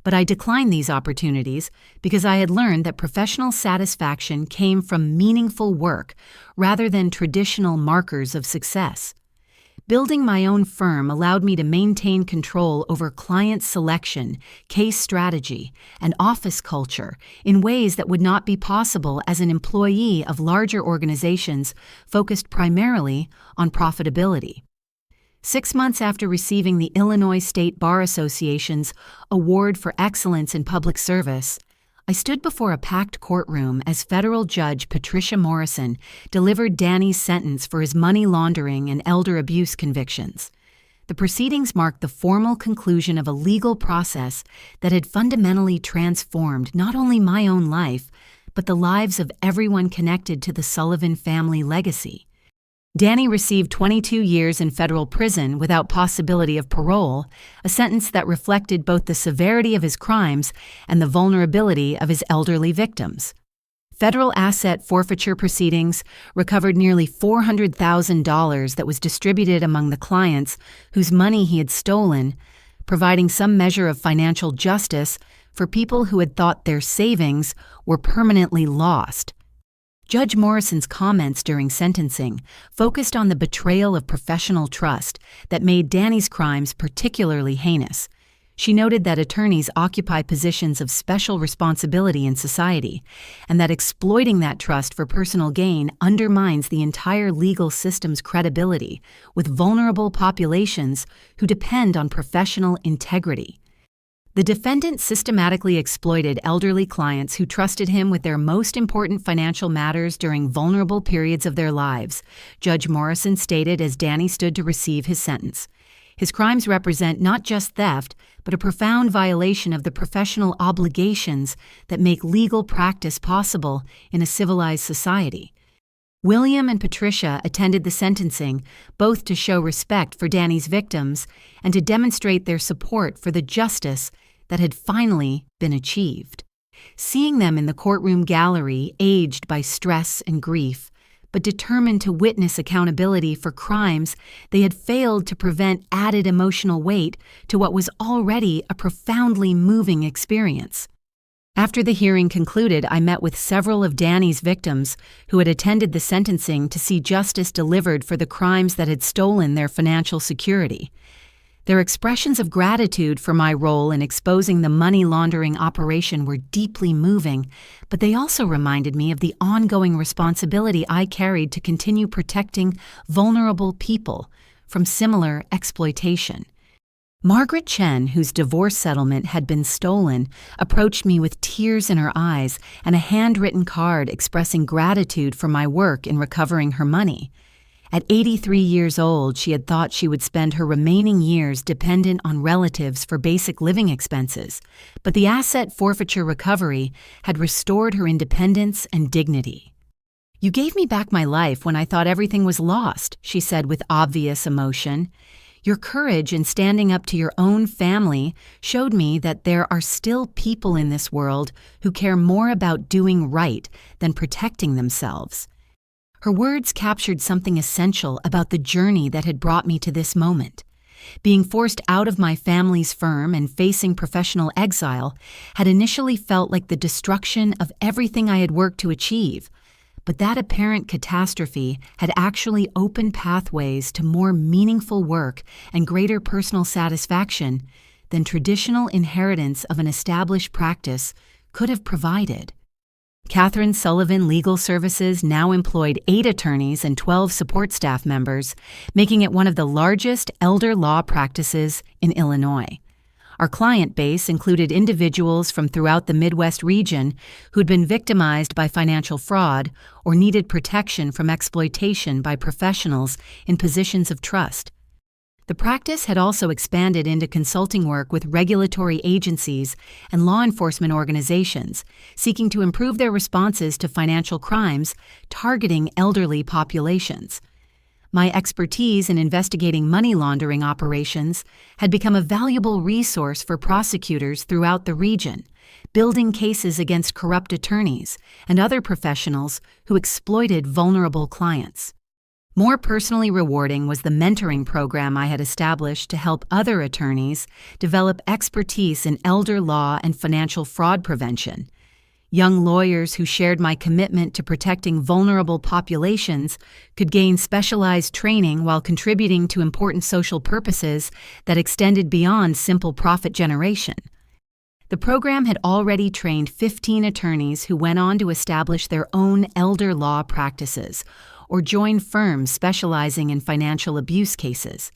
[SPEAKER 1] But I declined these opportunities because I had learned that professional satisfaction came from meaningful work rather than traditional markers of success. Building my own firm allowed me to maintain control over client selection, case strategy, and office culture in ways that would not be possible as an employee of larger organizations focused primarily on profitability. 6 months after receiving the Illinois State Bar Association's Award for Excellence in Public Service, I stood before a packed courtroom as federal judge Patricia Morrison delivered Danny's sentence for his money laundering and elder abuse convictions. The proceedings marked the formal conclusion of a legal process that had fundamentally transformed not only my own life, but the lives of everyone connected to the Sullivan family legacy. Danny received 22 years in federal prison without possibility of parole, a sentence that reflected both the severity of his crimes and the vulnerability of his elderly victims. Federal asset forfeiture proceedings recovered nearly $400,000 that was distributed among the clients whose money he had stolen, providing some measure of financial justice for people who had thought their savings were permanently lost. Judge Morrison's comments during sentencing focused on the betrayal of professional trust that made Danny's crimes particularly heinous. She noted that attorneys occupy positions of special responsibility in society, and that exploiting that trust for personal gain undermines the entire legal system's credibility with vulnerable populations who depend on professional integrity. The defendant systematically exploited elderly clients who trusted him with their most important financial matters during vulnerable periods of their lives, Judge Morrison stated as Danny stood to receive his sentence. His crimes represent not just theft, but a profound violation of the professional obligations that make legal practice possible in a civilized society. William and Patricia attended the sentencing, both to show respect for Danny's victims and to demonstrate their support for the justice that had finally been achieved. Seeing them in the courtroom gallery, aged by stress and grief, but determined to witness accountability for crimes they had failed to prevent added emotional weight to what was already a profoundly moving experience. After the hearing concluded, I met with several of Danny's victims who had attended the sentencing to see justice delivered for the crimes that had stolen their financial security. Their expressions of gratitude for my role in exposing the money laundering operation were deeply moving, but they also reminded me of the ongoing responsibility I carried to continue protecting vulnerable people from similar exploitation. Margaret Chen, whose divorce settlement had been stolen, approached me with tears in her eyes and a handwritten card expressing gratitude for my work in recovering her money. At 83 years old, she had thought she would spend her remaining years dependent on relatives for basic living expenses, but the asset forfeiture recovery had restored her independence and dignity. "You gave me back my life when I thought everything was lost," she said with obvious emotion. "Your courage in standing up to your own family showed me that there are still people in this world who care more about doing right than protecting themselves." Her words captured something essential about the journey that had brought me to this moment. Being forced out of my family's firm and facing professional exile had initially felt like the destruction of everything I had worked to achieve, but that apparent catastrophe had actually opened pathways to more meaningful work and greater personal satisfaction than traditional inheritance of an established practice could have provided. Catherine Sullivan Legal Services now employed 8 attorneys and 12 support staff members, making it one of the largest elder law practices in Illinois. Our client base included individuals from throughout the Midwest region who'd been victimized by financial fraud or needed protection from exploitation by professionals in positions of trust. The practice had also expanded into consulting work with regulatory agencies and law enforcement organizations, seeking to improve their responses to financial crimes targeting elderly populations. My expertise in investigating money laundering operations had become a valuable resource for prosecutors throughout the region, building cases against corrupt attorneys and other professionals who exploited vulnerable clients. More personally rewarding was the mentoring program I had established to help other attorneys develop expertise in elder law and financial fraud prevention. Young lawyers who shared my commitment to protecting vulnerable populations could gain specialized training while contributing to important social purposes that extended beyond simple profit generation. The program had already trained 15 attorneys who went on to establish their own elder law practices or join firms specializing in financial abuse cases.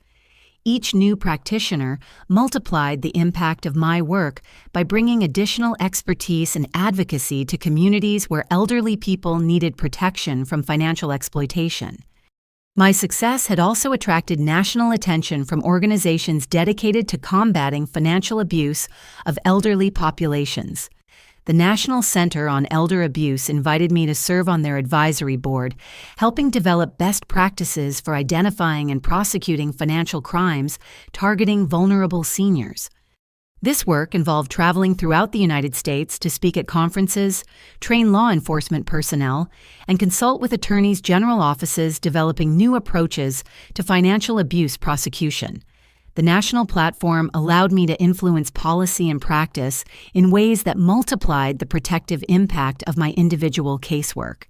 [SPEAKER 1] Each new practitioner multiplied the impact of my work by bringing additional expertise and advocacy to communities where elderly people needed protection from financial exploitation. My success had also attracted national attention from organizations dedicated to combating financial abuse of elderly populations. The National Center on Elder Abuse invited me to serve on their advisory board, helping develop best practices for identifying and prosecuting financial crimes targeting vulnerable seniors. This work involved traveling throughout the United States to speak at conferences, train law enforcement personnel, and consult with attorneys' general offices developing new approaches to financial abuse prosecution. The national platform allowed me to influence policy and practice in ways that multiplied the protective impact of my individual casework.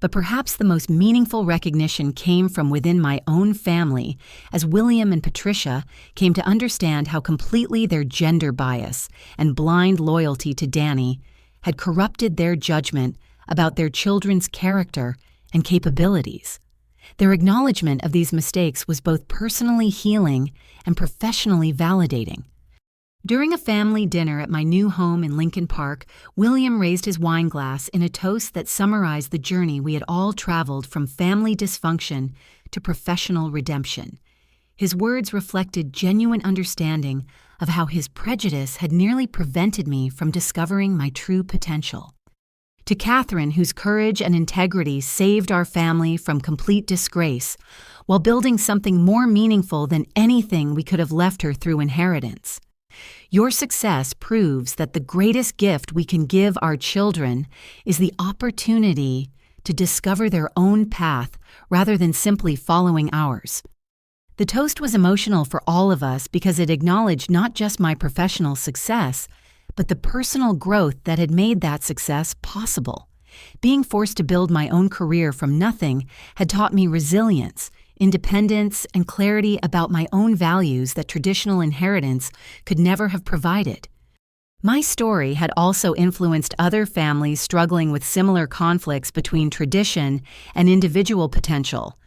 [SPEAKER 1] But perhaps the most meaningful recognition came from within my own family as William and Patricia came to understand how completely their gender bias and blind loyalty to Danny had corrupted their judgment about their children's character and capabilities. Their acknowledgement of these mistakes was both personally healing and professionally validating. During a family dinner at my new home in Lincoln Park, William raised his wine glass in a toast that summarized the journey we had all traveled from family dysfunction to professional redemption. His words reflected genuine understanding of how his prejudice had nearly prevented me from discovering my true potential. To Catherine, whose courage and integrity saved our family from complete disgrace, while building something more meaningful than anything we could have left her through inheritance. Your success proves that the greatest gift we can give our children is the opportunity to discover their own path rather than simply following ours. The toast was emotional for all of us because it acknowledged not just my professional success, but the personal growth that had made that success possible. Being forced to build my own career from nothing had taught me resilience, independence, and clarity about my own values that traditional inheritance could never have provided. My story had also influenced other families struggling with similar conflicts between tradition and individual potential.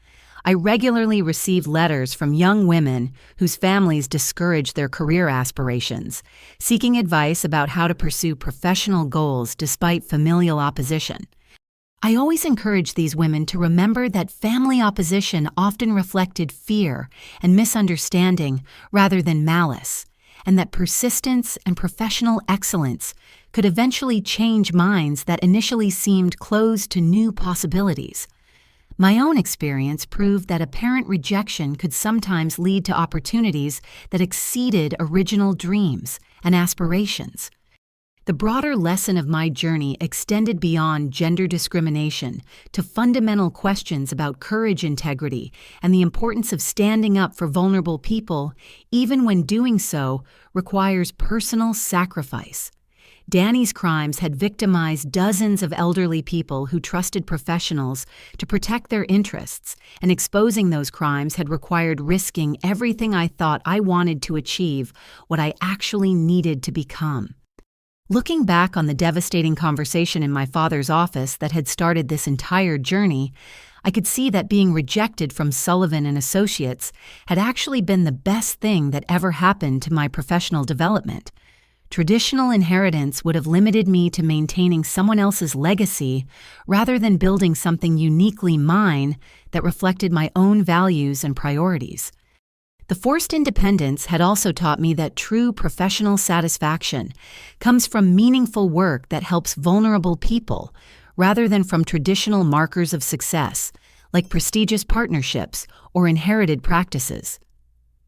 [SPEAKER 1] I regularly received letters from young women whose families discouraged their career aspirations, seeking advice about how to pursue professional goals despite familial opposition. I always encouraged these women to remember that family opposition often reflected fear and misunderstanding rather than malice, and that persistence and professional excellence could eventually change minds that initially seemed closed to new possibilities. My own experience proved that apparent rejection could sometimes lead to opportunities that exceeded original dreams and aspirations. The broader lesson of my journey extended beyond gender discrimination to fundamental questions about courage, integrity, and the importance of standing up for vulnerable people, even when doing so requires personal sacrifice. Danny's crimes had victimized dozens of elderly people who trusted professionals to protect their interests, and exposing those crimes had required risking everything I thought I wanted to achieve what I actually needed to become. Looking back on the devastating conversation in my father's office that had started this entire journey, I could see that being rejected from Sullivan and Associates had actually been the best thing that ever happened to my professional development. Traditional inheritance would have limited me to maintaining someone else's legacy rather than building something uniquely mine that reflected my own values and priorities. The forced independence had also taught me that true professional satisfaction comes from meaningful work that helps vulnerable people rather than from traditional markers of success, like prestigious partnerships or inherited practices.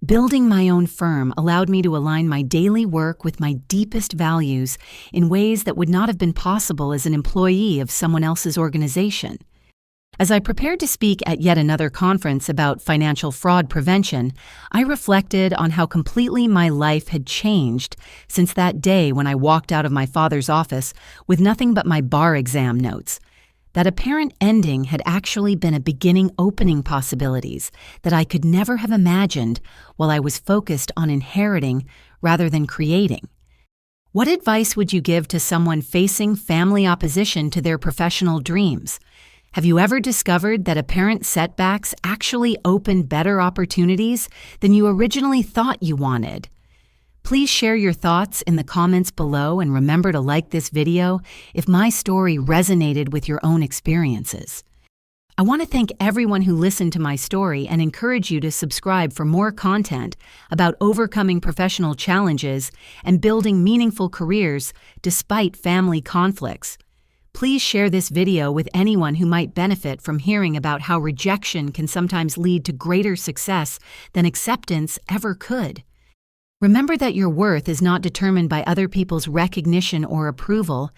[SPEAKER 1] Building my own firm allowed me to align my daily work with my deepest values in ways that would not have been possible as an employee of someone else's organization. As I prepared to speak at yet another conference about financial fraud prevention, I reflected on how completely my life had changed since that day when I walked out of my father's office with nothing but my bar exam notes. That apparent ending had actually been a beginning opening possibilities that I could never have imagined while I was focused on inheriting rather than creating. What advice would you give to someone facing family opposition to their professional dreams? Have you ever discovered that apparent setbacks actually open better opportunities than you originally thought you wanted? Please share your thoughts in the comments below and remember to like this video if my story resonated with your own experiences. I want to thank everyone who listened to my story and encourage you to subscribe for more content about overcoming professional challenges and building meaningful careers despite family conflicts. Please share this video with anyone who might benefit from hearing about how rejection can sometimes lead to greater success than acceptance ever could. Remember that your worth is not determined by other people's recognition or approval,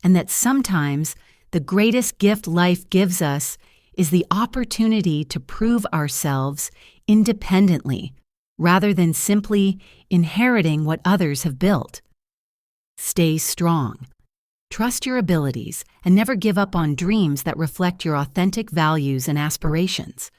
[SPEAKER 1] and that sometimes the greatest gift life gives us is the opportunity to prove ourselves independently, rather than simply inheriting what others have built. Stay strong. Trust your abilities and never give up on dreams that reflect your authentic values and aspirations.